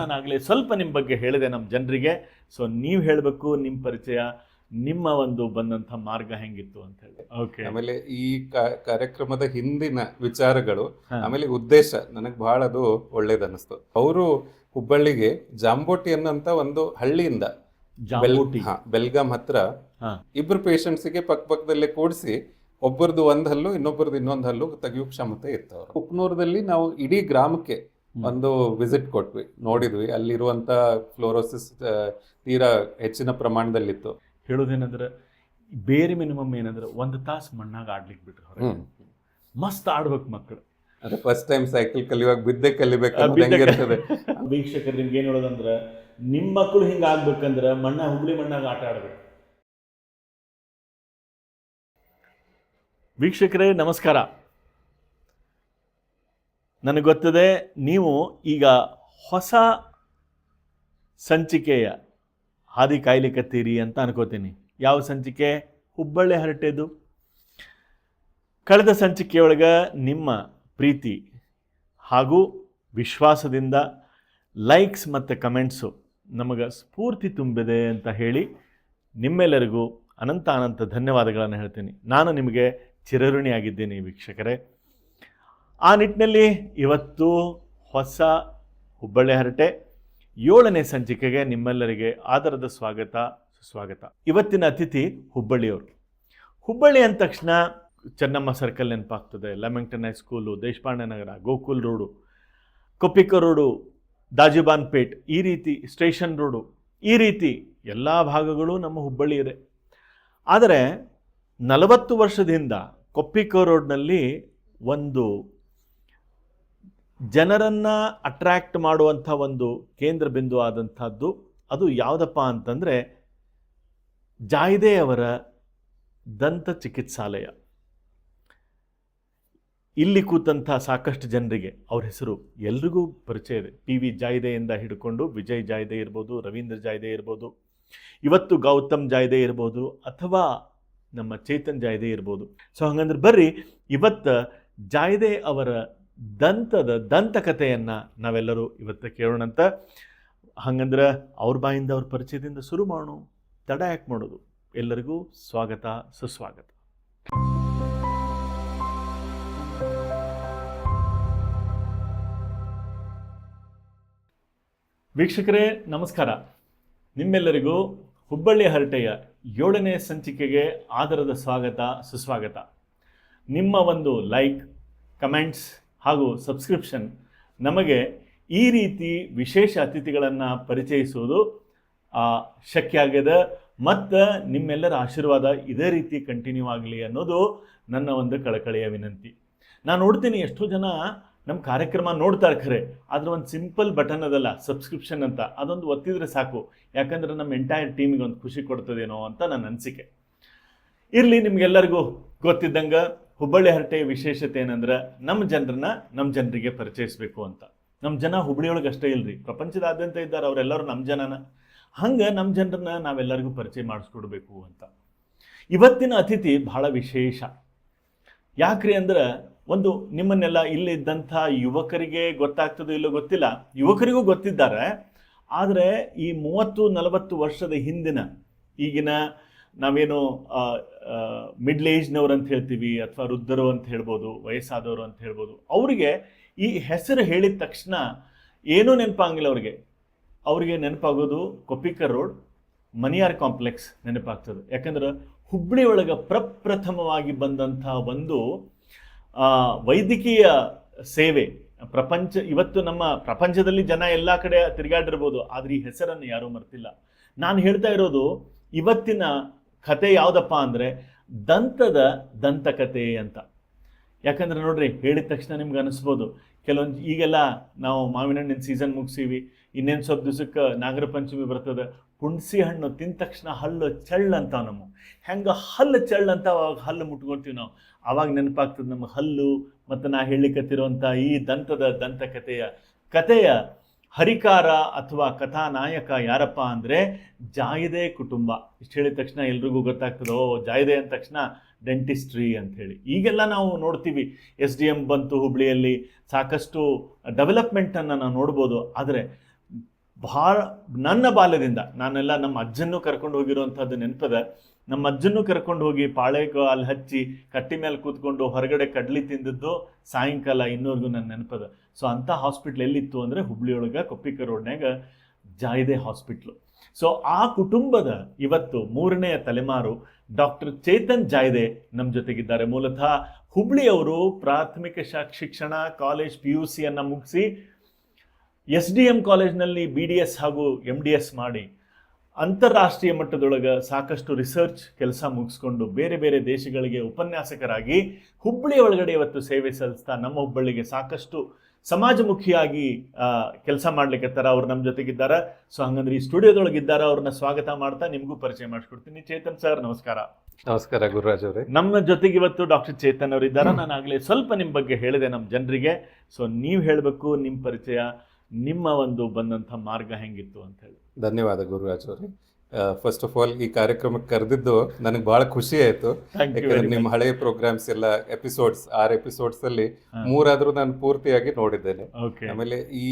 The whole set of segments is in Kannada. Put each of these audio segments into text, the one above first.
ನಾನಾಗಲೇ ಸ್ವಲ್ಪ ನಿಮ್ಮ ಬಗ್ಗೆ ಹೇಳಿದೆ ನಮ್ಮ ಜನರಿಗೆ. ಸೊ ನೀವು ಹೇಳಬೇಕು ನಿಮ್ಮ ಪರಿಚಯ, ನಿಮ್ಮ ಒಂದು ಬಂದಂಥ ಮಾರ್ಗ ಹೆಂಗಿತ್ತು ಅಂತ ಹೇಳಿ. ಓಕೆ, ಆಮೇಲೆ ಈ ಕಾರ್ಯಕ್ರಮದ ಹಿಂದಿನ ವಿಚಾರಗಳು, ಆಮೇಲೆ ಉದ್ದೇಶ ನನಗೆ ಬಹಳ ಅದು ಒಳ್ಳೇದನ್ನಿಸ್ತು. ಅವರು ಹುಬ್ಬಳ್ಳಿಗೆ ಜಾಂಬೋಟಿ ಅನ್ನಂತ ಒಂದು ಹಳ್ಳಿಯಿಂದ ಬೆಲ್ಗಾಮ್ ಹತ್ರ ಇಬ್ರು ಪೇಷಂಟ್ಸಿಗೆ ಪಕ್ಕದಲ್ಲೇ ಕೂಡಿಸಿ ಒಬ್ಬರದು ಒಂದ್ ಹಲ್ಲು ಇನ್ನೊಬ್ಬರದು ಇನ್ನೊಂದು ಹಲ್ಲು ತೆಗಿಯೋ ಕ್ಷಮತೆ ಇತ್ತು. ಅವರು ಕುಕ್ನೂರದಲ್ಲಿ ನಾವು ಇಡೀ ಗ್ರಾಮಕ್ಕೆ ಒಂದು ವಿಸಿಟ್ ಕೊಟ್ವಿ, ನೋಡಿದ್ವಿ. ಅಲ್ಲಿರುವಂತ ಫ್ಲೋರೋಸಿಸ್ ತೀರಾ ಹೆಚ್ಚಿನ ಪ್ರಮಾಣದಲ್ಲಿತ್ತು. ಹೇಳೋದೇನಂದ್ರೆ ಬೇರೆ ಮಿನಿಮಮ್ ಏನಂದ್ರೆ 1 ತಾಸು ಮಣ್ಣಾಗ ಆಡ್ಲಿಕ್ಕೆ ಬಿಟ್ರು. ಮಸ್ತ್ ಆಡ್ಬೇಕು ಮಕ್ಕಳು. ಅದೇ ಫಸ್ಟ್ ಟೈಮ್ ಸೈಕಲ್ ಕಲಿಯುವಾಗ ಬಿದ್ದೆ ಕಲಿಬೇಕು. ವೀಕ್ಷಕರು ನಿಮ್ಗೆ ಏನ್ ಹೇಳೋದಂದ್ರೆ, ನಿಮ್ಮ ಮಕ್ಕಳು ಹಿಂಗ ಆಗ್ಬೇಕಂದ್ರೆ ಹುಬ್ಳಿ ಮಣ್ಣಾಗ ಆಟ ಆಡ್ಬೇಕು. ವೀಕ್ಷಕರೇ ನಮಸ್ಕಾರ. ನನಗೆ ಗೊತ್ತದೆ ನೀವು ಈಗ ಹೊಸ ಸಂಚಿಕೆಯ ಹಾದಿ ಕಾಯ್ಲಿಕ್ಕತ್ತೀರಿ ಅಂತ ಅನ್ಕೋತೀನಿ. ಯಾವ ಸಂಚಿಕೆ? ಹುಬ್ಬಳ್ಳಿ ಹರಟೆದು. ಕಳೆದ ಸಂಚಿಕೆಯೊಳಗೆ ನಿಮ್ಮ ಪ್ರೀತಿ ಹಾಗೂ ವಿಶ್ವಾಸದಿಂದ ಲೈಕ್ಸ್ ಮತ್ತು ಕಮೆಂಟ್ಸು ನಮಗೆ ಸ್ಫೂರ್ತಿ ತುಂಬಿದೆ ಅಂತ ಹೇಳಿ ನಿಮ್ಮೆಲ್ಲರಿಗೂ ಅನಂತ ಧನ್ಯವಾದಗಳನ್ನು ಹೇಳ್ತೀನಿ. ನಾನು ನಿಮಗೆ ಚಿರಋಣಿಯಾಗಿದ್ದೀನಿ ವೀಕ್ಷಕರೇ. ಆ ನಿಟ್ಟಿನಲ್ಲಿ ಇವತ್ತು ಹೊಸ ಹುಬ್ಬಳ್ಳಿ ಹರಟೆ 7ನೇ ಸಂಚಿಕೆಗೆ ನಿಮ್ಮೆಲ್ಲರಿಗೆ ಆದರದ ಸ್ವಾಗತ, ಸುಸ್ವಾಗತ. ಇವತ್ತಿನ ಅತಿಥಿ ಹುಬ್ಬಳ್ಳಿಯವರು. ಹುಬ್ಬಳ್ಳಿ ಅಂದ ತಕ್ಷಣ ಚೆನ್ನಮ್ಮ ಸರ್ಕಲ್ ನೆನಪಾಗ್ತದೆ, ಲೆಮೆಂಗ್ಟನ್ ಹೈಸ್ಕೂಲು, ದೇಶಪಾಂಡೆ ನಗರ, ಗೋಕುಲ್ ರೋಡು, ಕೊಪ್ಪಿಕ ರೋಡು, ದಾಜಿಬಾನ್ ಪೇಟ್, ಈ ರೀತಿ ಸ್ಟೇಷನ್ ರೋಡು, ಈ ರೀತಿ ಎಲ್ಲ ಭಾಗಗಳು ನಮ್ಮ ಹುಬ್ಬಳ್ಳಿ ಇದೆ. ಆದರೆ 40 ವರ್ಷದಿಂದ ಕೊಪ್ಪಿಕ ರೋಡ್ನಲ್ಲಿ ಒಂದು ಜನರನ್ನು ಅಟ್ರ್ಯಾಕ್ಟ್ ಮಾಡುವಂಥ ಒಂದು ಕೇಂದ್ರ ಬಿಂದು ಆದಂಥದ್ದು. ಅದು ಯಾವುದಪ್ಪ ಅಂತಂದರೆ ಜಾಯ್ದೆ ಅವರ ದಂತ ಚಿಕಿತ್ಸಾಲಯ. ಇಲ್ಲಿ ಕೂತಂಥ ಸಾಕಷ್ಟು ಜನರಿಗೆ ಅವ್ರ ಹೆಸರು ಎಲ್ರಿಗೂ ಪರಿಚಯ ಇದೆ. PV ಜಾಯ್ದೆಯಿಂದ ಹಿಡ್ಕೊಂಡು ವಿಜಯ್ ಜಾಯ್ದೆ ಇರ್ಬೋದು, ರವೀಂದ್ರ ಜಾಯ್ದೆ ಇರ್ಬೋದು, ಇವತ್ತು ಗೌತಮ್ ಜಾಯ್ದೆ ಇರ್ಬೋದು, ಅಥವಾ ನಮ್ಮ ಚೇತನ್ ಜಾಯ್ದೆ ಇರ್ಬೋದು. ಸೊ ಹಂಗಂದ್ರೆ ಬರ್ರಿ ಇವತ್ತು ಜಾಯ್ದೆ ಅವರ ದಂತಕಥೆಯನ್ನು ನಾವೆಲ್ಲರೂ ಇವತ್ತು ಕೇಳೋಣಂತ. ಹಂಗಂದ್ರೆ ಅವ್ರ ಬಾಯಿಂದ ಅವ್ರ ಪರಿಚಯದಿಂದ ಶುರು ಮಾಡೋಣ. ತಡ ಯಾಕೆ ಮಾಡೋದು? ಎಲ್ಲರಿಗೂ ಸ್ವಾಗತ, ಸುಸ್ವಾಗತ. ವೀಕ್ಷಕರೇ ನಮಸ್ಕಾರ. ನಿಮ್ಮೆಲ್ಲರಿಗೂ ಹುಬ್ಬಳ್ಳಿ ಹರಟೆಯ 7ನೇ ಸಂಚಿಕೆಗೆ ಆದರದ ಸ್ವಾಗತ, ಸುಸ್ವಾಗತ. ನಿಮ್ಮ ಒಂದು ಲೈಕ್, ಕಮೆಂಟ್ಸ್ ಹಾಗೂ ಸಬ್ಸ್ಕ್ರಿಪ್ಷನ್ ನಮಗೆ ಈ ರೀತಿ ವಿಶೇಷ ಅತಿಥಿಗಳನ್ನು ಪರಿಚಯಿಸುವುದು ಶಕ್ಯ ಆಗಿದೆ. ಮತ್ತು ನಿಮ್ಮೆಲ್ಲರ ಆಶೀರ್ವಾದ ಇದೇ ರೀತಿ ಕಂಟಿನ್ಯೂ ಆಗಲಿ ಅನ್ನೋದು ನನ್ನ ಒಂದು ಕಳಕಳಿಯ ವಿನಂತಿ. ನಾನು ನೋಡ್ತೀನಿ ಎಷ್ಟೋ ಜನ ನಮ್ಮ ಕಾರ್ಯಕ್ರಮ ನೋಡ್ತಾರೆ ಖರೆ, ಆದರೆ ಒಂದು ಸಿಂಪಲ್ ಬಟನ್ ಅದಲ್ಲ ಸಬ್ಸ್ಕ್ರಿಪ್ಷನ್ ಅಂತ, ಅದೊಂದು ಒತ್ತಿದ್ರೆ ಸಾಕು. ಯಾಕಂದರೆ ನಮ್ಮ ಎಂಟೈರ್ ಟೀಮಿಗೆ ಒಂದು ಖುಷಿ ಕೊಡ್ತದೇನೋ ಅಂತ ನನ್ನ ಅನಿಸಿಕೆ. ಇರಲಿ, ನಿಮಗೆಲ್ಲರಿಗೂ ಗೊತ್ತಿದ್ದಂಗೆ ಹುಬ್ಬಳ್ಳಿ ಹರಟೆಯ ವಿಶೇಷತೆ ಏನಂದ್ರೆ ನಮ್ಮ ಜನರಿಗೆ ಪರಿಚಯಿಸಬೇಕು ಅಂತ. ನಮ್ಮ ಜನ ಹುಬ್ಬಳ್ಳಿಯೊಳಗೆ ಅಷ್ಟೇ ಇಲ್ರಿ, ಪ್ರಪಂಚದಾದ್ಯಂತ ಇದ್ದಾರೆ, ಅವರೆಲ್ಲರೂ ನಮ್ಮ ಜನನ. ಹಂಗೆ ನಮ್ಮ ಜನರನ್ನ ನಾವೆಲ್ಲರಿಗೂ ಪರಿಚಯ ಮಾಡಿಸ್ಕೊಡ್ಬೇಕು ಅಂತ. ಇವತ್ತಿನ ಅತಿಥಿ ಬಹಳ ವಿಶೇಷ. ಯಾಕ್ರಿ ಅಂದ್ರೆ ಒಂದು ನಿಮ್ಮನ್ನೆಲ್ಲ ಇಲ್ಲಿದ್ದಂಥ ಯುವಕರಿಗೆ ಗೊತ್ತಾಗ್ತದೋ ಇಲ್ಲೋ ಗೊತ್ತಿಲ್ಲ, ಯುವಕರಿಗೂ ಗೊತ್ತಿದ್ದಾರೆ. ಆದರೆ ಈ 30-40 ವರ್ಷದ ಹಿಂದಿನ ಈಗಿನ ನಾವೇನು ಮಿಡ್ಲ್ ಏಜ್ನವ್ರು ಅಂತ ಹೇಳ್ತೀವಿ, ಅಥವಾ ವೃದ್ಧರು ಅಂತ ಹೇಳ್ಬೋದು, ವಯಸ್ಸಾದವರು ಅಂತ ಹೇಳ್ಬೋದು, ಅವರಿಗೆ ಈ ಹೆಸರು ಹೇಳಿದ ತಕ್ಷಣ ಏನೂ ನೆನಪಾಗಿಲ್ಲ. ಅವ್ರಿಗೆ ನೆನಪಾಗೋದು ಕೊಪ್ಪಿಕ ರೋಡ್, ಮನಿಯಾರ್ ಕಾಂಪ್ಲೆಕ್ಸ್ ನೆನಪಾಗ್ತದೆ. ಯಾಕಂದ್ರೆ ಹುಬ್ಬಳ್ಳಿ ಒಳಗೆ ಪ್ರಪ್ರಥಮವಾಗಿ ಬಂದಂಥ ಒಂದು ವೈದ್ಯಕೀಯ ಸೇವೆ ಇವತ್ತು ನಮ್ಮ ಪ್ರಪಂಚದಲ್ಲಿ ಜನ ಎಲ್ಲ ಕಡೆ ತಿರುಗಾಡಿರ್ಬೋದು, ಆದರೆ ಈ ಹೆಸರನ್ನು ಯಾರೂ ಮರ್ತಿಲ್ಲ. ನಾನು ಹೇಳ್ತಾ ಇರೋದು ಇವತ್ತಿನ ಕತೆ ಯಾವುದಪ್ಪ ಅಂದರೆ ದಂತಕತೆ ಅಂತ. ಯಾಕಂದ್ರೆ ನೋಡ್ರಿ, ಹೇಳಿದ ತಕ್ಷಣ ನಿಮ್ಗೆ ಅನಿಸ್ಬೋದು ಕೆಲವೊಂದು, ಈಗೆಲ್ಲ ನಾವು ಮಾವಿನ ಹಣ್ಣಿನ ಸೀಸನ್ ಮುಗಿಸೀವಿ, ಇನ್ನೇನು ಸ್ವಲ್ಪ ದಿವಸಕ್ಕೆ ನಾಗರ ಪಂಚಮಿ ಬರ್ತದೆ. ಹುಣಸಿ ಹಣ್ಣು ತಿಂದ ತಕ್ಷಣ ಹಲ್ಲು ಚಳ್ಳು ಅಂತ ಹೆಂಗೆ ಹಲ್ಲು ಚಳ್ಳು ಅಂತ ಅವಾಗ ಹಲ್ಲು ಮುಟ್ಕೊಳ್ತೀವಿ ನಾವು. ಆವಾಗ ನೆನಪಾಗ್ತದೆ ನಮ್ಮ ಹಲ್ಲು. ಮತ್ತು ನಾ ಹೇಳಿಕತ್ತಿರುವಂಥ ಈ ಕಥೆಯ ಹರಿಕಾರ ಅಥವಾ ಕಥಾನಾಯಕ ಯಾರಪ್ಪ ಅಂದರೆ ಜಾಯ್ದೆ ಕುಟುಂಬ. ಇಷ್ಟು ಹೇಳಿದ ತಕ್ಷಣ ಎಲ್ರಿಗೂ ಗೊತ್ತಾಗ್ತದೆ, ಓ ಜಾಯ್ದೆ ಅಂದ ತಕ್ಷಣ ಡೆಂಟಿಸ್ಟ್ರಿ ಅಂಥೇಳಿ. ಈಗೆಲ್ಲ ನಾವು ನೋಡ್ತೀವಿ, SDM ಬಂತು ಹುಬ್ಬಳ್ಳಿಯಲ್ಲಿ, ಸಾಕಷ್ಟು ಡೆವಲಪ್ಮೆಂಟನ್ನು ನಾವು ನೋಡ್ಬೋದು. ಆದರೆ ಭಾಳ ನನ್ನ ಬಾಲ್ಯದಿಂದ ನಾನೆಲ್ಲ ನಮ್ಮ ಅಜ್ಜನ್ನು ಕರ್ಕೊಂಡು ಹೋಗಿರುವಂಥದ್ದು ನೆನಪದ. ನಮ್ಮ ಅಜ್ಜನ್ನು ಕರ್ಕೊಂಡು ಹೋಗಿ ಪಾಳೆಗೆ ಅಲ್ಲಿ ಹಚ್ಚಿ ಕಟ್ಟಿ ಮೇಲೆ ಕೂತ್ಕೊಂಡು ಹೊರಗಡೆ ಕಡ್ಲಿ ತಿಂದದ್ದು ಸಾಯಂಕಾಲ ಇನ್ನೂರ್ಗೂ ನನ್ನ ನೆನಪದ. ಸೊ ಅಂಥ ಹಾಸ್ಪಿಟ್ಲ್ ಎಲ್ಲಿತ್ತು ಅಂದರೆ ಹುಬ್ಳಿಯೊಳಗೆ ಕೊಪ್ಪಿಕ ರೋಡ್ನ್ಯಾಗ ಜಾಯ್ದೆ ಹಾಸ್ಪಿಟ್ಲು. ಸೊ ಆ ಕುಟುಂಬದ ಇವತ್ತು 3ನೇ ತಲೆಮಾರು ಡಾಕ್ಟರ್ ಚೇತನ್ ಜಾಯ್ದೆ ನಮ್ಮ ಜೊತೆಗಿದ್ದಾರೆ. ಮೂಲತಃ ಹುಬ್ಳಿಯವರು ಪ್ರಾಥಮಿಕ ಶಿಕ್ಷಣ ಕಾಲೇಜ್ PUC ಮುಗಿಸಿ SDM ಕಾಲೇಜ್ನಲ್ಲಿ BDS ಹಾಗೂ MDS ಮಾಡಿ ಅಂತಾರಾಷ್ಟ್ರೀಯ ಮಟ್ಟದೊಳಗೆ ಸಾಕಷ್ಟು ರಿಸರ್ಚ್ ಕೆಲಸ ಮುಗಿಸ್ಕೊಂಡು ಬೇರೆ ಬೇರೆ ದೇಶಗಳಿಗೆ ಉಪನ್ಯಾಸಕರಾಗಿ ಹುಬ್ಬಳ್ಳಿ ಒಳಗಡೆ ಇವತ್ತು ಸೇವೆ ಸಲ್ಲಿಸ್ತಾ ನಮ್ಮ ಹುಬ್ಬಳ್ಳಿಗೆ ಸಾಕಷ್ಟು ಸಮಾಜಮುಖಿಯಾಗಿ ಕೆಲಸ ಮಾಡ್ಲಿಕ್ಕತ್ತಾರ. ಅವ್ರು ನಮ್ಮ ಜೊತೆಗಿದ್ದಾರೆ. ಸೊ ಹಂಗಂದ್ರೆ ಈ ಸ್ಟುಡಿಯೋದೊಳಗಿದ್ದಾರೆ, ಅವ್ರನ್ನ ಸ್ವಾಗತ ಮಾಡ್ತಾ ನಿಮಗೂ ಪರಿಚಯ ಮಾಡಿಸ್ಕೊಡ್ತೀನಿ. ಚೇತನ್ ಸರ್ ನಮಸ್ಕಾರ. ನಮಸ್ಕಾರ ಗುರುರಾಜ್ ಅವರೇ. ನಮ್ಮ ಜೊತೆಗೆ ಇವತ್ತು ಡಾಕ್ಟರ್ ಚೇತನ್ ಅವರು ಇದ್ದಾರೆ. ನಾನು ಆಗಲೇ ಸ್ವಲ್ಪ ನಿಮ್ಮ ಬಗ್ಗೆ ಹೇಳಿದೆ ನಮ್ಮ ಜನರಿಗೆ. ಸೊ ನೀವು ಹೇಳಬೇಕು ನಿಮ್ಮ ಪರಿಚಯ, ನಿಮ್ಮ ಒಂದು ಬಂದಂಥ ಮಾರ್ಗ ಹೆಂಗಿತ್ತು ಅಂತ ಹೇಳಿ. ಧನ್ಯವಾದ ಗುರುರಾಜ್ ಅವರೇ. ಫಸ್ಟ್ ಆಫ್ ಆಲ್ ಈ ಕಾರ್ಯಕ್ರಮಕ್ಕೆ ಕರೆದಿದ್ದು ನನಗೆ ಬಹಳ ಖುಷಿ ಆಯ್ತು. ಯಾಕಂದ್ರೆ ನಿಮ್ಮ ಹಳೆಯ ಪ್ರೋಗ್ರಾಮ್ಸ್ ಎಲ್ಲ ಎಪಿಸೋಡ್ಸ್ 6 ಎಪಿಸೋಡ್ಸ್ ಅಲ್ಲಿ 3 ನಾನು ಪೂರ್ತಿಯಾಗಿ ನೋಡಿದ್ದೇನೆ. ಆಮೇಲೆ ಈ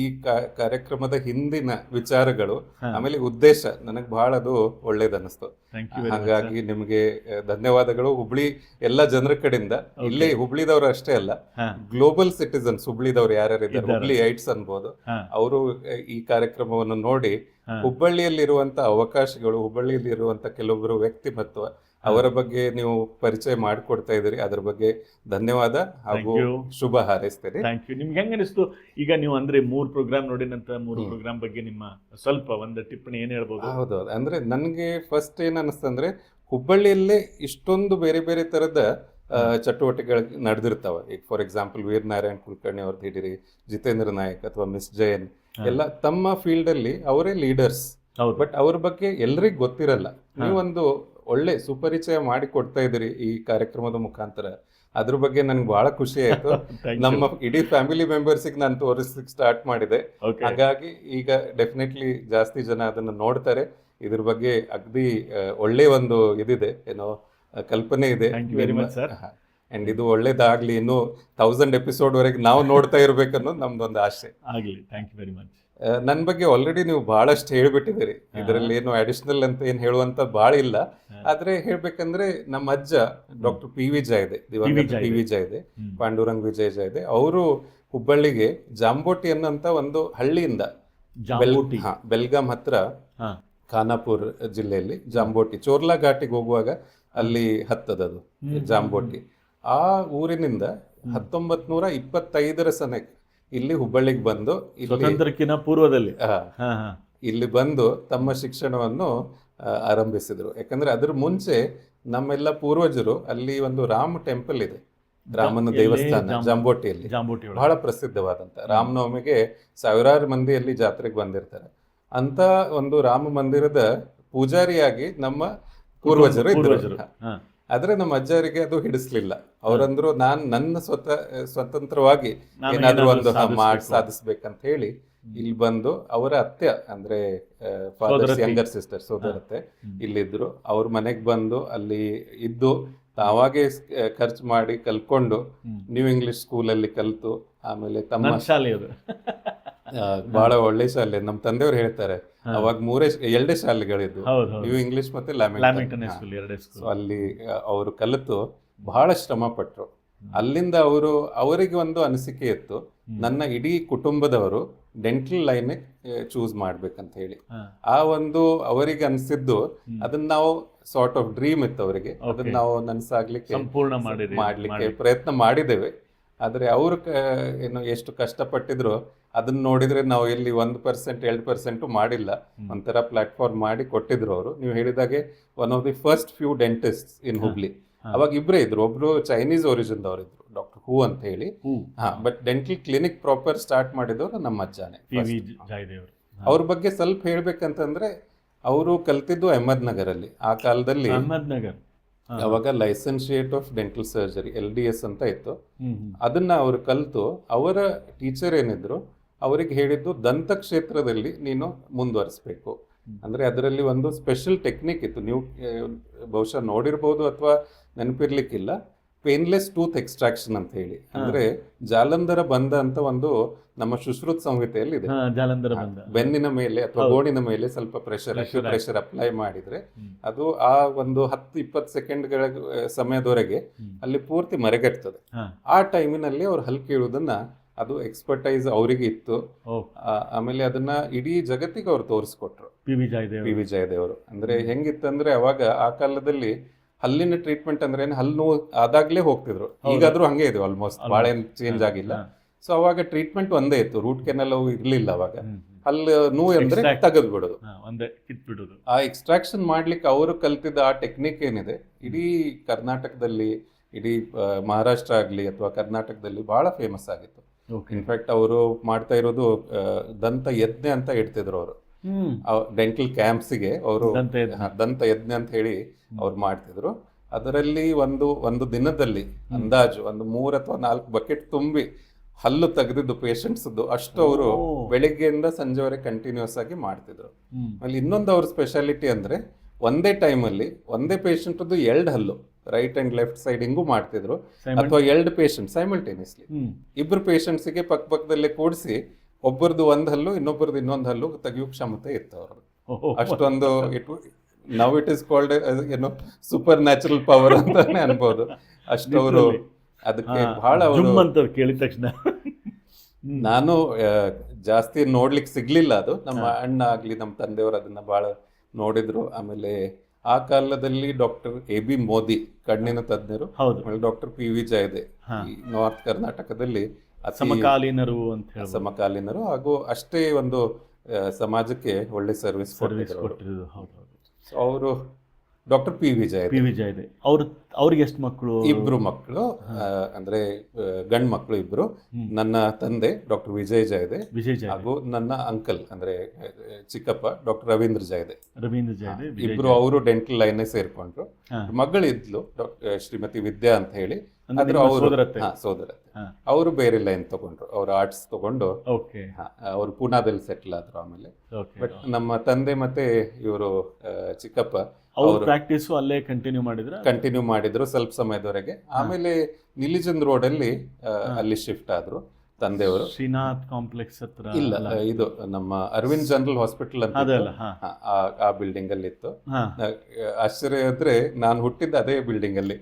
ಕಾರ್ಯಕ್ರಮದ ಹಿಂದಿನ ವಿಚಾರಗಳು ಆಮೇಲೆ ಉದ್ದೇಶ ನನಗೆ ಬಹಳ ಅದು ಒಳ್ಳೇದನ್ನಿಸ್ತು. ಹಾಗಾಗಿ ನಿಮಗೆ ಧನ್ಯವಾದಗಳು. ಹುಬ್ಳಿ ಎಲ್ಲ ಜನರ ಕಡೆಯಿಂದ, ಇಲ್ಲಿ ಹುಬ್ಳಿದವರು ಅಷ್ಟೇ ಅಲ್ಲ, ಗ್ಲೋಬಲ್ ಸಿಟಿಸನ್ಸ್ ಹುಬ್ಳಿದವರು ಯಾರ್ಯಾರಿದ್ದಾರೆ, ಹುಬ್ಳಿ ಐಟ್ಸ್ ಅನ್ಬೋದು, ಅವರು ಈ ಕಾರ್ಯಕ್ರಮವನ್ನು ನೋಡಿ ಹುಬ್ಬಳ್ಳಿಯಲ್ಲಿರುವಂತ ಅವಕಾಶಗಳು, ಹುಬ್ಬಳ್ಳಿಯಲ್ಲಿ ಇರುವಂತ ಕೆಲವೊಬ್ಬರು ವ್ಯಕ್ತಿಮತ್ವ, ಅವರ ಬಗ್ಗೆ ನೀವು ಪರಿಚಯ ಮಾಡಿಕೊಡ್ತಾ ಇದ್ದೀರಿ. ಅದ್ರ ಬಗ್ಗೆ ಧನ್ಯವಾದ ಹಾಗೂ ಶುಭ ಹಾರೈಸ್ತೇನೆ. Thank you. ನಿಮ್ಗೆ ಹೆಂಗ ಅನಿಸ್ತು ಈಗ ನೀವು ಅಂದ್ರೆ 3 ಪ್ರೋಗ್ರಾಮ್ ನೋಡಿನಂತ 3 ಪ್ರೋಗ್ರಾಮ್ ಬಗ್ಗೆ ನಿಮ್ಮ ಸ್ವಲ್ಪ ಒಂದು ಟಿಪ್ಪಣಿ ಏನ್ ಹೇಳ್ಬೋದು? ಹೌದು, ಅಂದ್ರೆ ನನಗೆ ಫಸ್ಟ್ ಏನ್ ಅನಿಸ್ತಂದ್ರೆ ಹುಬ್ಬಳ್ಳಿಯಲ್ಲೇ ಇಷ್ಟೊಂದು ಬೇರೆ ಬೇರೆ ತರದ ಚಟುವಟಿಕೆಗಳು ನಡೆದಿರ್ತಾವ. ಈಗ ಫಾರ್ ಎಕ್ಸಾಂಪಲ್ ವೀರನಾರಾಯಣ್ ಕುಲಕರ್ಣಿ ಅವ್ರದ್ದು ಹಿಡೀರಿ, ಜಿತೇಂದ್ರ ನಾಯಕ್ ಅಥವಾ ಮಿಸ್ ಜೈನ್ ಎಲ್ಲ ತಮ್ಮ ಫೀಲ್ಡ್ ಅಲ್ಲಿ ಅವರೇ ಲೀಡರ್ಸ್. ಬಟ್ ಅವ್ರ ಬಗ್ಗೆ ಎಲ್ರಿಗೂ ಗೊತ್ತಿರಲ್ಲ. ನೀವೊಂದು ಒಳ್ಳೆ ಸುಪರಿಚಯ ಮಾಡಿ ಕೊಡ್ತಾ ಇದ್ದೀರಿ ಈ ಕಾರ್ಯಕ್ರಮದ ಮುಖಾಂತರ. ಅದ್ರ ಬಗ್ಗೆ ನನ್ಗೆ ಬಹಳ ಖುಷಿ ಆಯ್ತು. ನಮ್ಮ ಇಡೀ ಫ್ಯಾಮಿಲಿ ಮೆಂಬರ್ಸಿಗೆ ನಾನು ತೋರಿಸ್ಲಿಕ್ಕೆ ಸ್ಟಾರ್ಟ್ ಮಾಡಿದೆ. ಹಾಗಾಗಿ ಈಗ ಡೆಫಿನೆಟ್ಲಿ ಜಾಸ್ತಿ ಜನ ಅದನ್ನ ನೋಡ್ತಾರೆ. ಇದ್ರ ಬಗ್ಗೆ ಅಗದಿ ಒಳ್ಳೆ ಒಂದು ಇದಿದೆ, ಏನೋ ಕಲ್ಪನೆ ಇದೆ. ಅಂಡ್ ಇದು ಒಳ್ಳೇದಾಗ್ಲಿ, ಇನ್ನು 1000 ಎಪಿಸೋಡ್ ವರೆಗೆ ನಾವು ನೋಡ್ತಾ ಇರ್ಬೇಕನ್ನೋದು ನಮ್ದೊಂದು ಆಸೆ ಆಗ್ಲಿ. Thank you very much. ನನ್ನ ಬಗ್ಗೆ ಆಲ್ರೆಡಿ ನೀವು ಬಹಳಷ್ಟು ಹೇಳ್ಬಿಟ್ಟಿದ್ದೀರಿ. ಇದರಲ್ಲಿ ಏನು ಅಡಿಷನಲ್ ಅಂತ ಏನು ಹೇಳುವಂತ ಬಹಳ ಇಲ್ಲ. ಆದ್ರೆ ಹೇಳ್ಬೇಕಂದ್ರೆ ನಮ್ಮ ಅಜ್ಜ ಡಾಕ್ಟರ್ PV ಜಾಯ್ದೆ, ದಿವಂಗತ PV ಜಾಯ್ದೆ, ಪಾಂಡುರಂಗ್ ವಿಜಯ್ ಜಾಯ್ದೆ, ಅವರು ಹುಬ್ಬಳ್ಳಿಗೆ ಜಾಂಬೋಟಿ ಅನ್ನೋಂತ ಒಂದು ಹಳ್ಳಿಯಿಂದ, ಬೆಲ್ಗಾಂ ಹತ್ರ ಖಾನಾಪುರ್ ಜಿಲ್ಲೆಯಲ್ಲಿ ಜಾಂಬೋಟಿ, ಚೋರ್ಲಾ ಘಾಟಿಗೆ ಹೋಗುವಾಗ ಅಲ್ಲಿ ಹತ್ತದದು ಜಾಂಬೋಟಿ. ಆ ಊರಿನಿಂದ 1925 ಸನಕ್ಕೆ ಇಲ್ಲಿ ಹುಬ್ಬಳ್ಳಿಗೆ ಬಂದು, ಸ್ವತಂತ್ರಕ್ಕಿಂತ ಪೂರ್ವದಲ್ಲಿ ಇಲ್ಲಿ ಬಂದು ತಮ್ಮ ಶಿಕ್ಷಣವನ್ನು ಆರಂಭಿಸಿದ್ರು. ಯಾಕಂದ್ರೆ ಅದ್ರ ಮುಂಚೆ ನಮ್ಮೆಲ್ಲ ಪೂರ್ವಜರು, ಅಲ್ಲಿ ಒಂದು ರಾಮ ಟೆಂಪಲ್ ಇದೆ, ರಾಮನ ದೇವಸ್ಥಾನ ಜಾಂಬೋಟಿಯಲ್ಲಿ, ಬಹಳ ಪ್ರಸಿದ್ಧವಾದಂತ. ರಾಮನವಮಿಗೆ ಸಾವಿರಾರು ಮಂದಿ ಅಲ್ಲಿ ಜಾತ್ರೆಗೆ ಬಂದಿರ್ತಾರೆ. ಅಂತ ಒಂದು ರಾಮ ಮಂದಿರದ ಪೂಜಾರಿಯಾಗಿ ನಮ್ಮ ಪೂರ್ವಜರು ಇದ್ರು. ಆದ್ರೆ ನಮ್ಮ ಅಜ್ಜರಿಗೆ ಅದು ಹಿಡಿಸ್ಲಿಲ್ಲ. ಅವರಂದ್ರು ನನ್ನ ಸ್ವತಂತ್ರವಾಗಿ ಏನಾದ್ರು ಒಂದು ಸಾಧಿಸ್ಬೇಕಂತ ಹೇಳಿ ಇಲ್ಲಿ ಬಂದು ಅವರ ಅತ್ತೆ, ಅಂದ್ರೆ ಫಾದರ್ಸ್ ಯಂಗರ್ ಸಿಸ್ಟರ್, ಸೋದರತ್ತೆ ಇಲ್ಲಿದ್ರು. ಅವ್ರ ಮನೆಗ್ ಬಂದು ಅಲ್ಲಿ ಇದ್ದು ತಾವಾಗೆ ಖರ್ಚು ಮಾಡಿ ಕಲ್ಕೊಂಡು ನ್ಯೂ ಇಂಗ್ಲಿಷ್ ಸ್ಕೂಲಲ್ಲಿ ಕಲ್ತು, ಆಮೇಲೆ ತಮ್ಮ ಶಾಲೆ ಬಹಳ ಒಳ್ಳೆ ಶಾಲೆ. ನಮ್ಮ ತಂದೆಯವ್ರು ಹೇಳ್ತಾರೆ ಅವಾಗ 2 ಶಾಲೆಗಳಿದ್ವು, ನ್ಯೂ ಇಂಗ್ಲಿಷ್ ಮತ್ತೆ ಲ್ಯಾಮಿಂಗ್ಟನ್. ಅಲ್ಲಿ ಅವರು ಕಲಿತು ಬಹಳ ಶ್ರಮ ಪಟ್ರು. ಅಲ್ಲಿಂದ ಅವರಿಗೆ ಒಂದು ಅನಿಸಿಕೆ ಇತ್ತು, ನನ್ನ ಇಡೀ ಕುಟುಂಬದವರು ಡೆಂಟಲ್ ಲೈನ್ ಚೂಸ್ ಮಾಡ್ಬೇಕಂತ ಹೇಳಿ. ಆ ಒಂದು ಅವರಿಗೆ ಅನ್ಸಿದ್ದು, ಅದನ್ನ ನಾವು ಸಾರ್ಟ್ ಆಫ್ ಡ್ರೀಮ್ ಇತ್ತು ಅವರಿಗೆ, ಅದನ್ನ ನಾವು ನನ್ಸಾಗ್ಲಿಕ್ಕೆ ಮಾಡ್ಲಿಕ್ಕೆ ಪ್ರಯತ್ನ ಮಾಡಿದ್ದೇವೆ. ಆದ್ರೆ ಅವರು ಏನು ಎಷ್ಟು ಕಷ್ಟಪಟ್ಟಿದ್ರು ಅದನ್ನ ನೋಡಿದ್ರೆ ನಾವು ಎಲ್ಲಿ 1% 2% ಮಾಡಿಲ್ಲ. ಒಂಥರ ಪ್ಲಾಟ್ಫಾರ್ಮ್ ಮಾಡಿ ಕೊಟ್ಟಿದ್ರು ಅವರು. ನೀವು ಹೇಳಿದಾಗೆ one of the first few dentist in Hubli. ಅವಾಗ ಇಬ್ಬರೇ ಇದ್ರು, ಒಬ್ರು ಚೈನೀಸ್ ಒರಿಜಿನ್ ದವ್ರು ಇದ್ರು, ಡಾಕ್ಟರ್ ಹೂ ಅಂತ ಹೇಳಿ. But dental clinic proper start ಮಾಡಿದವರು ನಮ್ಮ ಅಜ್ಜಾನೆ. ಅವ್ರ ಬಗ್ಗೆ ಸ್ವಲ್ಪ ಹೇಳ್ಬೇಕಂತಂದ್ರೆ, ಅವರು ಕಲ್ತಿದ್ದು ಅಹಮದ್ ನಗರ್ ಅಲ್ಲಿ. ಆ ಕಾಲದಲ್ಲಿ ಅವಾಗ ಲೈಸೆನ್ಶಿಯೇಟ್ ಆಫ್ ಡೆಂಟಲ್ ಸರ್ಜರಿ LDS ಅಂತ ಇತ್ತು. ಅದನ್ನ ಅವರು ಕಲ್ತು, ಅವರ ಟೀಚರ್ ಏನಿದ್ರು ಅವರಿಗೆ ಹೇಳಿದ್ದು ದಂತ ಕ್ಷೇತ್ರದಲ್ಲಿ ನೀನು ಮುಂದುವರಿಸಬೇಕು. ಅಂದ್ರೆ ಅದರಲ್ಲಿ ಒಂದು ಸ್ಪೆಷಲ್ ಟೆಕ್ನಿಕ್ ಇತ್ತು, ನೀವು ಬಹುಶಃ ನೋಡಿರ್ಬೋದು ಅಥವಾ ನೆನಪಿರ್ಲಿಕ್ಕಿಲ್ಲ. ಪೇನ್ಲೆಸ್ ಟೂತ್ ಎಕ್ಸ್ಟ್ರಾಕ್ಷನ್ ಅಂತ ಹೇಳಿ, ಅಂದ್ರೆ ಜಾಲಂಧರ ಬಂಧ ಅಂತ ಒಂದು ನಮ್ಮ ಸುಶ್ರುತ್ ಸಂಹಿತೆಯಲ್ಲಿ ಇದೆ. ಜಾಲಂಧರ ಬಂದ ಬೆನ್ನಿನ ಮೇಲೆ ಅಥವಾ ಗೋಣಿನ ಮೇಲೆ ಸ್ವಲ್ಪ ಪ್ರೆಷರ್ ಅಪ್ಲೈ ಮಾಡಿದ್ರೆ ಅದು ಆ ಒಂದು 10-20 ಸೆಕೆಂಡ್ಗಳ ಸಮಯದವರೆಗೆ ಅಲ್ಲಿ ಪೂರ್ತಿ ಮರೆಗಟ್ತದೆ. ಆ ಟೈಮಿನಲ್ಲಿ ಅವ್ರು ಹಲ್ ಕೀಳುವುದನ್ನ ಅದು ಎಕ್ಸ್ಪರ್ಟೈಸ್ ಅವರಿಗೆ ಇತ್ತು. ಆಮೇಲೆ ಅದನ್ನ ಇಡೀ ಜಗತ್ತಿಗೆ ಅವ್ರು ತೋರಿಸ್ಕೊಟ್ರು, ಪಿ ವಿ ಜಯದೇವರು. ಅಂದ್ರೆ ಹೆಂಗಿತ್ತಂದ್ರೆ ಅವಾಗ ಆ ಕಾಲದಲ್ಲಿ ಹಲ್ಲಿನ ಟ್ರೀಟ್ಮೆಂಟ್ ಅಂದ್ರೆ ಹಲ್ಲು ನೋವು ಆದಾಗ್ಲೇ ಹೋಗ್ತಿದ್ರು, ಈಗಾದ್ರೂ ಹಂಗೆ ಇದೆ ಆಲ್ಮೋಸ್ಟ್, ಬಹಳ ಏನ್ ಚೇಂಜ್ ಆಗಿಲ್ಲ. ಸೊ ಅವಾಗ ಟ್ರೀಟ್ಮೆಂಟ್ ಒಂದೇ ಇತ್ತು, ರೂಟ್ ಕೆನಲ್ ಇರ್ಲಿಲ್ಲ ಅವಾಗ. ಹಲ್ಲು ನೋವು ಅಂದ್ರೆ ತೆಗೆದು ಬಿಡೋದು. ಆ ಎಕ್ಸ್ಟ್ರಾಕ್ಷನ್ ಮಾಡ್ಲಿಕ್ಕೆ ಅವರು ಕಲ್ತಿದ್ದ ಆ ಟೆಕ್ನಿಕ್ ಏನಿದೆ ಇಡೀ ಕರ್ನಾಟಕದಲ್ಲಿ, ಇಡೀ ಮಹಾರಾಷ್ಟ್ರ ಆಗ್ಲಿ ಅಥವಾ ಕರ್ನಾಟಕದಲ್ಲಿ ಬಹಳ ಫೇಮಸ್ ಆಗಿತ್ತು. ಇನ್ಫ್ಯಾಕ್ಟ್ ಅವರು ಮಾಡ್ತಾ ಇರೋದು ದಂತ ಯಜ್ಞ ಅಂತ ಇಡ್ತಿದ್ರು ಅವರು. ಡೆಂಟಲ್ ಕ್ಯಾಂಪ್ಸ್ಗೆ ಅವರು ದಂತ ಯಜ್ಞ ಅಂತ ಹೇಳಿ ಅವ್ರು ಮಾಡ್ತಿದ್ರು. ಅದರಲ್ಲಿ ಒಂದು ದಿನದಲ್ಲಿ ಅಂದಾಜು 3 ಅಥವಾ 4 ಬಕೆಟ್ ತುಂಬಿ ಹಲ್ಲು ತೆಗೆದಿದ್ದು ಪೇಷಂಟ್ಸ್ ಅಷ್ಟು ಅವರು ಬೆಳಿಗ್ಗೆಯಿಂದ ಸಂಜೆವರೆಗೆ ಕಂಟಿನ್ಯೂಸ್ ಆಗಿ ಮಾಡ್ತಿದ್ರು. ಆಮೇಲೆ ಇನ್ನೊಂದು ಅವ್ರ ಸ್ಪೆಷಾಲಿಟಿ ಅಂದ್ರೆ ಒಂದೇ ಟೈಮಲ್ಲಿ ಒಂದೇ ಪೇಷಂಟ್ 2 ಹಲ್ಲು ರೈಟ್ ಅಂಡ್ ಲೆಫ್ಟ್ ಸೈಡ್ ಹಿಂಗೂ ಮಾಡ್ತಿದ್ರು, ಅಥವಾ 2 ಪೇಷಂಟ್ ಸೈಮಲ್ಟೇನಿಯಸ್ಲಿ ಇಬ್ರು ಪೇಷಂಟ್ಸ್ಗೆ ಪಕ್ಕದಲ್ಲೇ ಕೂಡಿಸಿ ಒಬ್ಬರದು ಒಂದು ಹಲ್ಲು ಇನ್ನೊಬ್ಬರದು ಇನ್ನೊಂದು ಹಲ್ಲು ತೆಗೆಯೋ ಕ್ಷಮತೆ ಇತ್ತು ಅವ್ರದ್ದು. ಅಷ್ಟೊಂದು ನೌ ಇಟ್ ಇಸ್ ಕಾಲ್ಡ್ ಏನೋ ಸೂಪರ್ ನ್ಯಾಚುರಲ್ ಪವರ್ ಅಂತಾನೆ ಅನ್ಬೋದು. ಅಷ್ಟು ಅವರು ಅದಕ್ಕೆ ಬಹಳ ಕೇಳಿದ ತಕ್ಷಣ ನಾನು ಜಾಸ್ತಿ ನೋಡ್ಲಿಕ್ಕೆ ಸಿಗ್ಲಿಲ್ಲ. ಅದು ನಮ್ಮ ಅಣ್ಣ ಆಗ್ಲಿ ನಮ್ಮ ತಂದೆಯವರು ಅದನ್ನ ಬಹಳ ನೋಡಿದ್ರು. ಆಮೇಲೆ ಆ ಕಾಲದಲ್ಲಿ ಡಾಕ್ಟರ್ AB ಮೋದಿ ಕಣ್ಣಿನ ತಜ್ಞರು, ಡಾಕ್ಟರ್ PV ಜಯದೆ ನಾರ್ತ್ ಕರ್ನಾಟಕದಲ್ಲಿ ಸಮಕಾಲೀನರು ಹಾಗೂ ಅಷ್ಟೇ ಒಂದು ಸಮಾಜಕ್ಕೆ ಒಳ್ಳೆ ಸರ್ವಿಸ್ ಕೊಟ್ಟಿದ್ರು. ಅವರು ಡಾಕ್ಟರ್ PV ಜಯದೆ. ಅವ್ರಿಗೆ ಎಷ್ಟು ಮಕ್ಕಳು? 2 ಮಕ್ಕಳು, ಅಂದ್ರೆ ಗಂಡು ಮಕ್ಕಳು 2. ನನ್ನ ತಂದೆ ಡಾಕ್ಟರ್ ವಿಜಯ್ ಜಯದೆ ಹಾಗೂ ನನ್ನ ಅಂಕಲ್ ಅಂದ್ರೆ ಚಿಕ್ಕಪ್ಪ ಡಾಕ್ಟರ್ ರವೀಂದ್ರ ಜಯದೆ. ಇಬ್ರು ಅವರು ಡೆಂಟಲ್ ಲೈನ್ ಸೇರ್ಕೊಂಡ್ರು. ಮಗಳಿದ್ಲು ಶ್ರೀಮತಿ ವಿದ್ಯಾ ಅಂತ ಹೇಳಿ, ಸೋದರತ್ತೆ. ಅವರು ಬೇರೆ ಲೈನ್ ತಗೊಂಡ್ರು, ಅವ್ರು ಆರ್ಟ್ಸ್ ತಗೊಂಡು ಅವರು ಪೂನಾದಲ್ಲಿ ಸೆಟ್ಲ್ ಆದ್ರು. ಆಮೇಲೆ ಬಟ್ ನಮ್ಮ ತಂದೆ ಮತ್ತೆ ಇವರು ಚಿಕ್ಕಪ್ಪ ಅವರು ಪ್ರಾಕ್ಟೀಸ್ ಅಲ್ಲೇ ಕಂಟಿನ್ಯೂ ಮಾಡಿದ್ರು ಸ್ವಲ್ಪ ಸಮಯದವರೆಗೆ. ಆಮೇಲೆ ನಿಲಿಜನ್ ರೋಡ್ ಅಲ್ಲಿ ಶಿಫ್ಟ್ ಆದ್ರು ತಂದೆಯವರು. ಶ್ರೀನಾಥ್ ಕಾಂಪ್ಲೆಕ್ಸ್ ಹತ್ರ ಇಲ್ಲ, ಇದು ನಮ್ಮ ಅರವಿಂದ್ ಜನರಲ್ ಹಾಸ್ಪಿಟಲ್ ಅಂತ ಆ ಬಿಲ್ಡಿಂಗ್ ಅಲ್ಲಿ ಇತ್ತು. ಆಶ್ಚರ್ಯ ಅಂದ್ರೆ ನಾನು ಹುಟ್ಟಿದ್ದ ಅದೇ ಬಿಲ್ಡಿಂಗ್ ಅಲ್ಲಿ,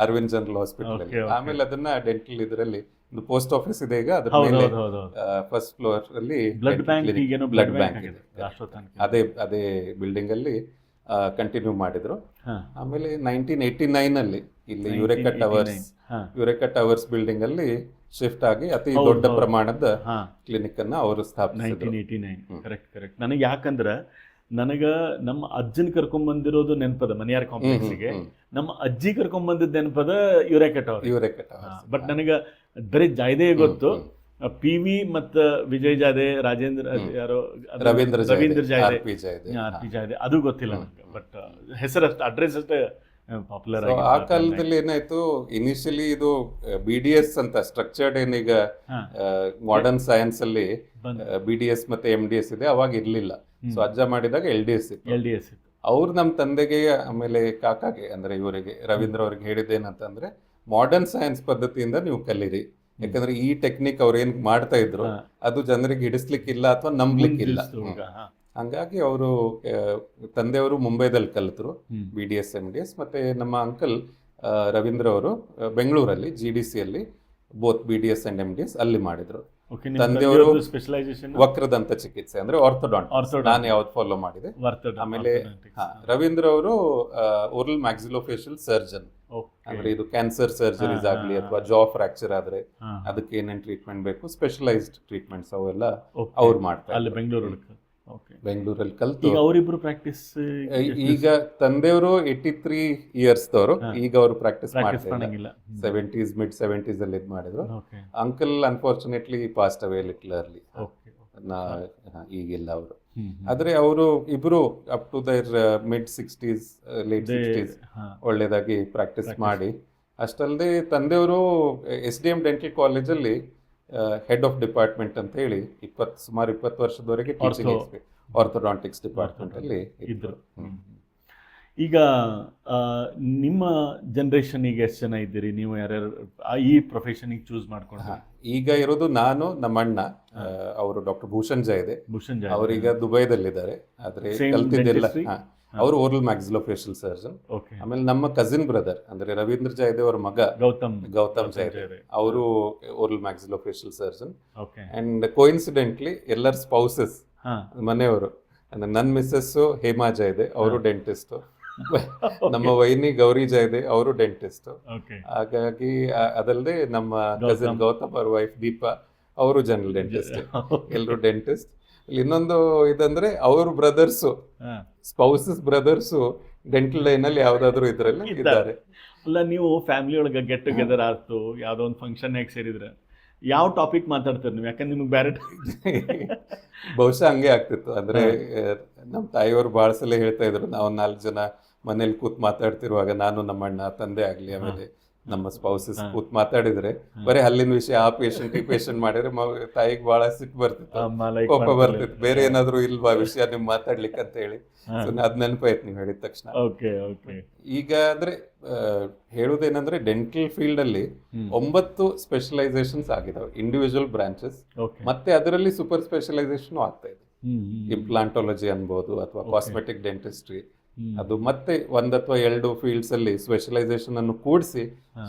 ಅರವಿಂದ್ ಜನರಲ್ ಹಾಸ್ಪಿಟಲ್ ಅಲ್ಲಿ. ಆಮೇಲೆ ಅದನ್ನ ಡೆಂಟಲ್ ಇದರಲ್ಲಿ ಒಂದು ಪೋಸ್ಟ್ ಆಫೀಸ್ ಇದೆ ಈಗ, ಅದ್ರ ಮೇಲೆ ಫಸ್ಟ್ ಫ್ಲೋರ್ ಅಲ್ಲಿ ಬ್ಲಡ್ ಬ್ಯಾಂಕ್ ಇದೆ. ಅದೇ ಬಿಲ್ಡಿಂಗ್ ಅಲ್ಲಿ ಕಂಟಿನ್ಯೂ ಮಾಡಿದ್ರು. ಆಮೇಲೆ 1989 ಅಲ್ಲಿ ಇಲ್ಲಿ ಯುರೇಕಾ ಟವರ್ಸ್ ಬಿಲ್ಡಿಂಗ್ ಅಲ್ಲಿ ಶಿಫ್ಟ್ ಆಗಿ ಅತಿ ದೊಡ್ಡ ಪ್ರಮಾಣದ ಕ್ಲಿನಿಕ್ ಅನ್ನ ಅವರು ಸ್ಥಾಪಿಸಿದ್ರು. 1989 ಕರೆಕ್ಟ್. ನನಗೆ ಯಾಕಂದ್ರೆ ನಮ್ಮ ಅಜ್ಜನ್ ಕರ್ಕೊಂಡ್ ಬಂದಿರೋದು ನೆನಪದ ಮನಿಯಾರ್ ಕಾಂಪ್ಲೆಕ್ಸ್ಗೆ, ನಮ್ಮ ಅಜ್ಜಿ ಕರ್ಕೊಂಡ್ ಬಂದಿದ್ದ ನೆನಪದ ಯುರೇಕಾ ಟವರ್ಸ್. ಬಟ್ ನನಗೆ ಬರೀ ಜಾಯ್ದೆ ಗೊತ್ತು, PV ಮತ್ತ ವಿಜಯ್ ಜಾಯ್ದೆ, ರಾಜೇಂದ್ರ ಯಾರೋ ರವೀಂದ್ರ ಜಾಯ್ದೆ, RP ಜಾಯ್ದೆ ಅದು ಗೊತ್ತಿಲ್ಲ ನನಗೆ. ಬಟ್ ಹೆಸರು ಅಷ್ಟೇ, ಅಡ್ರೆಸ್ ಅಷ್ಟೇ ಪಾಪ್ಯುಲರ್ ಆಗಿ. ಆ ಕಾಲದಲ್ಲಿ ಏನಾಯ್ತು, ಇನಿಷಿಯಲಿ ಇದು BDS ಅಂತ ಸ್ಟ್ರಕ್ಚರ್ಡ್ ಏನೀಗ ಮಾಡರ್ನ್ ಸೈನ್ಸ್ ಅಲ್ಲಿ BDS ಮತ್ತೆ MDS ಇದೆ, ಅವಾಗ ಇರ್ಲಿಲ್ಲ. ಸೊ ಅಜ್ಜ ಮಾಡಿದಾಗ LDS ಇತ್ತು. ಅವ್ರು ನಮ್ಮ ತಂದೆಗೆ ಆಮೇಲೆ ಕಾಕಾಗೆ ಅಂದ್ರೆ ಇವರಿಗೆ ರವೀಂದ್ರ ಅವ್ರಿಗೆ ಹೇಳಿದ್ದೇನಂತಂದ್ರೆ, ಮಾಡರ್ನ್ ಸೈನ್ಸ್ ಪದ್ಧತಿಯಿಂದ ನೀವು ಕಲೀರಿ, ಯಾಕಂದ್ರೆ ಈ ಟೆಕ್ನಿಕ್ ಅವ್ರು ಏನ್ ಮಾಡ್ತಾ ಇದ್ರು ಅದು ಜನರಿಗೆ ಹಿಡಿಸ್ಲಿಕ್ಕಿಲ್ಲ ಅಥವಾ ನಂಬ್ಲಿಕ್ಕಿಲ್ಲ. ಹಂಗಾಗಿ ಅವರು ತಂದೆಯವರು ಮುಂಬೈದಲ್ಲಿ ಕಲಿತರು BDS MDS. ಮತ್ತೆ ನಮ್ಮ ಅಂಕಲ್ ರವೀಂದ್ರ ಅವರು ಬೆಂಗಳೂರಲ್ಲಿ GDC ಅಲ್ಲಿ ಬೋತ್ BDS ಅಂಡ್ MDS ಅಲ್ಲಿ ಮಾಡಿದ್ರು. ತಂದೆಯವರು ವಕ್ರದಂತ ಚಿಕಿತ್ಸೆ ಅಂದ್ರೆ ಆರ್ಥೋಡಾಂಟ್, ನಾನು ಯಾವ್ದು ಫಾಲೋ ಮಾಡಿದೆ. ಆಮೇಲೆ ರವೀಂದ್ರ ಅವರು ಓರಲ್ ಮ್ಯಾಕ್ಸಿಲೋಫೇಶಿಯಲ್ ಸರ್ಜನ್, ಅಂದ್ರೆ ಇದು ಕ್ಯಾನ್ಸರ್ ಸರ್ಜರೀಸ್ ಆಗ್ಲಿ ಅಥವಾ ಜಾ ಫ್ರಾಕ್ಚರ್ ಆದ್ರೆ ಅದಕ್ಕೆ ಏನೇನ್ ಟ್ರೀಟ್ಮೆಂಟ್ ಬೇಕು, ಸ್ಪೆಷಲೈಸ್ಡ್ ಟ್ರೀಟ್ಮೆಂಟ್ಸ್ ಅವೆಲ್ಲ ಅವ್ರು ಮಾಡ್ತಾರೆ. ಬೆಂಗಳೂರಲ್ಲಿ ಕಲ್ತು ಅವರಿಬ್ರು ಪ್ರಾಕ್ಟೀಸ್. ಈಗ ತಂದೆಯವರು 83 ಇಯರ್ಸ್ ದವರು, ಈಗ ಅವರು ಪ್ರಾಕ್ಟೀಸ್ ಮಾಡ್ತಿಲ್ಲ. 70s ಮಿಡ್ 70s ಅಲ್ಲಿ ಇದ್ ಮಾಡಿದ್ರು. Uncle unfortunately passed away little early, ಈಗಿಲ್ಲ ಅವರು. ಆದ್ರೆ ಅವರು ಇಬ್ರು up to their mid 60s late 60s ಒಳ್ಳೇದಾಗಿ ಪ್ರಾಕ್ಟೀಸ್ ಮಾಡಿ, ಅಷ್ಟಲ್ಲದೆ ತಂದೆಯವರು SDM ಡೆಂಟಲ್ ಕಾಲೇಜಲ್ಲಿ ಹೆಡ್ ಆಫ್ ಡಿಪಾರ್ಟ್ಮೆಂಟ್ ಅಂತ ಹೇಳಿ ಸುಮಾರು 20 ವರ್ಷದವರೆಗೆ ಟೀಚಿಂಗ್ ಆರ್ಥೋಡಾಂಟಿಕ್ಸ್ ಡಿಪಾರ್ಟ್ಮೆಂಟ್ ಅಲ್ಲಿ ಇದ್ರು. ಈಗ ಆ, ನಿಮ್ಮ ಜನ್ರೇಷನಿಗೆ ಎಷ್ಟು ಜನ ಇದ್ದೀರಿ ನೀವು? ಯಾರ್ಯಾರು ಈ ಪ್ರೊಫೆಷನಿಗೆ ಚೂಸ್ ಮಾಡ್ಕೊಂಡು? ಈಗ ಇರೋದು ನಾನು, ನಮ್ಮ ಅಣ್ಣ, ಅವರು ಡಾಕ್ಟರ್ ಭೂಷಣ್ ಜಯದೆ. ಭೂಷಣ್ ಜೈ ಅವರೀಗ ದುಬೈದಲ್ಲಿದ್ದಾರೆ. ಆದ್ರೆ Same ಕಲ್ತಿದ್ದೆಲ್ಲ dentistry? ಅವರು ಓರಲ್ ಮ್ಯಾಕ್ಸಿಲೋಫೇಶಿಯಲ್ ಸರ್ಜನ್. ಓಕೆ. ಆಮೇಲೆ ನಮ್ಮ ಕಸಿನ್ ಬ್ರದರ್ ಅಂದ್ರೆ ರವೀಂದ್ರ ಜಯದೇವ್ ಅವ್ರ ಮಗ ಗೌತಮ್ ಜಯದೇವ್, ಅವರು oral maxillofacial surgeon. Okay. And coincidentally ಎಲ್ಲರ ಸ್ಪೌಸಸ್ ಹಾ. ಮನೆಯವರು ಅಂದ್ರೆ ನನ್ನ ಮಿಸ್ಸಸ್ ಹೇಮಾ ಜಯದೆ, ಅವರು ಡೆಂಟಿಸ್ಟ್. ನಮ್ಮ ವೈನಿ ಗೌರಿ ಜಯದೆ, ಅವರು ಡೆಂಟಿಸ್ಟ್. ಓಕೆ. ಹಾಗಾಗಿ ಅದಲ್ಲದೆ ನಮ್ಮ ಕಸಿನ್ ಗೌತಮ್ ಅವ್ರ ವೈಫ್ ದೀಪಾ, ಅವರು ಜನರಲ್ ಡೆಂಟಿಸ್ಟ್. ಎಲ್ಲರೂ ಡೆಂಟಿಸ್ಟ್. ಇನ್ನೊಂದು ಇದಂದ್ರೆ ಅವ್ರ brothers, spouses brothers dental line ಅಲ್ಲಿ ಯಾವ್ದಾದ್ರು ಇದ್ರಲ್ಲಿ ಇದ್ದಾರೆ. ಅಲ್ಲ, ನೀವು ಫ್ಯಾಮಿಲಿ ಒಳಗೆ ಗೆಟ್ ಟುಗೆದರ್ ಆಯ್ತು, ಯಾವ್ದೋ ಒಂದು ಫಂಕ್ಷನ್ ಯಾಕೆ ಸೇರಿದ್ರೆ ಯಾವ ಟಾಪಿಕ್ ಮಾತಾಡ್ತೀರಿ ನೀವು? ಯಾಕಂದ್ರೆ ನಿಮ್ಗೆ ಬೇರೆ ಬಹುಶಃ ಹಂಗೆ ಆಗ್ತಿತ್ತು. ಅಂದ್ರೆ ನಮ್ಮ ತಾಯಿಯವರು ಬಹಳ ಸಲ ಹೇಳ್ತಾ ಇದ್ರು, ನಾವು 4 ಜನ ಮನೇಲಿ ಕೂತ್ ಮಾತಾಡ್ತಿರುವಾಗ ನಾನು, ನಮ್ಮ ಅಣ್ಣ, ತಂದೆ ಆಗ್ಲಿ, ಆಮೇಲೆ ನಮ್ಮ ಸ್ಪೌಸಸ್ ಕೂತ್ ಮಾತಾಡಿದ್ರೆ ಬರೀ ಹಲ್ಲಿನ ವಿಷಯ ಆ ಪೇಷಂಟ್ ಈ ಪೇಷಂಟ್ ಮಾಡಿದ್ರೆ ತಾಯಿಗೆ ಬಹಳ ಸಿಟ್ಟು ಬರ್ತಿತ್ತು, ಕೋಪ ಬರ್ತಿತ್ತು. ಬೇರೆ ಏನಾದ್ರು ಇಲ್ವಾ ವಿಷಯ ನಿಮ್ ಮಾತಾಡ್ಲಿಕ್ಕೆ ಅಂತ ಹೇಳಿ. ಅದ್ ನೆನಪಾಯ್ತು ನೀವು ಹೇಳಿದ ತಕ್ಷಣ. ಈಗ ಅಂದ್ರೆ ಹೇಳುದೇನಂದ್ರೆ ಡೆಂಟಲ್ ಫೀಲ್ಡ್ ಅಲ್ಲಿ 9 ಸ್ಪೆಷಲೈಸೇಷನ್ಸ್ ಆಗಿದಾವೆ, ಇಂಡಿವಿಜುವಲ್ ಬ್ರಾಂಚಸ್. ಮತ್ತೆ ಅದರಲ್ಲಿ ಸೂಪರ್ ಸ್ಪೆಷಲೈಸೇಷನ್ ಆಗ್ತಾ ಇದೆ. ಇಂಪ್ಲಾಂಟೋಲಜಿ ಅನ್ಬೋದು ಅಥವಾ ಕಾಸ್ಮೆಟಿಕ್ ಡೆಂಟಿಸ್ಟ್ರಿ, ಅದು ಮತ್ತೆ 1 ಅಥವಾ 2 ಫೀಲ್ಡ್ಸ್ ಅಲ್ಲಿ ಸ್ಪೆಷಲೈಸೇಷನ್ ಅನ್ನು ಕೂಡಿಸಿ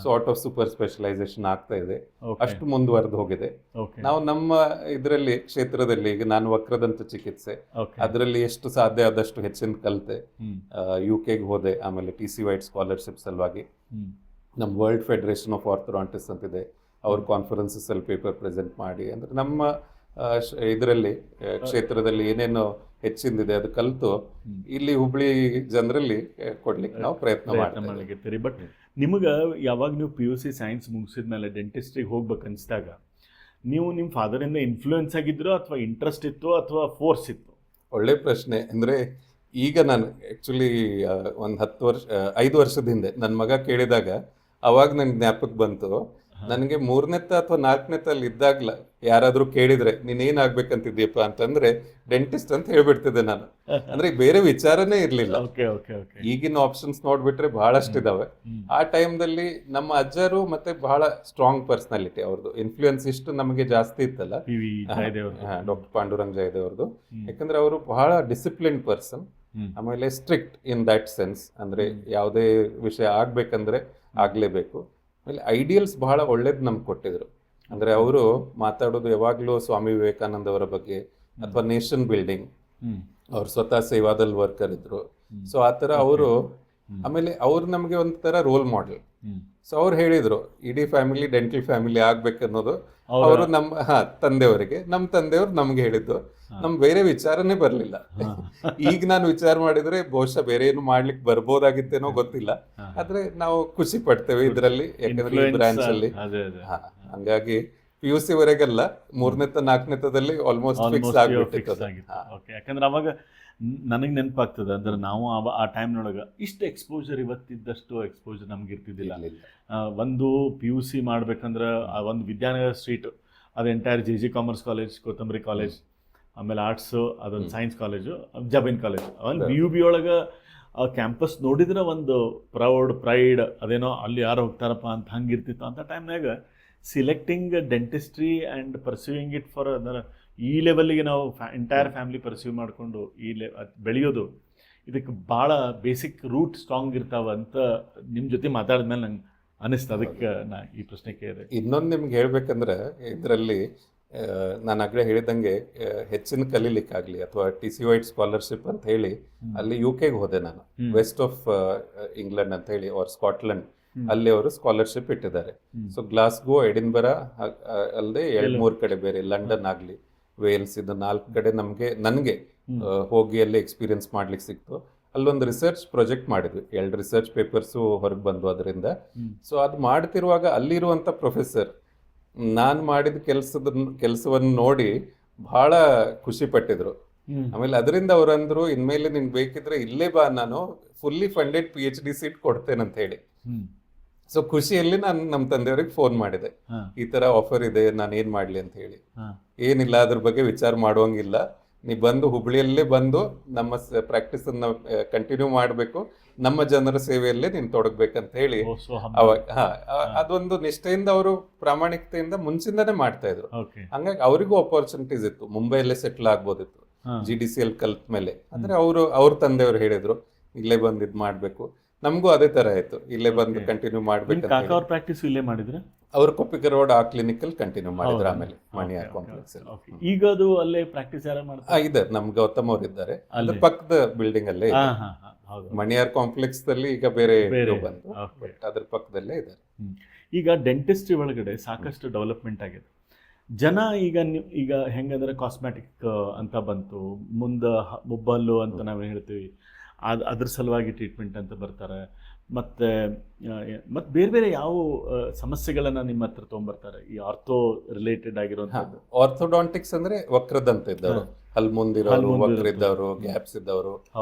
ಸಾರ್ಟ್ ಆಫ್ ಸೂಪರ್ ಸ್ಪೆಷಲೈಸೇಷನ್ ಆಗ್ತಾ ಇದೆ. ಅಷ್ಟು ಮುಂದುವರೆದು ಹೋಗಿದೆ. ನಾವು ನಮ್ಮ ಇದರಲ್ಲಿ ಕ್ಷೇತ್ರದಲ್ಲಿ ಈಗ ನಾನು ವಕ್ರದಂತ ಚಿಕಿತ್ಸೆ, ಅದರಲ್ಲಿ ಎಷ್ಟು ಸಾಧ್ಯ ಆದಷ್ಟು ಹೆಚ್ಚಿನ ಕಲಿತೆ. UK ಹೋದೆ, ಆಮೇಲೆ TC ವೈಟ್ ಸ್ಕಾಲರ್ಶಿಪ್ ಸಲುವಾಗಿ. ನಮ್ಮ ವರ್ಲ್ಡ್ ಫೆಡರೇಷನ್ ಆಫ್ ಆರ್ಥೋಡಾಂಟಿಸ್ಟ್ ಅಂತಿದೆ, ಅವ್ರ ಕಾನ್ಫರೆನ್ಸಸ್ ಅಲ್ಲಿ ಪೇಪರ್ ಪ್ರೆಸೆಂಟ್ ಮಾಡಿ, ಅಂದ್ರೆ ನಮ್ಮ ಇದರಲ್ಲಿ ಕ್ಷೇತ್ರದಲ್ಲಿ ಏನೇನು ಹೆಚ್ಚಿಂದಿದೆ ಅದು ಕಲಿತು ಇಲ್ಲಿ ಹುಬ್ಳಿ ಜನರಲ್ಲಿ ಕೊಡ್ಲಿಕ್ಕೆ ನಾವು ಪ್ರಯತ್ನ ಮಾಡ್ತೀವಿ. ಬಟ್ ನಿಮಗೆ ಯಾವಾಗ ನೀವು PUC ಸೈನ್ಸ್ ಮುಗಿಸಿದ್ಮೇಲೆ ಡೆಂಟಿಸ್ಟ್ರಿಗೆ ಹೋಗ್ಬೇಕು ಅನಿಸಿದಾಗ ನೀವು ನಿಮ್ಮ ಫಾದರಿಂದ ಇನ್ಫ್ಲೂಯೆನ್ಸ್ ಆಗಿದ್ರು ಅಥವಾ ಇಂಟ್ರೆಸ್ಟ್ ಇತ್ತು ಅಥವಾ ಫೋರ್ಸ್ ಇತ್ತು? ಒಳ್ಳೆ ಪ್ರಶ್ನೆ. ಅಂದ್ರೆ ಈಗ ನಾನು ಆಕ್ಚುಲಿ ಒಂದು 5 ವರ್ಷದ ಹಿಂದೆ ನನ್ನ ಮಗ ಕೇಳಿದಾಗ ಅವಾಗ ನನ್ಗೆ ಜ್ಞಾಪಕ ಬಂತು, ನನಗೆ 3ನೇ ಅಥವಾ 4ನೇ ಅಲ್ಲಿ ಇದ್ದಾಗ್ಲ ಯಾರಾದ್ರೂ ಕೇಳಿದ್ರೆ ನೀನ್ ಏನ್ ಆಗ್ಬೇಕಂತಿದ್ಯಪ್ಪ ಅಂತಂದ್ರೆ ಡೆಂಟಿಸ್ಟ್ ಅಂತ ಹೇಳ್ಬಿಡ್ತಿದ್ದೆ ನಾನು. ಅಂದ್ರೆ ಬೇರೆ ವಿಚಾರನೇ ಇರ್ಲಿಲ್ಲ. ಈಗಿನ ಆಪ್ಷನ್ಸ್ ನೋಡ್ಬಿಟ್ರೆ ಬಹಳಷ್ಟು ಇದಾವೆ. ಆ ಟೈಮ್ದಲ್ಲಿ ನಮ್ಮ ಅಜ್ಜರು ಮತ್ತೆ ಬಹಳ ಸ್ಟ್ರಾಂಗ್ ಪರ್ಸನಾಲಿಟಿ, ಅವ್ರದ್ದು ಇನ್ಫ್ಲೂಯೆನ್ಸ್ ಇಷ್ಟು ನಮಗೆ ಜಾಸ್ತಿ ಇತ್ತಲ್ಲ, ಡಾಕ್ಟರ್ ಪಾಂಡುರಂಗ್ ಜಯದೇವ್ ಅವ್ರದ್ದು. ಯಾಕಂದ್ರೆ ಅವರು ಬಹಳ ಡಿಸಿಪ್ಲಿನ್ ಪರ್ಸನ್, ಆಮೇಲೆ ಸ್ಟ್ರಿಕ್ಟ್ ಇನ್ ದಟ್ ಸೆನ್ಸ್. ಅಂದ್ರೆ ಯಾವುದೇ ವಿಷಯ ಆಗ್ಬೇಕಂದ್ರೆ ಆಗ್ಲೇಬೇಕು. ಆಮೇಲೆ ಐಡಿಯಲ್ಸ್ ಬಹಳ ಒಳ್ಳೇದು ನಮ್ಗೆ ಕೊಟ್ಟಿದ್ರು. ಅಂದ್ರೆ ಅವರು ಮಾತಾಡೋದು ಯಾವಾಗ್ಲೂ ಸ್ವಾಮಿ ವಿವೇಕಾನಂದ ಅವರ ಬಗ್ಗೆ ಅಥವಾ ನೇಷನ್ ಬಿಲ್ಡಿಂಗ್. ಅವ್ರು ಸ್ವತಃ ಸೇವಾದಲ್ಲಿ ವರ್ಕರ್ ಇದ್ರು. ಸೊ ಆತರ ಅವರು, ಆಮೇಲೆ ಅವ್ರು ನಮ್ಗೆ ಒಂಥರ ರೋಲ್ ಮಾಡೆಲ್. ಸೊ ಅವ್ರು ಹೇಳಿದ್ರು ಇಡೀ ಫ್ಯಾಮಿಲಿ ಡೆಂಟಲ್ ಫ್ಯಾಮಿಲಿ ಆಗ್ಬೇಕನ್ನೋದು ಅವರು ನಮ್ಮ ತಂದೆಯವರಿಗೆ. ನಮ್ಮ ತಂದೆಯವ್ರು ನಮ್ಗೆ ಹೇಳಿದ್ದು, ನಮ್ ಬೇರೆ ವಿಚಾರನೇ ಬರ್ಲಿಲ್ಲ. ಈಗ ನಾನು ವಿಚಾರ ಮಾಡಿದ್ರೆ ಬಹುಶಃ ಬೇರೆ ಏನು ಮಾಡ್ಲಿಕ್ಕೆ ಬರ್ಬೋದಾಗಿತ್ತೇನೋ ಗೊತ್ತಿಲ್ಲ, ಆದ್ರೆ ನಾವು ಖುಷಿ ಪಡ್ತೇವೆ ಇದ್ರಲ್ಲಿ, ಯಾಕಂದ್ರೆ ಈ ಬ್ರಾಂಚ್ ಅಲ್ಲಿ. ಹಂಗಾಗಿ PUC ವರೆಗಲ್ಲ, 3ನೇ 4ನೇದಲ್ಲಿ ಆಲ್ಮೋಸ್ಟ್ ಫಿಕ್ಸ್ ಆಗ್ಬಿಟ್ಟಿತ್ತು. ಯಾಕಂದ್ರೆ ಅವಾಗ ನನಗೆ ನೆನಪಾಗ್ತದೆ, ಅಂದ್ರೆ ನಾವು ಆ ಟೈಮ್ನೊಳಗೆ ಇಷ್ಟು ಎಕ್ಸ್ಪೋಜರ್ ಇವತ್ತಿದ್ದಷ್ಟು ಎಕ್ಸ್ಪೋಜರ್ ನಮ್ಗೆ ಇರ್ತಿದ್ದಿಲ್ಲ. ಒಂದು PUC ಮಾಡ್ಬೇಕಂದ್ರೆ ಒಂದು ವಿದ್ಯಾನಗರ ಸ್ಟ್ರೀಟ್, ಅದು ಎಂಟೈರ್ JG ಕಾಮರ್ಸ್ ಕಾಲೇಜ್, ಕೊತ್ತಂಬರಿ ಕಾಲೇಜ್, ಆಮೇಲೆ ಆರ್ಟ್ಸು, ಅದೊಂದು ಸೈನ್ಸ್ ಕಾಲೇಜು, ಜಬೀನ್ ಕಾಲೇಜ್, ಒಂದು BUB ಒಳಗೆ ಕ್ಯಾಂಪಸ್ ನೋಡಿದ್ರೆ ಒಂದು ಪ್ರೈಡ್ ಅದೇನೋ ಅಲ್ಲಿ ಯಾರು ಹೋಗ್ತಾರಪ್ಪ ಅಂತ ಹಂಗಿರ್ತಿತ್ತು. ಅಂತ ಟೈಮ್ನಾಗ selecting dentistry and pursuing it for ಅದರ ಈ ಲೆವೆಲ್ಗೆ ನಾವು ಎಂಟೈರ್ ಫ್ಯಾಮಿಲಿ ಪರ್ಸ್ಯೂ ಮಾಡಿಕೊಂಡು ಬೆಳೆಯೋದು, ಇದಕ್ಕೆ ಭಾಳ ಬೇಸಿಕ್ ರೂಟ್ ಸ್ಟ್ರಾಂಗ್ ಇರ್ತಾವ ಅಂತ ನಿಮ್ಮ ಜೊತೆ ಮಾತಾಡಿದ್ಮೇಲೆ ನಂಗೆ ಅನಿಸ್ತು. ಅದಕ್ಕೆ ನಾ ಈ ಪ್ರಶ್ನೆ ಕೇಳಿದೆ. ಇನ್ನೊಂದು ನಿಮ್ಗೆ ಹೇಳ್ಬೇಕಂದ್ರೆ, ಇದರಲ್ಲಿ ನಾನು ಆಗಲೇ ಹೇಳಿದಂಗೆ ಹೆಚ್ಚಿನ ಕಲೀಲಿಕ್ಕಾಗಲಿ ಅಥವಾ TC ವೈಟ್ ಸ್ಕಾಲರ್ಶಿಪ್ ಅಂತ ಹೇಳಿ ಅಲ್ಲಿ UK ಹೋದೆ ನಾನು. ವೆಸ್ಟ್ ಆಫ್ ಇಂಗ್ಲೆಂಡ್ ಅಂತ ಹೇಳಿ ಅವ್ರ ಸ್ಕಾಟ್ಲೆಂಡ್, ಅಲ್ಲಿ ಅವರು ಸ್ಕಾಲರ್ಶಿಪ್ ಇಟ್ಟಿದ್ದಾರೆ. ಸೊ ಗ್ಲಾಸ್ಗೋ, ಎಡಿನ್ಬರ ಅಲ್ಲದೆ 2-3 ಕಡೆ ಬೇರೆ, ಲಂಡನ್ ಆಗಲಿ, ವೇಲ್ಸ್, ಇದು 4 ಕಡೆ ನನಗೆ ಹೋಗಿ ಅಲ್ಲಿ ಎಕ್ಸ್ಪೀರಿಯನ್ಸ್ ಮಾಡ್ಲಿಕ್ಕೆ ಸಿಕ್ತು. ಅಲ್ಲೊಂದು ರಿಸರ್ಚ್ ಪ್ರಾಜೆಕ್ಟ್ ಮಾಡಿದ್ವಿ, 2 ರಿಸರ್ಚ್ ಪೇಪರ್ಸು ಹೊರಗೆ ಬಂದು ಅದರಿಂದ. ಸೊ ಅದು ಮಾಡ್ತಿರುವಾಗ ಅಲ್ಲಿರುವಂಥ ಪ್ರೊಫೆಸರ್ ನಾನು ಮಾಡಿದ ಕೆಲಸವನ್ನು ನೋಡಿ ಬಹಳ ಖುಷಿ ಪಟ್ಟಿದ್ರು. ಆಮೇಲೆ ಅದರಿಂದ ಅವರಂದ್ರು, ಇನ್ಮೇಲೆ ನಿನ್ ಬೇಕಿದ್ರೆ ಇಲ್ಲೇ ಬಾ, ನಾನು ಫುಲ್ಲಿ ಫಂಡೆಡ್ PhD ಸೀಟ್ ಕೊಡ್ತೇನಂತ ಹೇಳಿ. ಸೊ ಖುಷಿಯಲ್ಲಿ ನಾನು ನಮ್ಮ ತಂದೆಯವ್ರಿಗೆ ಫೋನ್ ಮಾಡಿದೆ, ಈ ತರ ಆಫರ್ ಇದೆ, ನಾನು ಏನ್ ಮಾಡ್ಲಿ ಅಂತ ಹೇಳಿ. ಏನಿಲ್ಲ, ಅದ್ರ ಬಗ್ಗೆ ವಿಚಾರ ಮಾಡುವಂಗಿಲ್ಲ, ನೀ ಬಂದು ಹುಬ್ಳಿಯಲ್ಲೇ ಬಂದು ನಮ್ಮ ಪ್ರಾಕ್ಟೀಸ್ ಅನ್ನ ಕಂಟಿನ್ಯೂ ಮಾಡಬೇಕು, ನಮ್ಮ ಜನರ ಸೇವೆಯಲ್ಲೇ ನೀನು ತೊಡಗ್ಬೇಕಂತ ಹೇಳಿ ಅವಾಗ ಅದೊಂದು ನಿಷ್ಠೆಯಿಂದ ಅವರು ಪ್ರಾಮಾಣಿಕತೆಯಿಂದ ಮುಂಚಿಂದಾನೇ ಮಾಡ್ತಾ ಇದ್ರು. ಹಂಗಾಗಿ ಅವರಿಗೂ ಅಪರ್ಚುನಿಟೀಸ್ ಇತ್ತು, ಮುಂಬೈಯಲ್ಲೇ ಸೆಟ್ಲ್ ಆಗ್ಬೋದಿತ್ತು GDCL ಕಲ್ತ ಮೇಲೆ. ಅಂದ್ರೆ ಅವ್ರ ತಂದೆಯವರು ಹೇಳಿದ್ರು ಇಲ್ಲೇ ಬಂದು ಇದ್ ಮಾಡ್ಬೇಕು. ನಮಗೂ ಅದೇ ತರ ಆಯ್ತು, ಇಲ್ಲೇ ಬಂದು ಕಂಟಿನ್ಯೂ ಮಾಡ್ಬೇಕು. ಪ್ರಾಕ್ಟೀಸ್ ಇಲ್ಲೇ ಮಾಡಿದ್ರೆ ಅವ್ರು ಕೊಪ್ಪಿಕ ರೋಡ್ ಆ ಕ್ಲಿನಿಕಲ್ ಕಂಟಿನ್ಯೂ ಮಾಡಿದ್ರು. ಆಮೇಲೆ ಮಣಿಯಾರ್ ಕಾಂಪ್ಲೆಕ್ಸ್ ಈಗ ಅದು ಅಲ್ಲೇ ಪ್ರಾಕ್ಟೀಸ್ ಯಾರು ಮಾಡ್ತಾರೆ? ಇದೆ, ನಮ್ ಗೌತಮ್ ಅವ್ರು ಇದ್ದಾರೆ, ಅದ್ರ ಪಕ್ಕದ ಬಿಲ್ಡಿಂಗ್ ಅಲ್ಲೇ ಇದೆ. ಮಣಿಯಾರ್ ಕಾಂಪ್ಲೆಕ್ಸ್ ಅಲ್ಲಿ ಈಗ ಬೇರೆ ಬಂತು, ಬಟ್ ಅದ್ರ ಪಕ್ಕದಲ್ಲೇ ಇದ್ದಾರೆ. ಈಗ ಡೆಂಟಿಸ್ಟ್ರಿ ಒಳಗಡೆ ಸಾಕಷ್ಟು ಡೆವಲಪ್ಮೆಂಟ್ ಆಗಿದೆ. ಜನ ಈಗ ಹೆಂಗಂದ್ರೆ ಕಾಸ್ಮೆಟಿಕ್ ಅಂತ ಬಂತು, ಮುಂದೆ ಮೊಬ್ಬಲ್ಲು ಅಂತ ನಾವು ಹೇಳ್ತೀವಿ, ಅದ್ರ ಸಲುವಾಗಿ ಟ್ರೀಟ್ಮೆಂಟ್ ಅಂತ ಬರ್ತಾರೆ. ಮತ್ತು ಬೇರೆ ಬೇರೆ ಯಾವ ಸಮಸ್ಯೆಗಳನ್ನ ನಿಮ್ಮ ಹತ್ರ ತೊಗೊಂಬರ್ತಾರೆ ಈ ಆರ್ಥೋ ರಿಲೇಟೆಡ್ ಆಗಿರುವಂಥದ್ದು? ಆರ್ಥೋಡಾಂಟಿಕ್ಸ್ ಅಂದ್ರೆ ವಕ್ರದಂತ ಇದ್ದವರು, ಅಲ್ಲಿ ಮುಂದಿರೋರು, ವಕ್ರ ಇದ್ದವರು, ಗ್ಯಾಪ್ಸ್ ಇದ್ದವರು,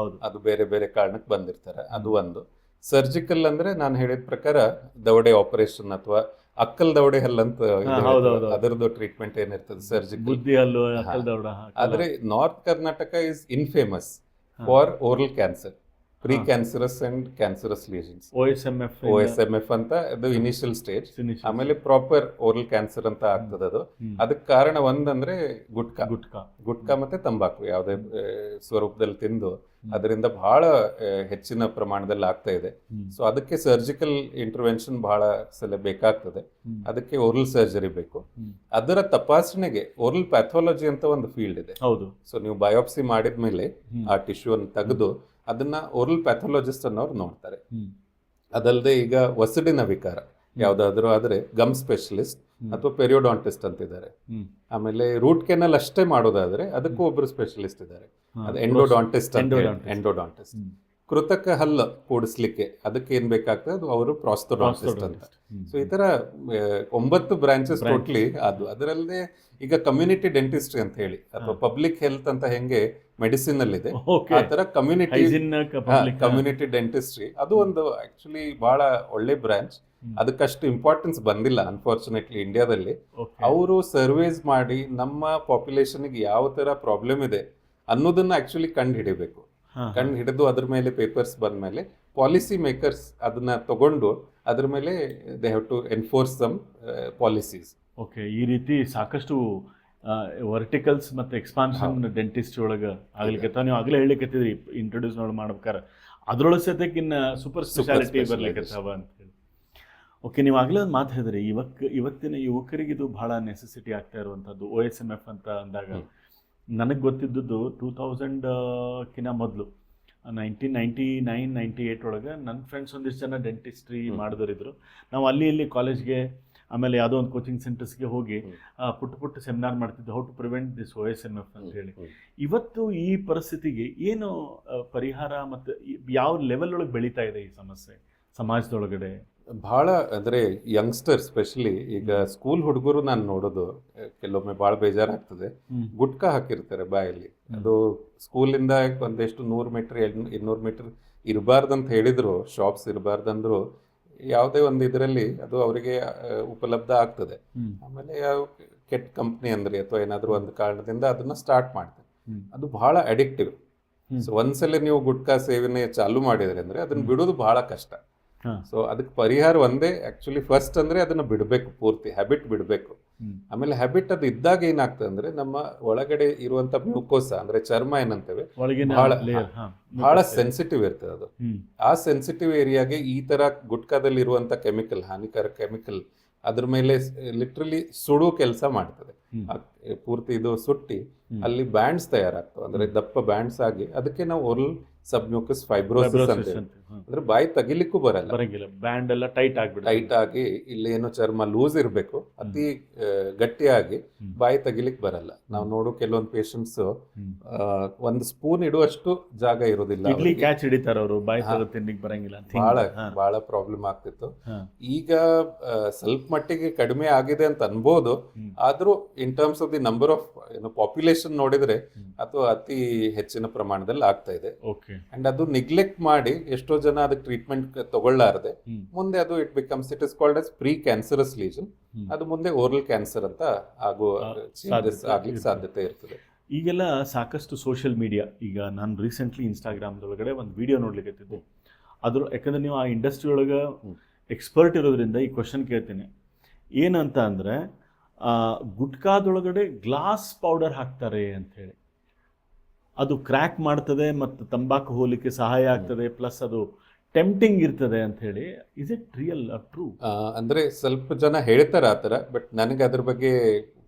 ಅದು ಬೇರೆ ಬೇರೆ ಕಾರಣಕ್ಕೆ ಬಂದಿರ್ತಾರೆ. ಅದು ಒಂದು. ಸರ್ಜಿಕಲ್ ಅಂದ್ರೆ ನಾನು ಹೇಳಿದ ಪ್ರಕಾರ ದವಡೆ ಆಪರೇಷನ್ ಅಥವಾ ಅಕ್ಕಲ್ ದವಡೆ ಹಲ್ಲಂತ ಅದರದ್ದು ಟ್ರೀಟ್ಮೆಂಟ್ ಏನಿರ್ತದೆ ಸರ್ಜಿಕಲ್, ಬುದ್ಧಿ ಹಲ್ಲು, ಅಕ್ಕಲ್ ದವಡ. ಆದ್ರೆ north Karnataka is infamous for oral cancer, pre cancerous and cancerous lesions. OSMF ಅಂತ ಅದು ಇನಿಷಿಯಲ್ ಸ್ಟೇಜ್. ಆಮೇಲೆ ಪ್ರಾಪರ್ ಓರಲ್ ಕ್ಯಾನ್ಸರ್ ಅಂತ ಆಗ್ತದೆ ಅದು. ಅದಕ್ಕೆ ಕಾರಣ ಒಂದಂದ್ರೆ ಗುಟ್ಕಾ ಮತ್ತೆ ತಂಬಾಕು ಯಾವುದೇ ಸ್ವರೂಪದಲ್ಲಿ ತಿಂದು ಅದರಿಂದ ಬಹಳ ಹೆಚ್ಚಿನ ಪ್ರಮಾಣದಲ್ಲಿ ಆಗ್ತಾ ಇದೆ. ಸೊ ಅದಕ್ಕೆ ಸರ್ಜಿಕಲ್ ಇಂಟರ್ವೆನ್ಷನ್ ಬಹಳ ಸಲ ಬೇಕಾಗ್ತದೆ. ಅದಕ್ಕೆ ಓರಲ್ ಸರ್ಜರಿ ಬೇಕು. ಅದರ ತಪಾಸಣೆಗೆ ಓರಲ್ ಪ್ಯಾಥಾಲಜಿ ಅಂತ ಒಂದು ಫೀಲ್ಡ್ ಇದೆ. ಸೊ ನೀವು ಬಯೋಪ್ಸಿ ಮಾಡಿದ್ಮೇಲೆ ಆ ಟಿಶ್ಯೂ ಅನ್ನು ತೆಗೆದು ಅದನ್ನ ಓರಲ್ ಪ್ಯಾಥಾಲಜಿಸ್ಟ್ ಅನ್ನೋರು ನೋಡ್ತಾರೆ. ಅದಲ್ಲದೆ ಈಗ ವಸಡಿನ ವಿಕಾರ ಯಾವ್ದಾದ್ರು ಆದ್ರೆ ಗಮ್ ಸ್ಪೆಷಲಿಸ್ಟ್ ಅಥವಾ ಪೆರಿಯೋಡಾಂಟಿಸ್ಟ್ ಅಂತಿದ್ದಾರೆ. ಆಮೇಲೆ ರೂಟ್ ಕೆನಲ್ ಅಷ್ಟೇ ಮಾಡೋದಾದ್ರೆ ಅದಕ್ಕೂ ಒಬ್ರು ಸ್ಪೆಷಲಿಸ್ಟ್ ಇದ್ದಾರೆ, ಅದು ಎಂಡೋಡಾಂಟಿಸ್ಟ್. ಕೃತಕ ಹಲ್ಲು ಕೂಡಿಸ್ಲಿಕ್ಕೆ ಅದಕ್ಕೆ ಏನ್ ಬೇಕಾಗ್ತದೆ ಅದು ಅವರು ಪ್ರಾಸ್ತೋಡಾಂಟಿಸ್ಟ್ ಅಂತ. ಸೊ ಈ ತರ 9 ಬ್ರಾಂಚಸ್ ಟೋಟ್ಲಿ. ಅದು ಅದರಲ್ಲದೆ ಈಗ ಕಮ್ಯುನಿಟಿ ಡೆಂಟಿಸ್ಟ್ರಿ ಅಂತ ಹೇಳಿ ಅಥವಾ ಪಬ್ಲಿಕ್ ಹೆಲ್ತ್ ಅಂತ ಹೆಂಗೆ ಮೆಡಿಸಿನ್ ಅಲ್ಲಿ ಇದೆ, ಆ ತರ ಕಮ್ಯುನಿಟಿ ಡೆಂಟಿಸ್ಟ್ರಿ ಅದು ಒಂದು ಆಕ್ಚುಲಿ ಬಹಳ ಒಳ್ಳೆ ಬ್ರಾಂಚ್. ಅದಕ್ಕಷ್ಟು ಇಂಪಾರ್ಟೆನ್ಸ್ ಬಂದಿಲ್ಲ ಅನ್ಫಾರ್ಚುನೇಟ್ಲಿ ಇಂಡಿಯಾದಲ್ಲಿ. ಅವರು ಸರ್ವೇಸ್ ಮಾಡಿ ನಮ್ಮ ಪಾಪ್ಯುಲೇಷನ್ಗೆ ಯಾವ ತರ ಪ್ರಾಬ್ಲಮ್ ಇದೆ ಅನ್ನೋದನ್ನ ಆಕ್ಚುಲಿ ಕಂಡು ಹಿಡಿಬೇಕು. ಕಂಡು ಹಿಡಿದು ಅದ್ರ ಮೇಲೆ ಪೇಪರ್ಸ್ ಬಂದ ಮೇಲೆ ಪಾಲಿಸಿ ಮೇಕರ್ಸ್ ಅದನ್ನ ತಗೊಂಡು ಅದ್ರ ಮೇಲೆ they have to enforce some policies. Okay, ಈ ರೀತಿ ಸಾಕಷ್ಟು ವರ್ಟಿಕಲ್ಸ್ ಮತ್ತು ಎಕ್ಸ್ಪಾನ್ಷನ್ ಡೆಂಟಿಸ್ಟ್ ಒಳಗೆ ಆಗ್ಲಿಕ್ಕೆ ನೀವು ಆಗಲೇ ಹೇಳಿಕತ್ತಿದ್ರಿ ಇಂಟ್ರೊಡ್ಯೂಸ್ ಮಾಡ್ಬೇಕಾರೆ, ಅದ್ರೊಳಗೆ ಸದ್ಯಕ್ಕೆ ಇನ್ನು ಸೂಪರ್ ಸ್ಪೆಷಾಲಿಟಿ ಬರ್ಲಿಕ್ಕತ್ತವ ಅಂತ ಹೇಳಿ. ಓಕೆ, ನೀವು ಆಗಲೇ ಒಂದು ಮಾತು ಹೇಳಿದ್ರಿ, ಇವತ್ತಿನ ಯುವಕರಿಗೆ ಇದು ಬಹಳ ನೆಸೆಸಿಟಿ ಆಗ್ತಾ ಇರುವಂಥದ್ದು OSMF ಅಂತ ಅಂದಾಗ. ನನಗೆ ಗೊತ್ತಿದ್ದದ್ದು 2000 ಮೊದಲು 1999-98 ಒಳಗೆ ನನ್ನ ಫ್ರೆಂಡ್ಸ್ ಒಂದಿಷ್ಟು ಜನ ಡೆಂಟಿಸ್ಟ್ರಿ ಮಾಡಿದವರಿದ್ರು. ನಾವು ಅಲ್ಲಿ ಇಲ್ಲಿ ಕಾಲೇಜ್ಗೆ ಆಮೇಲೆ ಯಾವುದೋ ಒಂದು ಕೋಚಿಂಗ್ ಸೆಂಟರ್ಸ್ಗೆ ಹೋಗಿ ಪುಟ್ಟ ಸೆಮಿನಾರ್ ಮಾಡ್ತಿದ್ದೆ, how to prevent this OSMF ಅಂತ ಹೇಳಿ. ಇವತ್ತು ಈ ಪರಿಸ್ಥಿತಿಗೆ ಏನು ಪರಿಹಾರ ಮತ್ತು ಯಾವ ಲೆವೆಲ್ ಒಳಗೆ ಬೆಳೀತಾ ಇದೆ ಈ ಸಮಸ್ಯೆ ಸಮಾಜದೊಳಗಡೆ? ಬಹಳ ಅಂದ್ರೆ ಯಂಗ್ಸ್ಟರ್ ಸ್ಪೆಷಲಿ ಈಗ ಸ್ಕೂಲ್ ಹುಡುಗರು ನಾನು ನೋಡೋದು ಕೆಲವೊಮ್ಮೆ ಬಹಳ ಬೇಜಾರಾಗ್ತದೆ. ಗುಟ್ಕಾ ಹಾಕಿರ್ತಾರೆ ಬಾಯಲ್ಲಿ. ಅದು ಸ್ಕೂಲಿಂದ ಒಂದೆಷ್ಟು 100 ಮೀಟರ್ 200 ಮೀಟರ್ ಇರಬಾರ್ದಂತ ಹೇಳಿದ್ರು, ಶಾಪ್ಸ್ ಇರಬಾರ್ದಂದ್ರು ಯಾವುದೇ ಒಂದು ಇದರಲ್ಲಿ ಅದು ಅವರಿಗೆ ಉಪಲಬ್ಧ ಆಗ್ತದೆ. ಆಮೇಲೆ ಯಾವ ಕೆಟ್ಟ ಕಂಪ್ನಿ ಅಂದ್ರೆ ಅಥವಾ ಏನಾದ್ರು ಒಂದು ಕಾರಣದಿಂದ ಅದನ್ನ ಸ್ಟಾರ್ಟ್ ಮಾಡ್ತಾರೆ. ಅದು ಬಹಳ ಅಡಿಕ್ಟಿವ್. ಸೊ ಒಂದ್ಸಲ ನೀವು ಗುಟ್ಕಾ ಸೇವನೆ ಚಾಲು ಮಾಡಿದ್ರೆ ಅಂದ್ರೆ ಅದನ್ನ ಬಿಡೋದು ಬಹಳ ಕಷ್ಟ. ಸೊ ಅದಕ್ಕೆ ಪರಿಹಾರ ಒಂದೇ ಆಕ್ಚುಲಿ. ಫಸ್ಟ್ ಅಂದ್ರೆ ಅದನ್ನ ಬಿಡಬೇಕು, ಪೂರ್ತಿ ಹ್ಯಾಬಿಟ್ ಬಿಡಬೇಕು. ಆಮೇಲೆ ಹ್ಯಾಬಿಟ್ ಅದು ಇದ್ದಾಗ ಏನಾಗ್ತದೆ ಅಂದ್ರೆ ನಮ್ಮ ಒಳಗಡೆ ಇರುವಂತ ಮ್ಯೂಕೋಸ ಅಂದ್ರೆ ಚರ್ಮ ಏನಂತೇವೆ ಬಹಳ ಸೆನ್ಸಿಟಿವ್ ಇರ್ತದೆ. ಅದು ಆ ಸೆನ್ಸಿಟಿವ್ ಏರಿಯಾಗೆ ಈ ತರ ಗುಟ್ಕಾದಲ್ಲಿ ಇರುವಂತ ಕೆಮಿಕಲ್, ಹಾನಿಕಾರಕ ಕೆಮಿಕಲ್ ಅದ್ರ ಮೇಲೆ ಲಿಟ್ರಲಿ ಸುಡು ಕೆಲಸ ಮಾಡ್ತದೆ. ಪೂರ್ತಿ ಇದು ಸುಟ್ಟಿ ಅಲ್ಲಿ ಬ್ಯಾಂಡ್ಸ್ ತಯಾರಾಗ್ತವೆ, ಅಂದ್ರೆ ದಪ್ಪ ಬ್ಯಾಂಡ್ಸ್ ಆಗಿ ಅದಕ್ಕೆ ನಾವು ಓರಲ್ ಸಬ್ಮ್ಯೂಕಸ್ ಫೈಬ್ರೋಸಿಸ್ ಅಂತ, ಅಂದ್ರೆ ಬಾಯಿ ತೆಗಿಲಿಕ್ಕೂ ಬರಲ್ಲ, ಬ್ಯಾಂಡ್ ಎಲ್ಲ ಟೈಟ್ ಆಗಿ ಇಲ್ಲಿ ಏನು ಚರ್ಮ ಲೂಸ್ ಇರಬೇಕು, ಅತಿ ಗಟ್ಟಿಯಾಗಿ ಬಾಯಿ ತೆಗಿಲಿಕ್ ಬರಲ್ಲ. ನಾವು ನೋಡು ಕೆಲವೊಂದು ಪೇಷಂಟ್ಸ್ ಒಂದು ಸ್ಪೂನ್ ಇಡುವಷ್ಟು ಜಾಗ ಇರೋದಿಲ್ಲ, ಬಹಳ ಪ್ರಾಬ್ಲಮ್ ಆಗ್ತಿತ್ತು. ಈಗ ಸ್ವಲ್ಪ ಮಟ್ಟಿಗೆ ಕಡಿಮೆ ಆಗಿದೆ ಅಂತ ಅನ್ಬೋದು. ಆದ್ರೂ ಇನ್ terms of the number of population ನೋಡಿದ್ರೆ ಅದು ಅತಿ ಹೆಚ್ಚಿನ ಪ್ರಮಾಣದಲ್ಲಿ ಆಗ್ತಾ ಇದೆ. ಅಂಡ್ ಅದು ನಿಗ್ಲೆಕ್ಟ್ ಮಾಡಿ ಎಷ್ಟೋ ಜನ ಅದಕ್ಕೆ ಟ್ರೀಟ್ಮೆಂಟ್ ತಗೊಳ್ಳಾರದೆ ಮುಂದೆ ಅದು it is called as pre cancerous lesion. ಅದು ಮುಂದೆ ಓರಲ್ ಕ್ಯಾನ್ಸರ್ ಅಂತ ಆಗುವ ಆಗ್ಲಿಕ್ಕೆ ಸಾಧ್ಯತೆ ಇರ್ತದೆ. ಈಗೆಲ್ಲ ಸಾಕಷ್ಟು ಸೋಷಿಯಲ್ ಮೀಡಿಯಾ, ಈಗ ನಾನು ರೀಸೆಂಟ್ಲಿ ಇನ್ಸ್ಟಾಗ್ರಾಮ್ದೊಳಗಡೆ ಒಂದು ವಿಡಿಯೋ ನೋಡ್ಲಿಕ್ಕೆ ಯಾಕಂದ್ರೆ ನೀವು ಆ ಇಂಡಸ್ಟ್ರಿ ಒಳಗೆ ಎಕ್ಸ್ಪರ್ಟ್ ಇರೋದ್ರಿಂದ ಈ ಕ್ವಶನ್ ಕೇಳ್ತೀನಿ. ಏನಂತ ಅಂದರೆ ಗುಟ್ಕಾದೊಳಗಡೆ ಗ್ಲಾಸ್ ಪೌಡರ್ ಹಾಕ್ತಾರೆ ಅಂಥೇಳಿ, ಅದು ಕ್ರ್ಯಾಕ್ ಮಾಡ್ತದೆ ಮತ್ತು ತಂಬಾಕು ಹೋಲಿಕ್ಕೆ ಸಹಾಯ ಆಗ್ತದೆ, ಪ್ಲಸ್ ಅದು ಟೆಂಪ್ಟಿಂಗ್ ಇರ್ತದೆ ಅಂತ ಹೇಳಿ. Is it real are true? ಅಂದ್ರೆ ಸ್ವಲ್ಪ ಜನ ಹೇಳ್ತಾರೆ ಆತರ, ಬಟ್ ನನಗೆ ಅದ್ರ ಬಗ್ಗೆ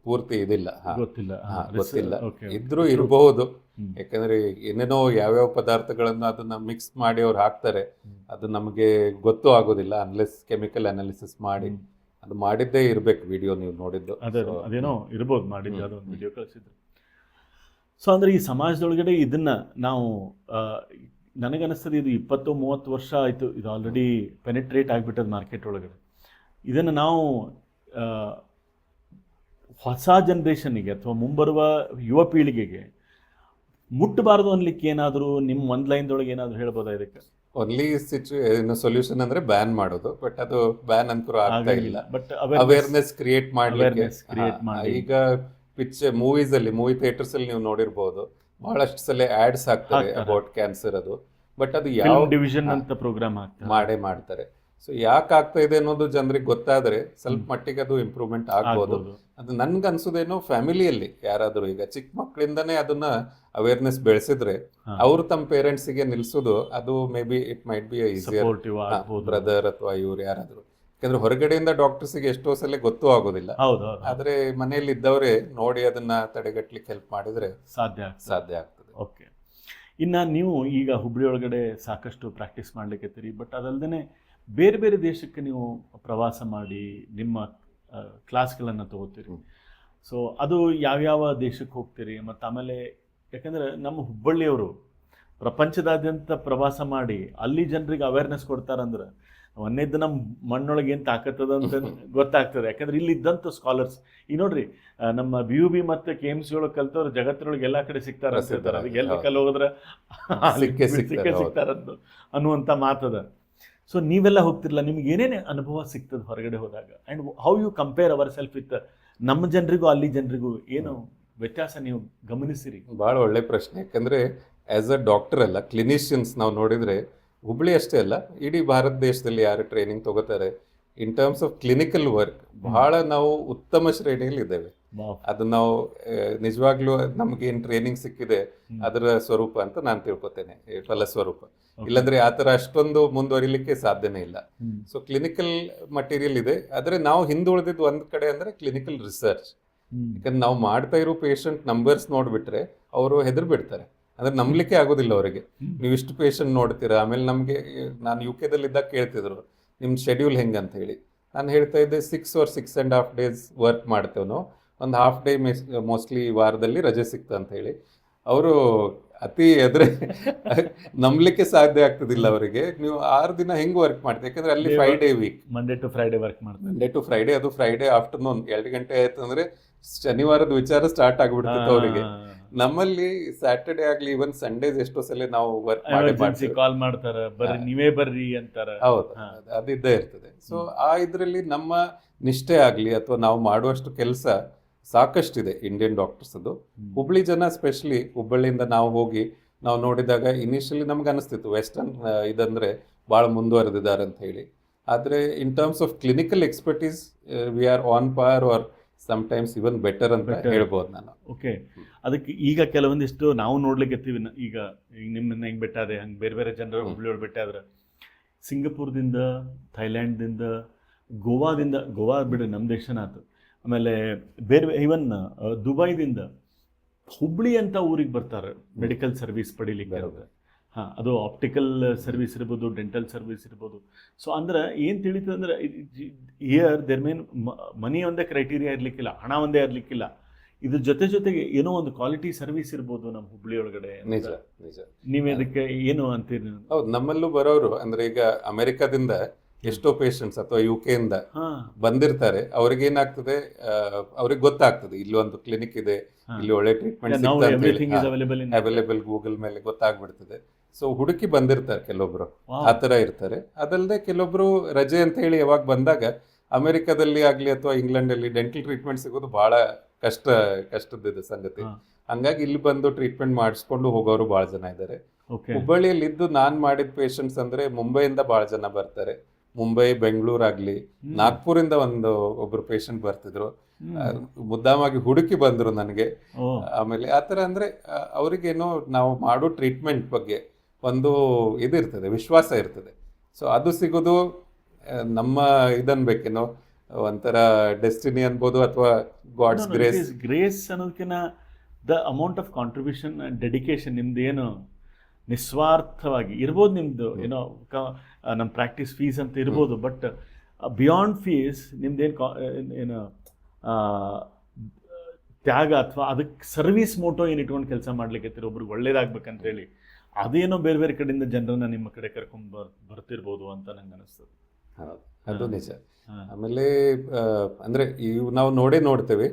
ಪೂರ್ತಿ ಇದಿಲ್ಲ, ಗೊತ್ತಿಲ್ಲ. ಗೊತ್ತಿಲ್ಲ. Okay. ಇದ್ರೂ ಇರಬಹುದು, ಯಾಕಂದ್ರೆ ಏನೇನೋ ಯಾವ್ಯಾವ ಪದಾರ್ಥಗಳನ್ನು ಅದನ್ನ ಮಿಕ್ಸ್ ಮಾಡಿ ಅವ್ರು ಹಾಕ್ತಾರೆ, ಅದು ನಮಗೆ ಗೊತ್ತೂ ಆಗೋದಿಲ್ಲ ಅನ್ಲೆಸ್ ಕೆಮಿಕಲ್ ಅನಾಲಿಸಿಸ್ ಮಾಡಿ. ಅದು ಮಾಡಿದ್ದೇ ಇರ್ಬೇಕು ವಿಡಿಯೋ ನೀವು ನೋಡಿದ್ದು. ಅದೇನೋ ಇರ್ಬೋದು ಮಾಡಿದ್ದು, ಅದೊಂದು ವಿಡಿಯೋ ಕಳಿಸಿದ್ರು. ಸೊ ಅಂದರೆ ಈ ಸಮಾಜದೊಳಗಡೆ ಇದನ್ನ ನಾವು ನನಗನ್ನಿಸ್ತದೆ ಇದು 20-30 ವರ್ಷ ಆಯಿತು, ಇದು ಆಲ್ರೆಡಿ ಪೆನೆಟ್ರೇಟ್ ಆಗಿಬಿಟ್ಟದ ಮಾರ್ಕೆಟ್ ಒಳಗಡೆ. ಇದನ್ನು ನಾವು ಹೊಸ ಜನ್ರೇಷನ್ನಿಗೆ ಅಥವಾ ಮುಂಬರುವ ಯುವ ಪೀಳಿಗೆಗೆ ಮುಟ್ಟಬಾರ್ದು ಅನ್ಲಿಕ್ಕೆ ಏನಾದರೂ ನಿಮ್ಮ ಒಂದು ಲೈನ್ದೊಳಗೆ ಏನಾದರೂ ಹೇಳ್ಬೋದಾ ಇದಕ್ಕೆ? ಓನ್ಲಿ ಸೊಲ್ಯೂಷನ್ ಅಂದ್ರೆ ಬ್ಯಾನ್ ಮಾಡೋದು, ಬಟ್ ಅದು ಬ್ಯಾನ್ ಅಂತೂ ಆಗ್ತಾ ಇಲ್ಲ. ಬಟ್ ಅವೇರ್ನೆಸ್ ಕ್ರಿಯೇಟ್ ಮಾಡ್ಲಿಕ್ಕೆ ಮಾಡಿ. ಈಗ ಮೂವೀಸ್ ಅಲ್ಲಿ, ಮೂವಿ ಥಿಯೇಟರ್ಸ್ ಅಲ್ಲಿ ನೀವು ನೋಡಿರ್ಬೋದು, ಬಹಳಷ್ಟು ಸಲ ಆಡ್ಸ್ ಹಾಕ್ತಾರೆ ಅಬೌಟ್ ಕ್ಯಾನ್ಸರ್ ಅದು, ಬಟ್ ಅದು ಯಾವ ಡಿವಿಷನ್ ಅಂತ ಪ್ರೋಗ್ರಾಮ್ ಮಾಡ್ತಾರೆ. ಸೊ ಯಾಕೆ ಆಗ್ತಾ ಇದೆ ಅನ್ನೋದು ಜನರಿಗೆ ಗೊತ್ತಾದ್ರೆ ಸ್ವಲ್ಪ ಮಟ್ಟಿಗೆ ಅದು ಇಂಪ್ರೂವ್ಮೆಂಟ್ ಆಗ್ಬೋದು. ಅದು ನನ್ಗೆ ಅನ್ಸೋದೇನೋ ಫ್ಯಾಮಿಲಿಯಲ್ಲಿ ಯಾರಾದ್ರೂ ಈಗ ಚಿಕ್ಕ ಮಕ್ಕಳಿಂದನೇ ಅದನ್ನ ಅವೇರ್ನೆಸ್ ಬೆಳೆಸಿದ್ರೆ ಅವ್ರು ತಮ್ಮ ಪೇರೆಂಟ್ಸಿಗೆ ನಿಲ್ಸೋದು, ಅದು may be it might be easier brother ಅಥವಾ ಇವ್ರು ಯಾರಾದ್ರು. ಯಾಕಂದ್ರೆ ಹೊರಗಡೆಯಿಂದ ಡಾಕ್ಟರ್ಸ್ಗೆ ಎಷ್ಟೋ ಸಲ ಗೊತ್ತೂ ಆಗೋದಿಲ್ಲ, ಆದ್ರೆ ಮನೆಯಲ್ಲಿ ಇದ್ದವರೇ ನೋಡಿ ಅದನ್ನ ತಡೆಗಟ್ಟಲಿಕ್ಕೆ ಹೆಲ್ಪ್ ಮಾಡಿದ್ರೆ ಸಾಧ್ಯ ಆಗ್ತದೆ. ಓಕೆ. ಇನ್ನು ನೀವು ಈಗ ಹುಬ್ಳಿ ಒಳಗಡೆ ಸಾಕಷ್ಟು ಪ್ರಾಕ್ಟೀಸ್ ಮಾಡ್ಲಿಕ್ಕೆ, ಬಟ್ ಅದಲ್ಲದೆ ಬೇರೆ ಬೇರೆ ದೇಶಕ್ಕೆ ನೀವು ಪ್ರವಾಸ ಮಾಡಿ ನಿಮ್ಮ ಕ್ಲಾಸ್ಗಳನ್ನು ತಗೋತೀರಿ. ಸೊ ಅದು ಯಾವ್ಯಾವ ದೇಶಕ್ಕೆ ಹೋಗ್ತೀರಿ? ಮತ್ತು ಆಮೇಲೆ ಯಾಕಂದರೆ ನಮ್ಮ ಹುಬ್ಬಳ್ಳಿಯವರು ಪ್ರಪಂಚದಾದ್ಯಂತ ಪ್ರವಾಸ ಮಾಡಿ ಅಲ್ಲಿ ಜನರಿಗೆ ಅವೇರ್ನೆಸ್ ಕೊಡ್ತಾರಂದ್ರೆ ಒಂದೇದ್ದು ನಮ್ಮ ಮಣ್ಣೊಳಗೆ ಏನು ತಾಕತ್ತದ ಅಂತ ಗೊತ್ತಾಗ್ತದೆ. ಯಾಕಂದ್ರೆ ಇಲ್ಲಿ ಇದ್ದಂಥ ಸ್ಕಾಲರ್ಸ್ ಈಗ ನೋಡ್ರಿ, ನಮ್ಮ BUB ಮತ್ತು KMC ಒಳಗೆ ಕಲ್ತವ್ರು ಜಗತ್ತಿನೊಳಗೆ ಎಲ್ಲ ಕಡೆ ಸಿಗ್ತಾರೆ ಅಂತಿರ್ತಾರೆ. ಅದಕ್ಕೆ ಎಲ್ಲ ಕಲ್ ಹೋದ್ರೆ ಸಿಗ್ತಾರಂತ ಅನ್ನುವಂಥ ಮಾತದ. ಸೊ ನೀವೆಲ್ಲ ಹೋಗ್ತಿರಲ್ಲ, ನಿಮ್ಗೆ ಏನೇನೇ ಅನುಭವ ಸಿಗ್ತದೆ ಹೊರಗಡೆ ಹೋದಾಗ? And how you compare our self with ನಮ್ಮ ಜನರಿಗೂ ಅಲ್ಲಿ ಜನರಿಗೂ ಏನು ವ್ಯತ್ಯಾಸ ನೀವು ಗಮನಿಸಿರಿ? ಭಾಳ ಒಳ್ಳೆ ಪ್ರಶ್ನೆ. ಯಾಕಂದರೆ ಆ್ಯಸ್ ಅ ಡಾಕ್ಟರ್ ಅಲ್ಲ, ಕ್ಲಿನಿಷಿಯನ್ಸ್ ನಾವು ನೋಡಿದರೆ ಹುಬ್ಳಿ ಅಷ್ಟೇ ಅಲ್ಲ, ಇಡೀ ಭಾರತ ದೇಶದಲ್ಲಿ ಯಾರು ಟ್ರೈನಿಂಗ್ ತಗೋತಾರೆ ಇನ್ ಟರ್ಮ್ಸ್ ಆಫ್ ಕ್ಲಿನಿಕಲ್ ವರ್ಕ್ ಬಹಳ ನಾವು ಉತ್ತಮ ಶ್ರೇಣಿಯಲ್ಲಿ ಇದ್ದೇವೆ. ಅದು ನಾವು ನಿಜವಾಗ್ಲೂ ನಮ್ಗೇನು ಟ್ರೈನಿಂಗ್ ಸಿಕ್ಕಿದೆ ಅದರ ಸ್ವರೂಪ ಅಂತ ನಾನು ತಿಳ್ಕೊತೇನೆ, ಫಲಸ್ವರೂಪ. ಇಲ್ಲಾಂದ್ರೆ ಆ ಥರ ಅಷ್ಟೊಂದು ಮುಂದುವರಿಲಿಕ್ಕೆ ಸಾಧ್ಯನೇ ಇಲ್ಲ. ಸೊ ಕ್ಲಿನಿಕಲ್ ಮಟೀರಿಯಲ್ ಇದೆ, ಆದರೆ ನಾವು ಹಿಂದುಳಿದಿದ್ದು ಒಂದ್ ಕಡೆ ಅಂದ್ರೆ ಕ್ಲಿನಿಕಲ್ ರಿಸರ್ಚ್. ಯಾಕಂದ್ರೆ ನಾವು ಮಾಡ್ತಾ ಇರೋ ಪೇಷಂಟ್ ನಂಬರ್ಸ್ ನೋಡ್ಬಿಟ್ರೆ ಅವರು ಹೆದರ್ ಬಿಡ್ತಾರೆ, ಅಂದ್ರೆ ನಂಬಲಿಕ್ಕೆ ಆಗೋದಿಲ್ಲ ಅವರಿಗೆ. ನೀವು ಇಷ್ಟು ಪೇಷಂಟ್ ನೋಡ್ತೀರಾ, ಆಮೇಲೆ ನಮಗೆ ನಾನು UK ದಲ್ಲಿದ್ದಾಗ ಕೇಳ್ತಿದ್ರು ನಿಮ್ಮ ಶೆಡ್ಯೂಲ್ ಹೆಂಗಂತ ಹೇಳಿ. ನಾನು ಹೇಳ್ತಾ ಇದ್ದೆ 6 or 6.5 days ವರ್ಕ್ ಮಾಡ್ತೇವೆ ನಾವು, ಒಂದು ಹಾಫ್ ಡೇ ಮೋಸ್ಟ್ಲಿ ವಾರದಲ್ಲಿ ರಜೆ ಸಿಕ್ತ ಅಂತ ಹೇಳಿ. ಅವರು ಅತಿ ಎದ್ರೆ ನಂಬಲಿಕ್ಕೆ ಸಾಧ್ಯ ಆಗ್ತದಿಲ್ಲ ಅವರಿಗೆ. ನೀವು 6 ದಿನ ಹೆಂಗ್ ವರ್ಕ್ ಮಾಡ್ತೀವಿ? ಯಾಕಂದ್ರೆ ಅಲ್ಲಿ 5 day week, Monday to Friday work ಮಾಡ್ತಾರೆ. ಮಂಡೇ ಟು ಫ್ರೈಡೆ, ಅದು ಫ್ರೈಡೆ ಆಫ್ಟರ್ನೂನ್ 2 ಗಂಟೆ ಆಯ್ತು ಅಂದ್ರೆ ಶನಿವಾರದ ವಿಚಾರ ಸ್ಟಾರ್ಟ್ ಆಗ್ಬಿಡ್ತಿತ್ತು ಅವರಿಗೆ. ನಮ್ಮಲ್ಲಿ ಸ್ಯಾಟರ್ಡೆ ಆಗ್ಲಿ ಇವನ್ ಸಂಡೇಸ್ ಎಷ್ಟೋ ಸಲ ನಾವು ವರ್ಕ್ ಮಾಡಿ ಕಾಲ್ ಮಾಡ್ತಾರ, ಬರ್ರಿ ನೀವೇ ಬರ್ರಿ ಅಂತಾರ. ಹೌದು, ಅದಿದ್ದೇ ಇರ್ತದೆ. ಸೊ ಆ ಇದ್ರಲ್ಲಿ ನಮ್ಮ ನಿಷ್ಠೆ ಆಗ್ಲಿ ಅಥವಾ ನಾವು ಮಾಡುವಷ್ಟು ಕೆಲಸ ಸಾಕಷ್ಟಿದೆ ಇಂಡಿಯನ್ ಡಾಕ್ಟರ್ಸ್ ಅದು. ಹುಬ್ಳಿ ಜನ ಸ್ಪೆಷಲಿ ಹುಬ್ಬಳ್ಳಿಯಿಂದ ನಾವು ಹೋಗಿ ನಾವು ನೋಡಿದಾಗ ಇನಿಷಿಯಲಿ ನಮ್ಗೆ ಅನಿಸ್ತಿತ್ತು ವೆಸ್ಟರ್ನ್ ಇದಂದ್ರೆ ಭಾಳ ಮುಂದುವರೆದಿದ್ದಾರೆ ಅಂತ ಹೇಳಿ. ಆದರೆ in terms of clinical expertise we are on par or sometimes even better ಅಂತ ಹೇಳ್ಬೋದು ನಾನು. ಓಕೆ, ಅದಕ್ಕೆ ಈಗ ಕೆಲವೊಂದಿಷ್ಟು ನಾವು ನೋಡ್ಲಿಕ್ಕೆ ಈಗ ನಿಮ್ಮನ್ನ ಹೆಂಗೆ ಬೆಟ್ಟ ಅದೇ ಹಂಗೆ ಬೇರೆ ಬೇರೆ ಜನರು ಹುಬ್ಳಿಯೊಳಗೆ ಬೆಟ್ಟ ಆದ್ರೆ ಸಿಂಗಪುರದಿಂದ, ಥೈಲ್ಯಾಂಡ್ದಿಂದ, ಗೋವಾ ಬಿಡಿ ನಮ್ಮ ದೇಶನ ಆಯ್ತು, ಆಮೇಲೆ ಬೇರೆ ಇವನ್ ದುಬೈದಿಂದ ಹುಬ್ಳಿ ಅಂತ ಊರಿಗೆ ಬರ್ತಾರೆ ಮೆಡಿಕಲ್ ಸರ್ವಿಸ್ ಪಡಿಲಿಕ್ಕೆ. ಅದು ಆಪ್ಟಿಕಲ್ ಸರ್ವಿಸ್ ಇರ್ಬೋದು, ಡೆಂಟಲ್ ಸರ್ವಿಸ್ ಇರ್ಬೋದು. ಸೊ ಅಂದ್ರೆ ಏನು ತಿಳಿತದೆ ಅಂದ್ರೆ ಹಿಯರ್ ದೇರ್ ಮೇನ್ ಮನಿ ಒಂದೇ ಕ್ರೈಟೀರಿಯಾ ಇರಲಿಕ್ಕಿಲ್ಲ, ಹಣ ಒಂದೇ ಇರಲಿಕ್ಕಿಲ್ಲ, ಇದ್ರ ಜೊತೆಗೆ ಏನೋ ಒಂದು ಕ್ವಾಲಿಟಿ ಸರ್ವಿಸ್ ಇರ್ಬೋದು ನಮ್ಮ ಹುಬ್ಳಿ ಒಳಗಡೆ. ನಿಜ. ನೀವು ಇದಕ್ಕೆ ಏನು ಅಂತೀರಿ? ಹೌದು, ನಮ್ಮಲ್ಲೂ ಬರೋರು ಅಂದ್ರೆ ಈಗ ಅಮೆರಿಕಾದಿಂದ ಎಷ್ಟೋ ಪೇಷಂಟ್ಸ್ ಅಥವಾ UK ಇಂದ ಬಂದಿರ್ತಾರೆ. ಅವ್ರಿಗೆ ಏನಾಗ್ತದೆ, ಅವ್ರಿಗೆ ಗೊತ್ತಾಗ್ತದೆ ಇಲ್ಲಿ ಒಂದು ಕ್ಲಿನಿಕ್ ಇದೆ, ಇಲ್ಲಿ ಒಳ್ಳೆ ಟ್ರೀಟ್ಮೆಂಟ್ ಅವೈಲೇಬಲ್, ಗೂಗಲ್ ಮೇಲೆ ಗೊತ್ತಾಗ್ಬಿಡ್ತದೆ. ಸೊ ಹುಡುಕಿ ಬಂದಿರ್ತಾರೆ ಕೆಲವೊಬ್ರು, ಆತರ ಇರ್ತಾರೆ. ಅದಲ್ಲದೆ ಕೆಲವೊಬ್ರು ರಜೆ ಅಂತ ಹೇಳಿ ಯಾವಾಗ ಬಂದಾಗ ಅಮೆರಿಕದಲ್ಲಿ ಆಗ್ಲಿ ಅಥವಾ ಇಂಗ್ಲೆಂಡ್ ಅಲ್ಲಿ ಡೆಂಟಲ್ ಟ್ರೀಟ್ಮೆಂಟ್ ಸಿಗೋದು ಬಹಳ ಕಷ್ಟದ ಸಂಗತಿ. ಹಂಗಾಗಿ ಇಲ್ಲಿ ಬಂದು ಟ್ರೀಟ್ಮೆಂಟ್ ಮಾಡಿಸ್ಕೊಂಡು ಹೋಗೋರು ಬಹಳ ಜನ ಇದ್ದಾರೆ. ಹುಬ್ಬಳ್ಳಿಯಲ್ಲಿ ಇದ್ದು ನಾನ್ ಮಾಡಿದ ಪೇಷಂಟ್ಸ್ ಅಂದ್ರೆ ಮುಂಬೈಯಿಂದ ಬಹಳ ಜನ ಬರ್ತಾರೆ. ಮುಂಬೈ, ಬೆಂಗಳೂರು ಆಗ್ಲಿ, ನಾಗ್ಪುರಿಂದ ಒಬ್ರು ಪೇಷಂಟ್ ಬರ್ತಿದ್ರು. ಮುದ್ದಾಮಾಗಿ ಹುಡುಕಿ ಬಂದ್ರು ನನಗೆ. ಆಮೇಲೆ ಆತರ ಅಂದ್ರೆ ಅವ್ರಿಗೇನೋ ನಾವು ಮಾಡೋ ಟ್ರೀಟ್ಮೆಂಟ್ ಬಗ್ಗೆ ಒಂದು ಇದಿರ್ತದೆ, ವಿಶ್ವಾಸ ಇರ್ತದೆ. ಸೊ ಅದು ಸಿಗೋದು ನಮ್ಮ ಇದನ್ಬೇಕೇನೋ ಒಂಥರ ಡೆಸ್ಟಿನಿ ಅನ್ಬೋದು ಅಥವಾ ಗಾಡ್ಸ್ ಗ್ರೇಸ್ ಅನ್ನೋದಕ್ಕಿಂತ the amount of contribution and dedication ನಿಮ್ದು ಏನು ನಿಸ್ವಾರ್ಥವಾಗಿ ಇರ್ಬೋದು, ನಿಮ್ದು ಏನೋ ನಮ್ಮ ಪ್ರಾಕ್ಟೀಸ್ ಫೀಸ್ ಅಂತ ಇರ್ಬೋದು, ಬಟ್ ಬಿಯಾಂಡ್ ಫೀಸ್ ನಿಮ್ದೇನು ಏನು ತ್ಯಾಗ ಅಥವಾ ಅದಕ್ಕೆ ಸರ್ವಿಸ್ ಮೋಟೋ ಏನು ಇಟ್ಕೊಂಡು ಕೆಲಸ ಮಾಡ್ಲಿಕ್ಕೆ ಒಬ್ರಿಗೆ ಒಳ್ಳೇದಾಗ್ಬೇಕಂತೇಳಿ ಅದೇನೋ ಬೇರೆ ಬೇರೆ ಕಡೆಯಿಂದ ಜನರನ್ನ ನಿಮ್ಮ ಕಡೆ ಕರ್ಕೊಂಡು ಬರ್ತಿರ್ಬೋದು ಅಂತ ನಂಗೆ ಅನಿಸ್ತದೆ. ಅದು ನಿಜ. ಆಮೇಲೆ ಅಂದ್ರೆ ಇವು ನಾವು ನೋಡ್ತೇವೆ.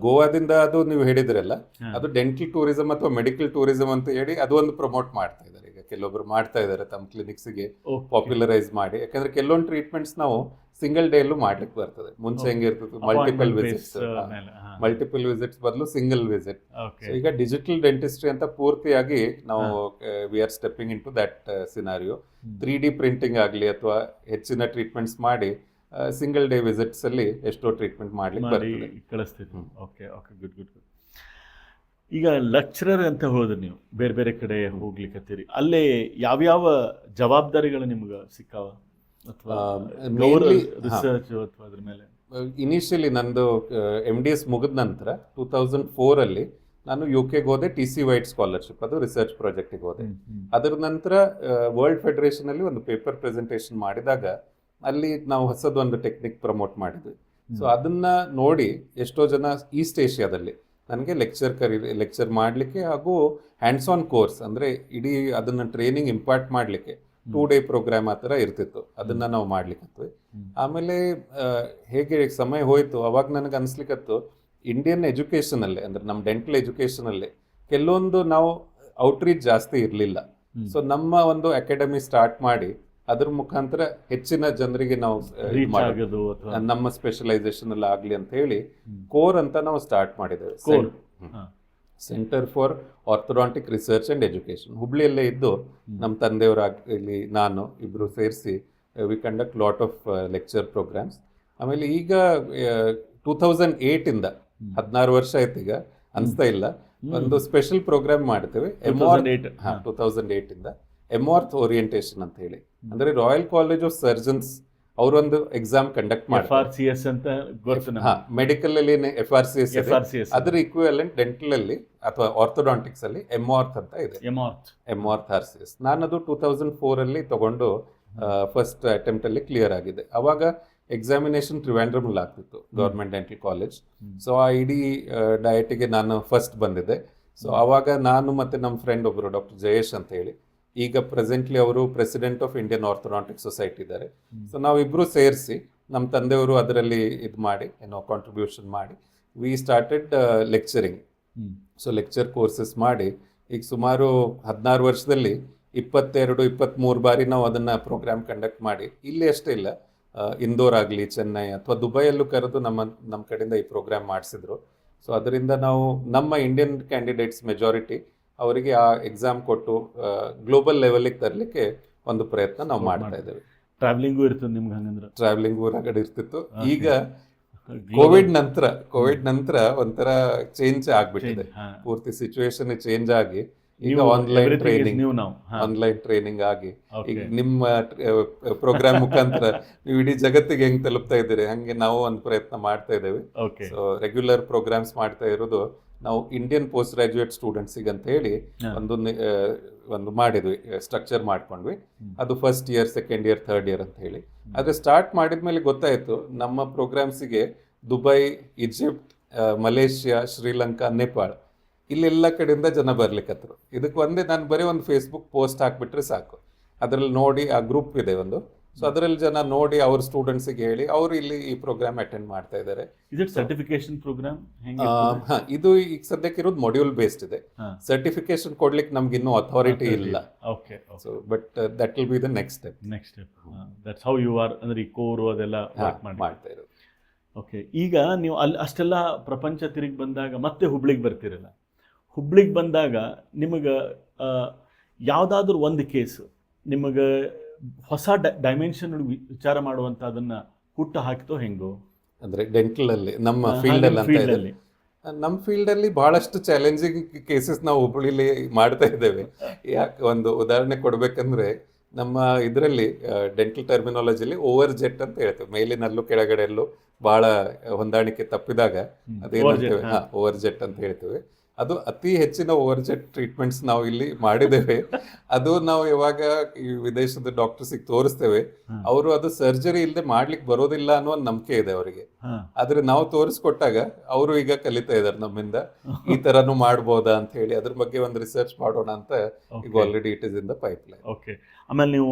ಗೋವಾದಿಂದ ಅದು ನೀವು ಹೇಳಿದ್ರಲ್ಲ, ಅದು ಡೆಂಟಲ್ ಟೂರಿಸಂ ಅಥವಾ ಮೆಡಿಕಲ್ ಟೂರಿಸಂ ಅಂತ ಹೇಳಿ ಅದು ಒಂದು ಪ್ರಮೋಟ್ ಮಾಡ್ತಾ ಇದ್ದಾರೆ. ಈಗ ಕೆಲವೊಬ್ರು ಮಾಡ್ತಾ ಇದ್ದಾರೆ ತಮ್ಮ ಕ್ಲಿನಿಕ್ಸ್ಗೆ ಪಾಪ್ಯುಲರೈಸ್ ಮಾಡಿ. ಯಾಕಂದ್ರೆ ಕೆಲವೊಂದು ಟ್ರೀಟ್ಮೆಂಟ್ಸ್ ನಾವು ಸಿಂಗಲ್ ಡೇ ಅಲ್ಲೂ ಮಾಡ್ಲಿಕ್ಕೆ ಬರ್ತದೆ. ಮುಂಚೆ ಹೆಂಗಿರ್ತದೆ ಮಲ್ಟಿಪಲ್ ವಿಸಿಟ್ಸ್ ಬದಲು ಸಿಂಗಲ್ ವಿಸಿಟ್. ಈಗ ಡಿಜಿಟಲ್ ಡೆಂಟಿಸ್ಟ್ರಿ ಅಂತ ಪೂರ್ತಿಯಾಗಿ ನಾವು we are stepping into that scenario. 3D printing ಆಗಲಿ ಅಥವಾ ಹೆಚ್ಚಿನ ಟ್ರೀಟ್ಮೆಂಟ್ಸ್ ಮಾಡಿ ಸಿಂಗಲ್ ಡೇ ವಿಸಿಟ್ಸ್ ಅಲ್ಲಿ ಎಷ್ಟೋ ಟ್ರೀಟ್ಮೆಂಟ್ ಮಾಡ್ಲಿಕ್ಕೆ ಕಳಿಸ್ತೀವಿ. Okay okay, good good good. ಈಗ ಲೆಕ್ಚರರ್ ಅಂತ ಹೋದ್ರೆ ನೀವು ಬೇರೆ ಬೇರೆ ಕಡೆ ಹೋಗ್ಲಿಕ್ಕತ್ತೀರಿ, ಅಲ್ಲೇ ಯಾವ್ಯಾವ ಜವಾಬ್ದಾರಿಗಳು ನಿಮ್ಗೆ ಸಿಕ್ಕಾವ ಅಥವಾ ರಿಸರ್ಚ್ ಅಥವಾ ಅದ್ರ ಮೇಲೆ? ಇನಿಷಿಯಲಿ ನಂದು MDS ಮುಗಿದ ನಂತರ 2004 ಅಲ್ಲಿ ನಾನು UK ಹೋದೆ. TC ವೈಟ್ ಸ್ಕಾಲರ್ಶಿಪ್, ಅದು ರಿಸರ್ಚ್ ಪ್ರಾಜೆಕ್ಟಿಗೆ ಹೋದೆ. ಅದರ ನಂತರ ವರ್ಲ್ಡ್ ಫೆಡರೇಷನ್ ಅಲ್ಲಿ ಒಂದು ಪೇಪರ್ ಪ್ರೆಸೆಂಟೇಷನ್ ಮಾಡಿದಾಗ ಅಲ್ಲಿ ನಾವು ಹೊಸದೊಂದು ಟೆಕ್ನಿಕ್ ಪ್ರಮೋಟ್ ಮಾಡಿದ್ವಿ. ಸೊ ಅದನ್ನ ನೋಡಿ ಎಷ್ಟೋ ಜನ ಈಸ್ಟ್ ಏಷ್ಯಾದಲ್ಲಿ ನನಗೆ ಲೆಕ್ಚರ್ ಮಾಡಲಿಕ್ಕೆ ಹಾಗೂ ಹ್ಯಾಂಡ್ಸ್ ಆನ್ ಕೋರ್ಸ್ ಅಂದ್ರೆ ಇಡೀ ಅದನ್ನ ಟ್ರೈನಿಂಗ್ ಇಂಪಾರ್ಟ್ ಮಾಡಲಿಕ್ಕೆ 2 day ಪ್ರೋಗ್ರಾಮ್ ಆ ಥರ ಇರ್ತಿತ್ತು. ಅದನ್ನ ನಾವು ಮಾಡ್ಲಿಕ್ಕತ್ವಿ. ಆಮೇಲೆ ಹೇಗೆ ಸಮಯ ಹೋಯ್ತು ಅವಾಗ ನನಗೆ ಅನ್ಸ್ಲಿಕ್ಕತ್ತು ಇಂಡಿಯನ್ ಎಜುಕೇಶನ್ ಅಲ್ಲೇ ಅಂದ್ರೆ ನಮ್ಮ ಡೆಂಟಲ್ ಎಜುಕೇಶನ್ ಅಲ್ಲಿ ಕೆಲವೊಂದು ನಾವು ಔಟ್ರೀಚ್ ಜಾಸ್ತಿ ಇರಲಿಲ್ಲ. ಸೊ ನಮ್ಮ ಒಂದು ಅಕಾಡೆಮಿ ಸ್ಟಾರ್ಟ್ ಮಾಡಿ ಅದ್ರ ಮುಖಾಂತರ ಹೆಚ್ಚಿನ ಜನರಿಗೆ ನಾವು ನಮ್ಮ ಸ್ಪೆಷಲೈಸೇಷನ್ ಅಲ್ಲಿ ಆಗ್ಲಿ ಅಂತ ಹೇಳಿ ಕೋರ್ ಅಂತ ನಾವು ಸ್ಟಾರ್ಟ್ ಮಾಡಿದ್ದೇವೆ. Centre for orthodontic research and education ಹುಬ್ಳಿಯಲ್ಲೇ ಇದ್ದು ನಮ್ಮ ತಂದೆಯವರಾಗಲಿ ನಾನು ಇಬ್ರು ಸೇರಿಸಿ we conduct lot of lecture programmes. ಆಮೇಲೆ ಈಗ 2008 ಇಂದ 16 ವರ್ಷ ಆಯ್ತು ಈಗ ಅನ್ಸ್ತಾ ಇಲ್ಲ, ಒಂದು ಸ್ಪೆಷಲ್ ಪ್ರೋಗ್ರಾಮ್ ಮಾಡ್ತೇವೆ 2008 ಇಂದ ಎಮಾರ್ತ್ ಓರಿಯೆಂಟೇಷನ್ ಅಂತ ಹೇಳಿ. ಅಂದ್ರೆ ರಾಯಲ್ ಕಾಲೇಜ್ ಆಫ್ ಸರ್ಜನ್ಸ್ ಅವರೊಂದು ಎಕ್ಸಾಮ್ ಕಂಡಕ್ಟ್ ಮಾಡ್ತಾರೆ. ಮೆಡಿಕಲ್ ಅಲ್ಲಿ FRCS, ಅದರ ಇಕ್ವಿವೆಲೆಂಟ್ ಡೆಂಟಲ್ ಅಲ್ಲಿ ಅಥವಾ ಆರ್ಥೋಡಾಂಟಿಕ್ಸ್ ಅಲ್ಲಿ ಎಮಾರ್ತ್ ಅಂತ ಇದೆ. ಎಮಾರ್ತ್ RCS ನಾನದು 2004 ಅಲ್ಲಿ ತಗೊಂಡು ಫಸ್ಟ್ ಅಟೆಂಪ್ಟ್ ಅಲ್ಲಿ ಕ್ಲಿಯರ್ ಆಗಿದೆ. ಅವಾಗ ಎಕ್ಸಾಮಿನೇಷನ್ ಟ್ರಿವಾಂಡ್ರಮ್ ಅಲ್ಲಿ ಆಗ್ತಿತ್ತು, ಗೌರ್ಮೆಂಟ್ ಡೆಂಟಲ್ ಕಾಲೇಜ್. ಸೊ ಆ ಇಡೀ ಡಯಟಿಗೆ ನಾನು ಫಸ್ಟ್ ಬಂದಿದ್ದೆ. ಸೊ ಅವಾಗ ನಾನು ಮತ್ತೆ ನಮ್ಮ ಫ್ರೆಂಡ್ ಒಬ್ರು ಡಾಕ್ಟರ್ ಜಯೇಶ್ ಅಂತ ಹೇಳಿ, ಈಗ ಪ್ರೆಸೆಂಟ್ಲಿ ಅವರು president of Indian orthodontic society ಇದ್ದಾರೆ. ಸೊ ನಾವಿಬ್ರು ಸೇರಿಸಿ ನಮ್ಮ ತಂದೆಯವರು ಅದರಲ್ಲಿ ಇದು ಮಾಡಿ ಏನೋ ಕಾಂಟ್ರಿಬ್ಯೂಷನ್ ಮಾಡಿ we started lecturing. So lecture courses ಮಾಡಿ ಈಗ ಸುಮಾರು 16 ವರ್ಷದಲ್ಲಿ 22-23 ಬಾರಿ ನಾವು ಅದನ್ನ ಪ್ರೋಗ್ರಾಮ್ ಕಂಡಕ್ಟ್ ಮಾಡಿ, ಇಲ್ಲಿ ಅಷ್ಟೇ ಇಲ್ಲ, ಇಂದೋರ್ ಆಗಲಿ, ಚೆನ್ನೈ ಅಥವಾ ದುಬೈಯಲ್ಲೂ ಕರೆದು ನಮ್ಮ ಕಡೆಯಿಂದ ಈ ಪ್ರೋಗ್ರಾಮ್ ಮಾಡಿಸಿದ್ರು. ಸೊ ಅದರಿಂದ ನಾವು ನಮ್ಮ ಇಂಡಿಯನ್ ಕ್ಯಾಂಡಿಡೇಟ್ಸ್ ಮೆಜಾರಿಟಿ ಅವರಿಗೆ ಆ ಎಕ್ಸಾಮ್ ಕೊಟ್ಟು ಗ್ಲೋಬಲ್ ಲೆವೆಲ್ಗೆ ತರಲಿಕ್ಕೆ ಒಂದು ಪ್ರಯತ್ನ ನಾವು ಮಾಡ್ತಾ ಇದ್ದೇವೆ. ಟ್ರಾವೆಲಿಂಗು ಇರ್ತದೆ ನಿಮ್ಗೆ? ಹಂಗಂದ್ರೆ ಟ್ರಾವೆಲಿಂಗ್ ಹೊರಗಡೆ ಇರ್ತಿತ್ತು. ಈಗ ಕೋವಿಡ್ ನಂತರ ಒಂಥರ ಚೇಂಜ್ ಆಗ್ಬಿಟ್ಟಿದೆ, ಪೂರ್ತಿ ಸಿಚುವೇಶನ್ ಚೇಂಜ್ ಆಗಿ ಈಗ ಆನ್ಲೈನ್ ಟ್ರೈನಿಂಗ್ ಆಗಿ ಈಗ ನಿಮ್ಮ ಪ್ರೋಗ್ರಾಮ್ ಮುಖಾಂತರ ನೀವು ಇಡೀ ಜಗತ್ತಿಗೆ ಹೆಂಗ್ ತಲುಪ್ತಾ ಇದ್ದೀರಿ ಹಂಗೆ ನಾವು ಒಂದು ಪ್ರಯತ್ನ ಮಾಡ್ತಾ ಇದ್ದೇವೆ. ಸೊ ರೆಗ್ಯುಲರ್ ಪ್ರೋಗ್ರಾಮ್ಸ್ ಮಾಡ್ತಾ ಇರೋದು ನಾವು ಇಂಡಿಯನ್ ಪೋಸ್ಟ್ ಗ್ರಾಜುಯೇಟ್ ಸ್ಟೂಡೆಂಟ್ಸಿಗೆ ಅಂತ ಹೇಳಿ ಒಂದು ಮಾಡಿದ್ವಿ, ಸ್ಟ್ರಕ್ಚರ್ ಮಾಡ್ಕೊಂಡ್ವಿ. ಅದು first year, second year, third year ಅಂತ ಹೇಳಿ. ಆದ್ರೆ ಸ್ಟಾರ್ಟ್ ಮಾಡಿದ್ಮೇಲೆ ಗೊತ್ತಾಯ್ತು ನಮ್ಮ ಪ್ರೋಗ್ರಾಮ್ಸಿಗೆ Dubai, Egypt, Malaysia, Sri Lanka, Nepal ಇಲ್ಲೆಲ್ಲ ಕಡೆಯಿಂದ ಜನ ಬರ್ಲಿಕ್ಕತ್ರು. ಇದಕ್ಕೆ ಒಂದೇ ನಾನು ಬರೀ ಒಂದು ಫೇಸ್ಬುಕ್ ಪೋಸ್ಟ್ ಹಾಕ್ಬಿಟ್ರೆ ಸಾಕು, ಅದರಲ್ಲಿ ನೋಡಿ ಆ ಗ್ರೂಪ್ ಇದೆ ಒಂದು. ಸೊ ಅದರಲ್ಲಿ ಜನ ನೋಡಿ ಅವ್ರ ಸ್ಟೂಡೆಂಟ್ಸಿಗೆ ಹೇಳಿ ಅವರು ಇಲ್ಲಿ ಈ ಪ್ರೋಗ್ರಾಮ್ ಅಟೆಂಡ್ ಮಾಡ್ತಾ ಇದ್ದಾರೆ. ಸರ್ಟಿಫಿಕೇಶನ್ ಪ್ರೋಗ್ರಾಮ್ ಇದು ಈಗ ಸದ್ಯಕ್ಕೆ ಇರೋದು ಮಾಡ್ಯೂಲ್ ಬೇಸ್ಡ್ ಇದೆ. ಸರ್ಟಿಫಿಕೇಶನ್ ಕೊಡ್ಲಿಕ್ಕೆ ನಮ್ಗೆ ಇನ್ನೂ ಅಥಾರಿಟಿ ಇಲ್ಲ. So but that will be the next step. That's how you are ಅಂದ್ರೆ ಈ ಕೋರ್ ಅದೆಲ್ಲ ಮಾಡ್ತಾ ಇರೋದು. ಓಕೆ, ಈಗ ನೀವು ಅಲ್ಲಿ ಅಷ್ಟೆಲ್ಲ ಪ್ರಪಂಚ ತಿರುಗಿ ಬಂದಾಗ ಮತ್ತೆ ಹುಬ್ಳಿಗೆ ಬರ್ತಿರಲ್ಲ, ಹುಬ್ಳಿಗೆ ಬಂದಾಗ ನಿಮಗೆ ಯಾವುದಾದ್ರೂ ಒಂದು ಕೇಸು ನಿಮಗೆ ಹೊಸ ಡೈಮೆನ್ಷನ್ ವಿಚಾರ ಮಾಡುವಂಥದ್ದನ್ನು ಹುಟ್ಟು ಹಾಕಿತೋ ಹೆಂಗೋ? ಅಂದ್ರೆ ಡೆಂಟಲ್ ಅಲ್ಲಿ ನಮ್ಮ ಫೀಲ್ಡ್ ಅಲ್ಲಿ ಅಂತ ಇದೆ. ಫೀಲ್ಡಲ್ಲಿ ನಮ್ಮ ಫೀಲ್ಡ್ ಅಲ್ಲಿ ಬಹಳಷ್ಟು ಚಾಲೆಂಜಿಂಗ್ ಕೇಸಸ್ ನಾವು ಹುಬ್ಬಳ್ಳಿಲಿ ಮಾಡ್ತಾ ಇದ್ದೇವೆ. ಯಾಕೆ ಒಂದು ಉದಾಹರಣೆ ಕೊಡ್ಬೇಕಂದ್ರೆ, ನಮ್ಮ ಇದರಲ್ಲಿ ಡೆಂಟಲ್ ಟರ್ಮಿನಾಲಜಿಲಿ ಓವರ್ ಜೆಟ್ ಅಂತ ಹೇಳ್ತೇವೆ. ಮೇಲಿನಲ್ಲೂ ಕೆಳಗಡೆಯಲ್ಲೂ ಬಹಳ ಹೊಂದಾಣಿಕೆ ತಪ್ಪಿದಾಗ ಅದೇನು ಹೇಳ್ತೇವೆ, ಓವರ್ ಜೆಟ್ ಅಂತ ಹೇಳ್ತೇವೆ. ಅದು ಅತಿ ಹೆಚ್ಚಿನ ಓವರ್ ಜೆಟ್ ಟ್ರೀಟ್ಮೆಂಟ್ಸ್ ನಾವು ಇಲ್ಲಿ ಮಾಡಿದ್ದೇವೆ. ಅದು ನಾವು ಯಾವಾಗ ಈ ವಿದೇಶದ ಡಾಕ್ಟರ್ಸಿಗೆ ತೋರಿಸ್ತೇವೆ, ಅವರು ಅದು ಸರ್ಜರಿ ಇಲ್ಲದೆ ಮಾಡ್ಲಿಕ್ಕೆ ಬರೋದಿಲ್ಲ ಅನ್ನೋ ಒಂದು ನಂಬಿಕೆ ಇದೆ ಅವರಿಗೆ. ಆದ್ರೆ ನಾವು ತೋರಿಸ್ಕೊಟ್ಟಾಗ ಅವರು ಈಗ ಕಲಿತಾ ಇದಾರೆ ನಮ್ಮಿಂದ, ಈ ತರನು ಮಾಡ್ಬೋದಾ ಅಂತ ಹೇಳಿ. ಅದ್ರ ಬಗ್ಗೆ ಒಂದು ರಿಸರ್ಚ್ ಮಾಡೋಣ ಅಂತ ಈಗ already it is in the pipeline. Okay, ಆಮೇಲೆ ನೀವು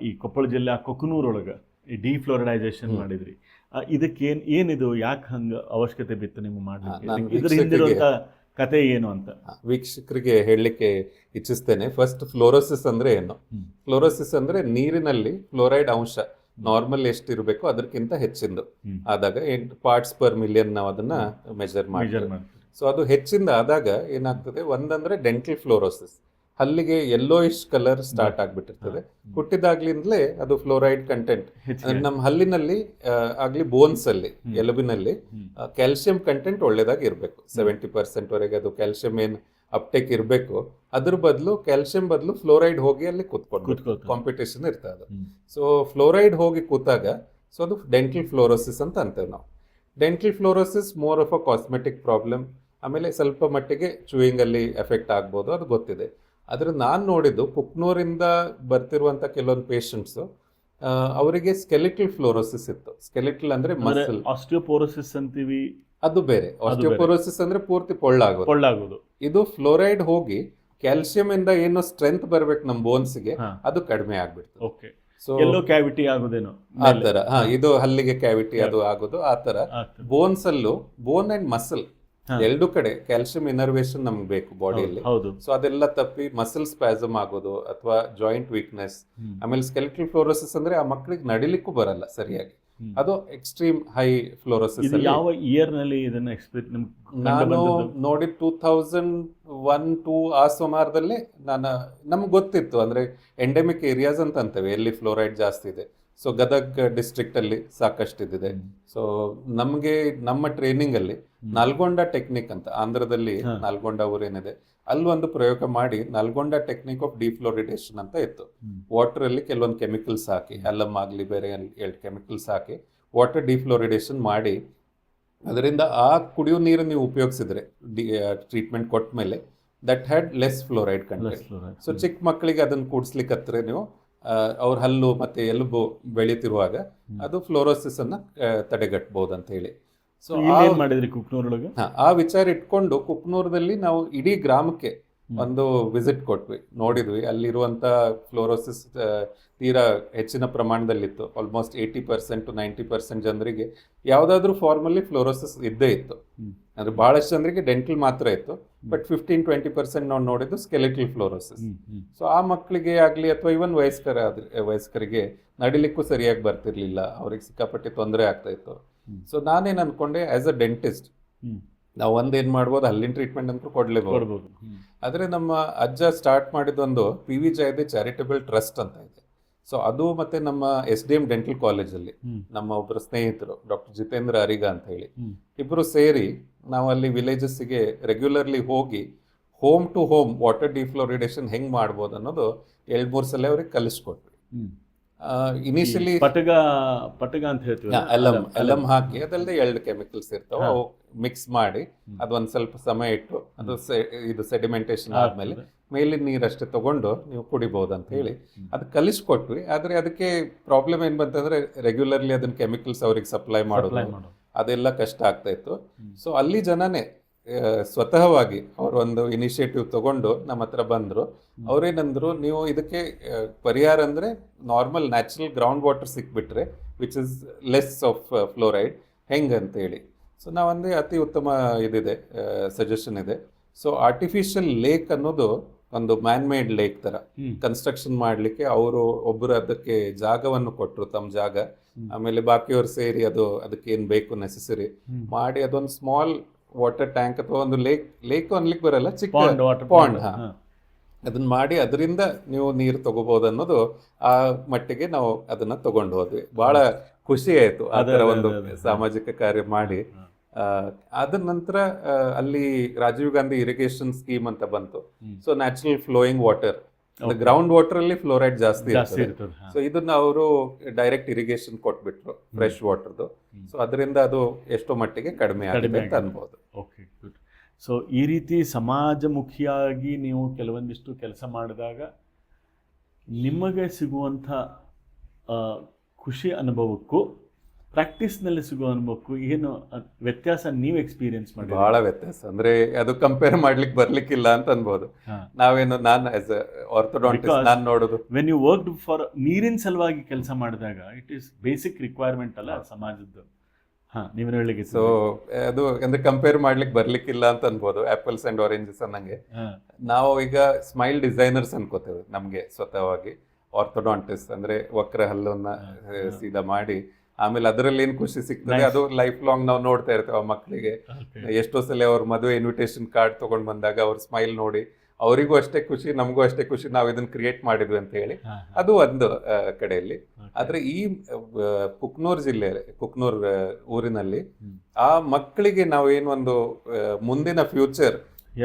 ಈ ಕೊಪ್ಪಳ ಜಿಲ್ಲೆ ಕೊಕ್ಕನೂರೊಳಗೆ ಈ ಡಿಫ್ಲೋರಿಡೈಸೇಷನ್ ಮಾಡಿದ್ರಿ. ಇದಕ್ಕೆ ಏನಿದು, ಯಾಕೆ ಹಂಗೆ ಅವಶ್ಯಕತೆ ಬಿತ್ತು ನಿಮ್ಗೆ ಮಾಡಲಿಕ್ಕೆ? ಇದ್ರ ಹಿಂದಿರುವಂಥ ಕತೆ ಏನು ಅಂತ ವೀಕ್ಷಕರಿಗೆ ಹೇಳಲಿಕ್ಕೆ ಇಚ್ಛಿಸ್ತೇನೆ. ಫಸ್ಟ್, ಫ್ಲೋರೋಸಿಸ್ ಅಂದ್ರೆ ಏನು? ಫ್ಲೋರೋಸಿಸ್ ಅಂದ್ರೆ ನೀರಿನಲ್ಲಿ ಫ್ಲೋರೈಡ್ ಅಂಶ ನಾರ್ಮಲ್ ಎಷ್ಟಿರಬೇಕು ಅದಕ್ಕಿಂತ ಹೆಚ್ಚಿಂದು ಆದಾಗ 8 ಪಾರ್ಟ್ಸ್ ಪರ್ ಮಿಲಿಯನ್ ನಾವು ಅದನ್ನ ಮೆಜರ್ ಮಾಡ್ತೀವಿ. ಸೊ ಅದು ಹೆಚ್ಚಿಂದ ಆದಾಗ ಏನಾಗ್ತದೆ, ಒಂದಂದ್ರೆ ಡೆಂಟಲ್ ಫ್ಲೋರೋಸಿಸ್, ಹಲ್ಲಿಗೆ ಯೆಲ್ಲೋಯಿಶ್ ಕಲರ್ ಸ್ಟಾರ್ಟ್ ಆಗ್ಬಿಟ್ಟಿರ್ತದೆ. ಹುಟ್ಟಿದಾಗ್ಲಿಂದಲೇ ಅದು ಫ್ಲೋರೈಡ್ ಕಂಟೆಂಟ್ ನಮ್ಮ ಹಲ್ಲಿನಲ್ಲಿ ಆಗ್ಲಿ ಬೋನ್ಸ್ ಅಲ್ಲಿ ಎಲುಬಿನಲ್ಲಿ ಕ್ಯಾಲ್ಸಿಯಂ ಕಂಟೆಂಟ್ ಒಳ್ಳೇದಾಗಿ ಇರಬೇಕು. 70% ವರೆಗೆ ಅದು ಕ್ಯಾಲ್ಸಿಯಂ ಏನ್ ಅಪ್ಟೇಕ್ ಇರಬೇಕು. ಅದ್ರ ಬದಲು ಕ್ಯಾಲ್ಸಿಯಂ ಬದಲು ಫ್ಲೋರೈಡ್ ಹೋಗಿ ಅಲ್ಲಿ ಕೂತ್ಕೊಂಡು ಕಾಂಪಿಟೇಷನ್ ಇರ್ತದೆ. ಸೊ ಫ್ಲೋರೈಡ್ ಹೋಗಿ ಕೂತಾಗ ಸೊ ಅದು ಡೆಂಟಲ್ ಫ್ಲೋರೋಸಿಸ್ ಅಂತ ಅಂತೇವೆ ನಾವು. Dental fluorosis more of a cosmetic problem. ಆಮೇಲೆ ಸ್ವಲ್ಪ ಮಟ್ಟಿಗೆ ಚೂಯಿಂಗ್ ಅಲ್ಲಿ ಎಫೆಕ್ಟ್ ಆಗ್ಬೋದು, ಅದು ಗೊತ್ತಿದೆ. ಆದ್ರೆ ನಾನು ನೋಡಿದ್ದು ಕುಕ್ನೂರಿಂದ ಬರ್ತಿರುವಂತ ಕೆಲವೊಂದು ಪೇಷಂಟ್ಸ್, ಅವರಿಗೆ ಸ್ಕೆಲಿಟಲ್ ಫ್ಲೋರೋಸಿಸ್ ಇತ್ತು. ಸ್ಕೆಲಿಟಲ್ ಅಂದ್ರೆ ಮಸಲ್. ಆಸ್ಟಿಯೋಪೋರೋಸಿಸ್ ಅಂತೀವಿ, ಅದು ಬೇರೆ. ಆಸ್ಟಿಯೋಪೋರೋಸಿಸ್ ಅಂದ್ರೆ ಪೂರ್ತಿ ಪೊಳ್ಳಾಗೋದು. ಇದು ಫ್ಲೋರೈಡ್ ಹೋಗಿ ಕ್ಯಾಲ್ಸಿಯಂ ಇಂದ ಏನು ಸ್ಟ್ರೆಂತ್ ಬರ್ಬೇಕು ನಮ್ಮ ಬೋನ್ಸ್ಗೆ, ಅದು ಕಡಿಮೆ ಆಗ್ಬಿಡ್ತು. ಓಕೆ, ಸೊ ಎಲ್ಲೋ ಕ್ಯಾವಿಟಿ ಆಗೋದೇನೋ ಆ ತರ. ಇದು ಹಲ್ಲಿಗೆ ಕ್ಯಾವಿಟಿ ಅದು ಆಗೋದು ಆ ತರ. ಬೋನ್ಸ್ ಅಲ್ಲೂ ಬೋನ್ ಅಂಡ್ ಮಸಲ್ ಎರಡು ಕಡೆ ಕ್ಯಾಲ್ಸಿಯಂ ಇನರ್ವೇಷನ್ ನಮ್ಗೆ ಬೇಕು ಬಾಡಿಯಲ್ಲಿ. ಸೊ ಅದೆಲ್ಲ ತಪ್ಪಿ ಮಸಲ್ ಸ್ಪ್ಯಾಸಮ್ ಆಗೋದು ಅಥವಾ ಜಾಯಿಂಟ್ ವೀಕ್ನೆಸ್. ಆಮೇಲೆ ಸ್ಕೆಲಿಟಲ್ ಫ್ಲೋರೋಸಿಸ್ ಅಂದ್ರೆ ಆ ಮಕ್ಕಳಿಗೆ ನಡಿಲಿಕ್ಕೂ ಬರಲ್ಲ ಸರಿಯಾಗಿ. ಅದು ಎಕ್ಸ್ಟ್ರೀಮ್ ಹೈ ಫ್ಲೋರೋಸಿಸ್. ಯಾವ ಇಯರ್ ನಲ್ಲಿ ಇದನ್ನ ನಾನು ನೋಡಿ 2001-2 ಆ ಸುಮಾರದಲ್ಲಿ ನಮ್ಗೆ ಗೊತ್ತಿತ್ತು. ಅಂದ್ರೆ ಎಂಡೆಮಿಕ್ ಏರಿಯಾಸ್ ಅಂತ ಅಂತೇವೆ ಎಲ್ಲಿ ಫ್ಲೋರೈಡ್ ಜಾಸ್ತಿ ಇದೆ. ಸೊ ಗದಗ್ ಡಿಸ್ಟ್ರಿಕ್ಟ್ ಅಲ್ಲಿ ಸಾಕಷ್ಟು ಇದಿದೆ. ಸೊ ನಮ್ಗೆ ನಮ್ಮ ಟ್ರೈನಿಂಗ್ ಅಲ್ಲಿ ನಲ್ಗೊಂಡ ಟೆಕ್ನಿಕ್ ಅಂತ ಆಂಧ್ರದಲ್ಲಿ ನಲ್ಗೊಂಡ ಊರೇನಿದೆ ಅಲ್ಲಿ ಒಂದು ಪ್ರಯೋಗ ಮಾಡಿ ನಲ್ಗೊಂಡ ಟೆಕ್ನಿಕ್ ಆಫ್ ಡಿಫ್ಲೋರಿಡೇಷನ್ ಅಂತ ಇತ್ತು. ವಾಟರ್ ಅಲ್ಲಿ ಕೆಲವೊಂದು ಕೆಮಿಕಲ್ಸ್ ಹಾಕಿ, ಅಲ್ಲಮ್ ಆಗ್ಲಿ ಬೇರೆ ಕೆಮಿಕಲ್ಸ್ ಹಾಕಿ ವಾಟರ್ ಡಿಫ್ಲೋರಿಡೇಷನ್ ಮಾಡಿ, ಅದರಿಂದ ಆ ಕುಡಿಯೋ ನೀರು ನೀವು ಉಪಯೋಗಿಸಿದ್ರೆ ಟ್ರೀಟ್ಮೆಂಟ್ ಕೊಟ್ಟ ಮೇಲೆ that had less fluoride content. So ಚಿಕ್ಕ ಮಕ್ಕಳಿಗೆ ಅದನ್ನ ಕೂಡಿಸ್ಲಿಕ್ಕೆ ನೀವು ಅವ್ರ ಹಲ್ಲು ಮತ್ತೆ ಎಲುಬು ಬೆಳೀತಿರುವಾಗ ಅದು ಫ್ಲೋರೋಸಿಸ್ ಅನ್ನ ತಡೆಗಟ್ಟಬಹುದು ಅಂತ ಹೇಳಿ. ಸೊ ಮಾಡಿದ್ರಿ ಕುಕ್ನೂರೊಳಗೆ. ಆ ವಿಚಾರ ಇಟ್ಕೊಂಡು ಕುಕ್ನೂರದಲ್ಲಿ ನಾವು ಇಡೀ ಗ್ರಾಮಕ್ಕೆ ಒಂದು ವಿಸಿಟ್ ಕೊಟ್ವಿ, ನೋಡಿದ್ವಿ. ಅಲ್ಲಿರುವಂತ ಫ್ಲೋರೋಸಿಸ್ ತೀರಾ ಹೆಚ್ಚಿನ ಪ್ರಮಾಣದಲ್ಲಿತ್ತು. ಆಲ್ಮೋಸ್ಟ್ 80% to 90% ಜನರಿಗೆ ಯಾವ್ದಾದ್ರು ಫಾರ್ಮಲ್ಲಿ ಫ್ಲೋರೋಸಿಸ್ ಇದ್ದೇ ಇತ್ತು. ಅಂದ್ರೆ ಬಹಳಷ್ಟು ಜನರಿಗೆ ಡೆಂಟಲ್ ಮಾತ್ರ ಇತ್ತು, ಬಟ್ 15-20% ನಾವು ನೋಡಿದ್ದು ಸ್ಕೆಲಿಟಲ್ ಫ್ಲೋರೋಸಿಸ್. ಸೊ ಆ ಮಕ್ಕಳಿಗೆ ಆಗ್ಲಿ ಅಥವಾ ಇವನ್ ವಯಸ್ಕರಿಗೆ ನಡಿಲಿಕ್ಕೂ ಸರಿಯಾಗಿ ಬರ್ತಿರ್ಲಿಲ್ಲ, ಅವ್ರಿಗೆ ಸಿಕ್ಕಾಪಟ್ಟೆ ತೊಂದರೆ ಆಗ್ತಾ ಇತ್ತು. ಸೊ ನಾನೇನ್ ಅನ್ಕೊಂಡೆ, ಆಸ್ ಅ ಡೆಂಟಿಸ್ಟ್ ನಾವು ಒಂದೇನ್ ಮಾಡ್ಬೋದು, ಹಲ್ಲಿನ ಟ್ರೀಟ್ಮೆಂಟ್ ಅಂತೂ ಕೊಡ್ಲೇಬಹುದು. ಆದ್ರೆ ನಮ್ಮ ಅಜ್ಜ ಸ್ಟಾರ್ಟ್ ಮಾಡಿದೊಂದು PV ಜಯದೇವ್ ಚಾರಿಟಬಲ್ ಟ್ರಸ್ಟ್ ಅಂತ ಇದೆ. ಸೊ ಅದು ಮತ್ತೆ ನಮ್ಮ SDM ಡೆಂಟಲ್ ಕಾಲೇಜಲ್ಲಿ ನಮ್ಮ ಒಬ್ಬರು ಸ್ನೇಹಿತರು ಡಾಕ್ಟರ್ ಜಿತೇಂದ್ರ ಅರಿಗ ಅಂತ ಹೇಳಿ ಇಬ್ರು ಸೇರಿ ನಾವು ಅಲ್ಲಿ ವಿಲೇಜಸ್ಗೆ ರೆಗ್ಯುಲರ್ಲಿ ಹೋಗಿ ಹೋಮ್ ಟು ಹೋಮ್ ವಾಟರ್ ಡಿಫ್ಲೋರಿಡೇಷನ್ ಹೆಂಗ್ ಮಾಡ್ಬೋದು ಅನ್ನೋದು 2-3 ಸಲ ಅವ್ರಿಗೆ ಕಲಿಸ್ಕೊಟ್ವಿ. ಇನಿಷಿಯಲಿ ಪಟಗ ಅಂತ ಹೇಳ್ತೀವಿ, ಅಲಮ್ ಹಾಕಿ ಅದಲ್ಲದೆ 2 ಕೆಮಿಕಲ್ಸ್ ಇರ್ತಾವ, ಅವು ಮಿಕ್ಸ್ ಮಾಡಿ ಅದೊಂದ್ ಸ್ವಲ್ಪ ಸಮಯ ಇಟ್ಟು ಅದು ಇದು ಸೆಡಿಮೆಂಟೇಶನ್ ಆದ್ಮೇಲೆ ಮೇಲಿನ ನೀರಷ್ಟೇ ತಗೊಂಡು ನೀವು ಕುಡಿಬಹುದು ಅಂತ ಹೇಳಿ ಅದು ಕಲಿಸ್ಕೊಟ್ವಿ. ಆದ್ರೆ ಅದಕ್ಕೆ ಪ್ರಾಬ್ಲಮ್ ಏನ್ ಬಂತಂದ್ರೆ ರೆಗ್ಯುಲರ್ಲಿ ಅದನ್ನ ಕೆಮಿಕಲ್ಸ್ ಅವ್ರಿಗೆ ಸಪ್ಲೈ ಮಾಡೋದು ಅದೆಲ್ಲ ಕಷ್ಟ ಆಗ್ತಾ ಇತ್ತು. ಸೊ ಅಲ್ಲಿ ಜನನೇ ಸ್ವತಃವಾಗಿ ಅವರೊಂದು ಇನಿಷಿಯೇಟಿವ್ ತಗೊಂಡು ನಮ್ಮ ಹತ್ರ ಬಂದ್ರು. ಅವ್ರೇನಂದ್ರು, ನೀವು ಇದಕ್ಕೆ ಪರಿಹಾರ ಅಂದ್ರೆ ನಾರ್ಮಲ್ ನ್ಯಾಚುರಲ್ ಗ್ರೌಂಡ್ ವಾಟರ್ ಸಿಕ್ಬಿಟ್ರೆ which is less of fluoride ಹೆಂಗ್ ಅಂತ ಹೇಳಿ. ಸೊ ನಾವಂದ್ರೆ ಅತಿ ಉತ್ತಮ ಇದಿದೆ, ಸಜೆಷನ್ ಇದೆ. ಸೊ ಆರ್ಟಿಫಿಷಿಯಲ್ ಲೇಕ್ ಅನ್ನೋದು ಒಂದು ಮ್ಯಾನ್ ಮೇಡ್ ಲೇಕ್ ತರ ಕನ್ಸ್ಟ್ರಕ್ಷನ್ ಮಾಡ್ಲಿಕ್ಕೆ ಅವರು ಒಬ್ಬರು ಅದಕ್ಕೆ ಜಾಗವನ್ನು ಕೊಟ್ಟರು, ತಮ್ಮ ಜಾಗ. ಆಮೇಲೆ ಬಾಕಿಯವ್ರು ಸೇರಿ ಅದಕ್ಕೆ ಏನ್ ಬೇಕು ನೆಸೆಸರಿ ಮಾಡಿ ಅದೊಂದು ಸ್ಮಾಲ್ ವಾಟರ್ ಟ್ಯಾಂಕ್ ಅಥವಾ ಒಂದು ಲೇಕ್ ಅನ್ಲಿಕ್ಕೆ ಬರಲ್ಲ, ಚಿಕ್ಕ ಪಾಂಡ್, ಅದನ್ನ ಮಾಡಿ ಅದರಿಂದ ನೀವು ನೀರು ತಗೋಬಹುದು ಅನ್ನೋದು ಆ ಮಟ್ಟಿಗೆ ನಾವು ಅದನ್ನ ತಗೊಂಡು ಹೋದ್ವಿ. ಬಹಳ ಖುಷಿ ಆಯ್ತು ಆ ತರ ಒಂದು ಸಾಮಾಜಿಕ ಕಾರ್ಯ ಮಾಡಿ. ಅದ ನಂತರ ಅಲ್ಲಿ ರಾಜೀವ್ ಗಾಂಧಿ ಇರಿಗೇಷನ್ ಸ್ಕೀಮ್ ಅಂತ ಬಂತು. So natural flowing water, ground water ಅಲ್ಲಿ ಫ್ಲೋರೈಡ್ ಜಾಸ್ತಿ ಇರ್ತದೆ. ಸೊ ಇದನ್ನ ಅವರು ಡೈರೆಕ್ಟ್ ಇರಿಗೇಷನ್ ಕೊಟ್ಬಿಟ್ರು, ಫ್ರೆಶ್ ವಾಟರ್ದು. ಸೊ ಅದರಿಂದ ಅದು ಎಷ್ಟೋ ಮಟ್ಟಿಗೆ ಕಡಿಮೆ ಆಗಿದೆ ಅಂತ ಅನ್ಬೋದು. Okay, good. ಸೊ ಈ ರೀತಿ ಸಮಾಜಮುಖಿಯಾಗಿ ನೀವು ಕೆಲವೊಂದಿಷ್ಟು ಕೆಲಸ ಮಾಡಿದಾಗ ನಿಮಗೆ ಸಿಗುವಂಥ ಖುಷಿ ಅನುಭವಕ್ಕೂ ಪ್ರಾಕ್ಟೀಸ್ನಲ್ಲಿ ಸಿಗುವ ಅನುಭವಕ್ಕೂ ಏನು ವ್ಯತ್ಯಾಸ ನೀವು ಎಕ್ಸ್ಪೀರಿಯನ್ಸ್ ಮಾಡಿ? ಬಹಳ ವ್ಯತ್ಯಾಸ, ಅಂದ್ರೆ ಅದು ಕಂಪೇರ್ ಮಾಡ್ಲಿಕ್ಕೆ ಬರ್ಲಿಕ್ಕಿಲ್ಲ ಅಂತ ಅನ್ಬೋದು. ನಾವೇನು ನಾನು ಆಸ್ ಆರ್ಥೋಡಾಂಟಿಸ್ಟ್ ನಾನು ನೋಡೋದು, ವೆನ್ ಯು ವರ್ಕ್ಡ್ ಫಾರ್ ನೀರಿನ ಸಲುವಾಗಿ ಕೆಲಸ ಮಾಡಿದಾಗ ಇಟ್ ಈಸ್ ಬೇಸಿಕ್ ರಿಕ್ವೈರ್ಮೆಂಟ್ ಅಲ್ಲ ಸಮಾಜದ್ದು. ನೀವು ಹೇಳಿಕೆ ಸೊ ಅದು ಅಂದ್ರೆ ಕಂಪೇರ್ ಮಾಡ್ಲಿಕ್ಕೆ ಬರ್ಲಿಕ್ಕಿಲ್ಲ ಅಂತ ಅನ್ಬೋದು. ಆಪಲ್ಸ್ ಅಂಡ್ ಆರೆಂಜಸ್ ಅನ್ನಂಗೆ ನಾವು ಈಗ ಸ್ಮೈಲ್ ಡಿಸೈನರ್ಸ್ ಅನ್ಕೋತೇವೆ ನಮ್ಗೆ ಸ್ವತಃವಾಗಿ. ಆರ್ಥೋಡಾಂಟಿಸ್ಟ್ ಅಂದ್ರೆ ವಕ್ರ ಹಲ್ಲನ್ನ ಸೀದಾ ಮಾಡಿ ಆಮೇಲೆ ಅದರಲ್ಲಿ ಏನ್ ಖುಷಿ ಸಿಗ್ತದೆ ಅದು ಲೈಫ್ ಲಾಂಗ್ ನಾವು ನೋಡ್ತಾ ಇರ್ತೇವೆ. ಆ ಮಕ್ಕಳಿಗೆ ಎಷ್ಟೋ ಸಲ ಅವ್ರ ಮದುವೆ ಇನ್ವಿಟೇಷನ್ ಕಾರ್ಡ್ ತಗೊಂಡ್ ಬಂದಾಗ ಅವ್ರ ಸ್ಮೈಲ್ ನೋಡಿ ಅವರಿಗೂ ಅಷ್ಟೇ ಖುಷಿ, ನಮಗೂ ಅಷ್ಟೇ ಖುಷಿ, ನಾವು ಇದನ್ನ ಕ್ರಿಯೇಟ್ ಮಾಡಿದ್ವಿ ಅಂತ ಹೇಳಿ. ಅದು ಒಂದು ಕಡೆಯಲ್ಲಿ. ಆದ್ರೆ ಈ ಕುಕ್ನೂರ್ ಊರಿನಲ್ಲಿ ಆ ಮಕ್ಕಳಿಗೆ ನಾವೇನು ಒಂದು ಮುಂದಿನ ಫ್ಯೂಚರ್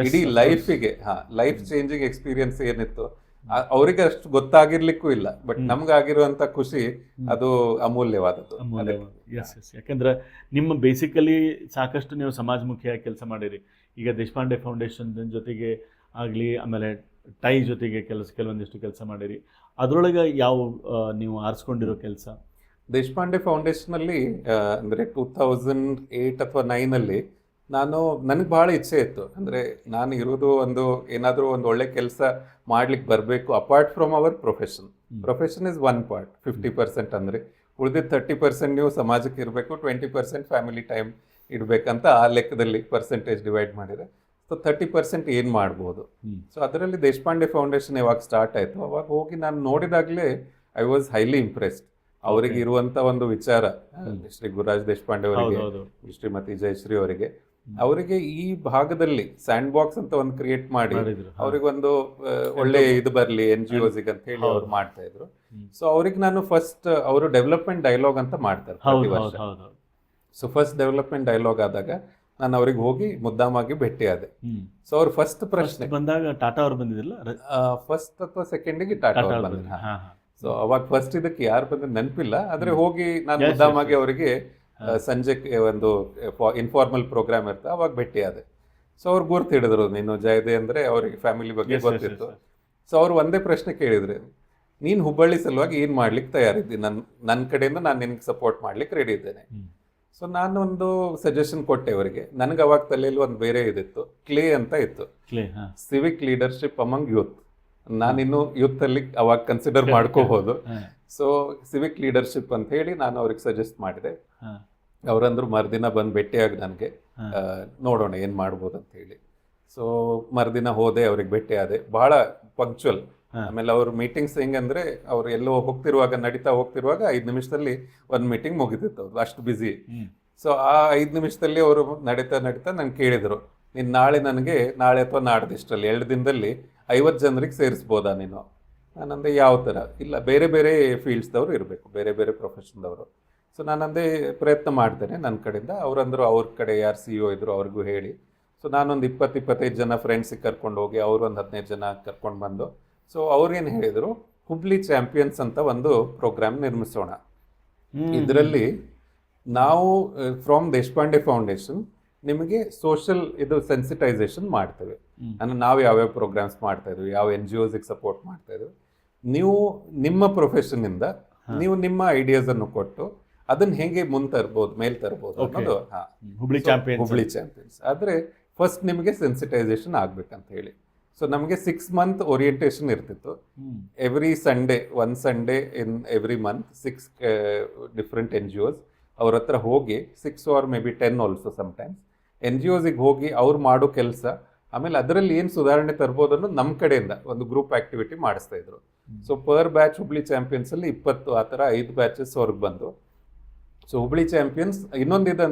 ಇಡೀ ಲೈಫಿಗೆ ಲೈಫ್ ಚೇಂಜಿಂಗ್ ಎಕ್ಸ್ಪೀರಿಯನ್ಸ್ ಏನಿತ್ತು ಅವ್ರಿಗೆ ಅಷ್ಟು ಗೊತ್ತಾಗಿರ್ಲಿಕ್ಕೂ ಇಲ್ಲ. ಬಟ್ ನಮ್ಗಾಗಿರುವಂತ ಖುಷಿ ಅದು ಅಮೂಲ್ಯವಾದದ್ದು. ಯಾಕಂದ್ರೆ ನಿಮ್ಮ ಬೇಸಿಕಲಿ ಸಾಕಷ್ಟು ನೀವು ಸಮಾಜಮುಖಿಯಾಗಿ ಕೆಲಸ ಮಾಡಿರಿ. ಈಗ ದೇಶಪಾಂಡೆ ಫೌಂಡೇಶನ್ ಜೊತೆಗೆ ಆಗಲಿ, ಆಮೇಲೆ ಟೈ ಜೊತೆಗೆ ಕೆಲವೊಂದಿಷ್ಟು ಕೆಲಸ ಮಾಡಿರಿ. ಅದರೊಳಗೆ ಯಾವ ನೀವು ಆರಿಸ್ಕೊಂಡಿರೋ ಕೆಲಸ? ದೇಶಪಾಂಡೆ ಫೌಂಡೇಶನ್ ಅಲ್ಲಿ ಅಂದ್ರೆ 2008 ಅಥವಾ 2009 ನನಗೆ ಬಹಳ ಇಚ್ಛೆ ಇತ್ತು. ಅಂದ್ರೆ ನಾನು ಇರೋದು ಏನಾದರೂ ಒಂದು ಒಳ್ಳೆ ಕೆಲಸ ಮಾಡ್ಲಿಕ್ಕೆ ಬರಬೇಕು apart from our profession is one part, 50%. ಅಂದ್ರೆ ಉಳಿದಿದ್ದ 30% ನೀವು ಸಮಾಜಕ್ಕೆ ಇರಬೇಕು, 20% ಫ್ಯಾಮಿಲಿ ಟೈಮ್ ಇಡಬೇಕಂತ ಆ ಲೆಕ್ಕದಲ್ಲಿ ಪರ್ಸೆಂಟೇಜ್ ಡಿವೈಡ್ ಮಾಡಿದೆ. ಸೊ 30% ಏನು ಮಾಡ್ಬೋದು. ಸೊ ಅದರಲ್ಲಿ ದೇಶಪಾಂಡೆ ಫೌಂಡೇಶನ್ ಯಾವಾಗ ಸ್ಟಾರ್ಟ್ ಆಯಿತು ಅವಾಗ ಹೋಗಿ ನಾನು ನೋಡಿದಾಗಲೇ ಐ ವಾಸ್ ಹೈಲಿ ಇಂಪ್ರೆಸ್ಡ್. ಅವರಿಗೆ ಇರುವಂತ ಒಂದು ವಿಚಾರ, ಶ್ರೀ ಗುರುರಾಜ್ ದೇಶಪಾಂಡೆ ಅವರಿಗೆ, ಶ್ರೀಮತಿ ಜಯಶ್ರೀ ಅವರಿಗೆ ಈ ಭಾಗದಲ್ಲಿ ಸ್ಯಾಂಡ್ ಬಾಕ್ಸ್ ಅಂತ ಒಂದು ಕ್ರಿಯೇಟ್ ಮಾಡಿ ಅವ್ರಿಗೊಂದು ಒಳ್ಳೆ ಇದು ಬರ್ಲಿ NGOs ಅಂತ ಹೇಳಿ ಅವ್ರು ಮಾಡ್ತಾ ಇದ್ರು. ಸೊ ಅವ್ರಿಗೆ ನಾನು ಫಸ್ಟ್ ಅವರು ಡೆವಲಪ್ಮೆಂಟ್ ಡೈಲಾಗ್ ಅಂತ ಮಾಡ್ತಾರೆ ಪ್ರತಿ ವರ್ಷ. ಸೊ ಫಸ್ಟ್ ಡೆವಲಪ್ಮೆಂಟ್ ಡೈಲಾಗ್ ಆದಾಗ ನಾನು ಅವ್ರಿಗೆ ಹೋಗಿ ಮುದ್ದಾಮಾಗಿ ಭೇಟಿ ಆದೆ. ಸೊ ಅವ್ರ ಫಸ್ಟ್ ಪ್ರಶ್ನೆ ಬಂದಾಗ ಟಾಟಾ ಅವ್ರು ಬಂದಿದ್ದಿಲ್ಲ, ಫಸ್ಟ್ ಅಥವಾ ಸೆಕೆಂಡಿಗೆ ಟಾಟಾ ಅವ್ರು ಬಂದಿಲ್ಲ. ಸೊ ಅವಾಗ ಫಸ್ಟ್ ಇದಕ್ಕೆ ಯಾರು ಬಂದ ನೆನಪಿಲ್ಲ. ಆದ್ರೆ ಹೋಗಿ ನಾನು ಮುದ್ದಾಮಾಗಿ ಅವರಿಗೆ ಸಂಜೆಗೆ ಒಂದು ಇನ್ಫಾರ್ಮಲ್ ಪ್ರೋಗ್ರಾಮ್ ಇರ್ತಾ ಅವಾಗ ಭೇಟಿ ಆದೆ. ಸೊ ಅವ್ರು ಗುರ್ತು ಹಿಡಿದ್ರು, ನೀನು ಜಯದೆ ಅಂದ್ರೆ ಅವ್ರಿಗೆ ಫ್ಯಾಮಿಲಿ ಬಗ್ಗೆ ಗೊತ್ತಿತ್ತು. ಸೊ ಅವ್ರು ಒಂದೇ ಪ್ರಶ್ನೆ ಕೇಳಿದ್ರೆ, ನೀನ್ ಹುಬ್ಬಳ್ಳಿ ಸಲುವಾಗಿ ಏನ್ ಮಾಡ್ಲಿಕ್ಕೆ ತಯಾರಿದ್ದಿ? ನನ್ನ ಕಡೆಯಿಂದ ನಾನು ನಿನ್ಗೆ ಸಪೋರ್ಟ್ ಮಾಡ್ಲಿಕ್ಕೆ ರೆಡಿ ಇದ್ದೇನೆ. ಸೊ ನಾನೊಂದು ಸಜೆಷನ್ ಕೊಟ್ಟೆ ಅವರಿಗೆ. ನನಗೆ ಅವಾಗ ತಲೆಯಲ್ಲಿ ಒಂದು ಬೇರೆ ಇದಿತ್ತು, ಕ್ಲೇ ಅಂತ ಇತ್ತು, ಸಿವಿಕ್ ಲೀಡರ್ಶಿಪ್ ಅಮಂಗ್ ಯೂತ್. ನಾನಿನ್ನು ಯೂತ್ ಅಲ್ಲಿ ಅವಾಗ ಕನ್ಸಿಡರ್ ಮಾಡ್ಕೋಬಹುದು. ಸೊ ಸಿವಿಕ್ ಲೀಡರ್ಶಿಪ್ ಅಂತ ಹೇಳಿ ನಾನು ಅವ್ರಿಗೆ ಸಜೆಸ್ಟ್ ಮಾಡಿದೆ. ಅವರಂದ್ರು ಮರುದಿನ ಬಂದು ಭೇಟಿಯಾಗಿ ನನಗೆ ನೋಡೋಣ ಏನ್ ಮಾಡ್ಬೋದು ಅಂತ ಹೇಳಿ. ಸೊ ಮರುದಿನ ಹೋದೆ, ಅವ್ರಿಗೆ ಭೇಟಿ ಆದೆ, ಬಹಳ ಪಂಕ್ಚುವಲ್. ಆಮೇಲೆ ಅವ್ರ ಮೀಟಿಂಗ್ಸ್ ಹೆಂಗಂದ್ರೆ ಅವ್ರು ಎಲ್ಲೋ ನಡೀತಾ ಹೋಗ್ತಿರುವಾಗ 5 ನಿಮಿಷದಲ್ಲಿ ಒಂದು ಮೀಟಿಂಗ್ ಮುಗಿದಿತ್ತು, ಅವ್ರು ಅಷ್ಟು ಬ್ಯುಸಿ. ಸೊ ಆ 5 ನಿಮಿಷದಲ್ಲಿ ಅವರು ನಡೀತಾ ನಂಗೆ ಕೇಳಿದ್ರು, ನೀನ್ ನಾಳೆ ಅಥವಾ ನಾಡ್ದಿಷ್ಟರಲ್ಲಿ 2 ದಿನದಲ್ಲಿ 50 ಜನರಿಗೆ ಸೇರಿಸ್ಬೋದಾ ನೀನು? ನಾನಂದೆ ಯಾವ ಥರ? ಇಲ್ಲ, ಬೇರೆ ಬೇರೆ ಫೀಲ್ಡ್ಸ್ದವರು ಇರಬೇಕು, ಬೇರೆ ಬೇರೆ ಪ್ರೊಫೆಷನ್ದವರು. ಸೊ ನಾನಂದೆ ಪ್ರಯತ್ನ ಮಾಡ್ತೇನೆ ನನ್ನ ಕಡೆಯಿಂದ. ಅವರಂದ್ರು ಅವ್ರ ಕಡೆ ಯಾರು CEO ಇದ್ರು ಅವ್ರಿಗೂ ಹೇಳಿ. ಸೊ ನಾನೊಂದು 20-25 ಜನ ಫ್ರೆಂಡ್ಸಿಗೆ ಕರ್ಕೊಂಡು ಹೋಗಿ ಅವರು ಒಂದು 15 ಜನ ಕರ್ಕೊಂಡು ಬಂದು. ಸೊ ಅವ್ರೇನು ಹೇಳಿದ್ರು, ಹುಬ್ಳಿ ಚಾಂಪಿಯನ್ಸ್ ಅಂತ ಒಂದು ಪ್ರೋಗ್ರಾಮ್ ನಿರ್ಮಿಸೋಣ. ಇದರಲ್ಲಿ ನಾವು ಫ್ರಮ್ ದೇಶಪಾಂಡೆ ಫೌಂಡೇಶನ್ ನಿಮಗೆ ಸೋಷಿಯಲ್ ಸೆನ್ಸಿಟೈಸೇಷನ್ ಮಾಡ್ತೇವೆ. ನಾವು ಯಾವ್ಯಾವ ಪ್ರೋಗ್ರಾಮ್ಸ್ ಮಾಡ್ತಾ ಇದ್ವಿ, ಯಾವ NGOsಗೆ ಸಪೋರ್ಟ್ ಮಾಡ್ತಾ ಇದ್ವಿ, ನೀವು ನಿಮ್ಮ ಪ್ರೊಫೆಷನ್ ಇಂದ ನೀವು ನಿಮ್ಮ ಐಡಿಯಾಸ್ ಅನ್ನು ಕೊಟ್ಟು ಅದನ್ನ ಹೇಗೆ ಮೇಲ್ ತರ್ಬೋದು ಅನ್ನೋದು ಹುಬ್ಳಿ ಚಾಂಪಿಯನ್ಸ್. ಆದ್ರೆ ಫಸ್ಟ್ ನಿಮಗೆ ಸೆನ್ಸಿಟೈಸೇಷನ್ ಆಗ್ಬೇಕಂತ ಹೇಳಿ. ಸೊ ನಮಗೆ 6 ಮಂತ್ ಓರಿಯೆಂಟೇಷನ್ ಇರ್ತಿತ್ತು. Every Sunday, 1 Sunday in every month 6 different NGOs ಅವ್ರ ಹತ್ರ ಹೋಗಿ 6 or may be 10 also sometimes NGOsಗೆ ಹೋಗಿ ಅವ್ರು ಮಾಡೋ ಕೆಲಸ, ಆಮೇಲೆ ಅದರಲ್ಲಿ ಏನು ಸುಧಾರಣೆ ತರ್ಬೋದನ್ನು ನಮ್ಮ ಕಡೆಯಿಂದ ಒಂದು ಗ್ರೂಪ್ ಆಕ್ಟಿವಿಟಿ ಮಾಡಿಸ್ತಾ ಇದ್ರು. So per batch Hubli champions ಅಲ್ಲಿ 20 ಆ ಥರ 5 ಬ್ಯಾಚಸ್ ಅವ್ರಿಗೆ ಬಂದು ಸೊ ಹುಬ್ಳಿ ಚಾಂಪಿಯನ್ಸ್ ಇನ್ನೊಂದಿದೆ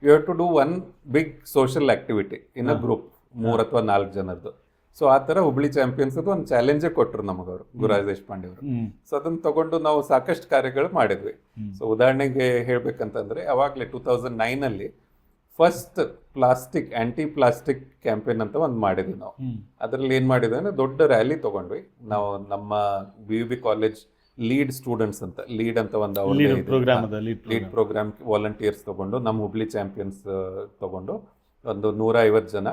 you have to do one big social activity in a group 3 ಅಥವಾ 4 ಜನರದ್ದು. ಸೊ ಆ ಥರ ಹುಬ್ಳಿ ಚಾಂಪಿಯನ್ಸ್ ಅದು ಒಂದು ಚಾಲೆಂಜೇ ಕೊಟ್ಟರು ನಮಗವರು, ಗುರುರಾಜ್ ದೇಶಪಾಂಡೆ ಅವರು. ಸೊ ಅದನ್ನು ತಗೊಂಡು ನಾವು ಸಾಕಷ್ಟು ಕಾರ್ಯಗಳು ಮಾಡಿದ್ವಿ. ಸೊ ಉದಾಹರಣೆಗೆ ಹೇಳ್ಬೇಕಂತಂದ್ರೆ ಅವಾಗಲೇ 2009 first plastic anti plastic campaign ಅಂತ ಒಂದು ಮಾಡಿದ್ವಿ ನಾವು. ಅದರಲ್ಲಿ ಏನು ಮಾಡಿದ್ವಿ ಅಂದ್ರೆ ದೊಡ್ಡ ರ್ಯಾಲಿ ತಗೊಂಡ್ವಿ ನಾವು. ನಮ್ಮ BUB ಕಾಲೇಜ್ ಲೀಡ್ ಸ್ಟೂಡೆಂಟ್ಸ್ ಅಂತ ಲೀಡ್ ಅಂತ ಒಂದು ಲೀಡ್ ಪ್ರೋಗ್ರಾಮ್ ವಾಲಂಟಿಯರ್ಸ್ ತಗೊಂಡು ನಮ್ಮ ಹುಬ್ಳಿ ಚಾಂಪಿಯನ್ಸ್ ತಗೊಂಡು ಒಂದು 150 ಜನ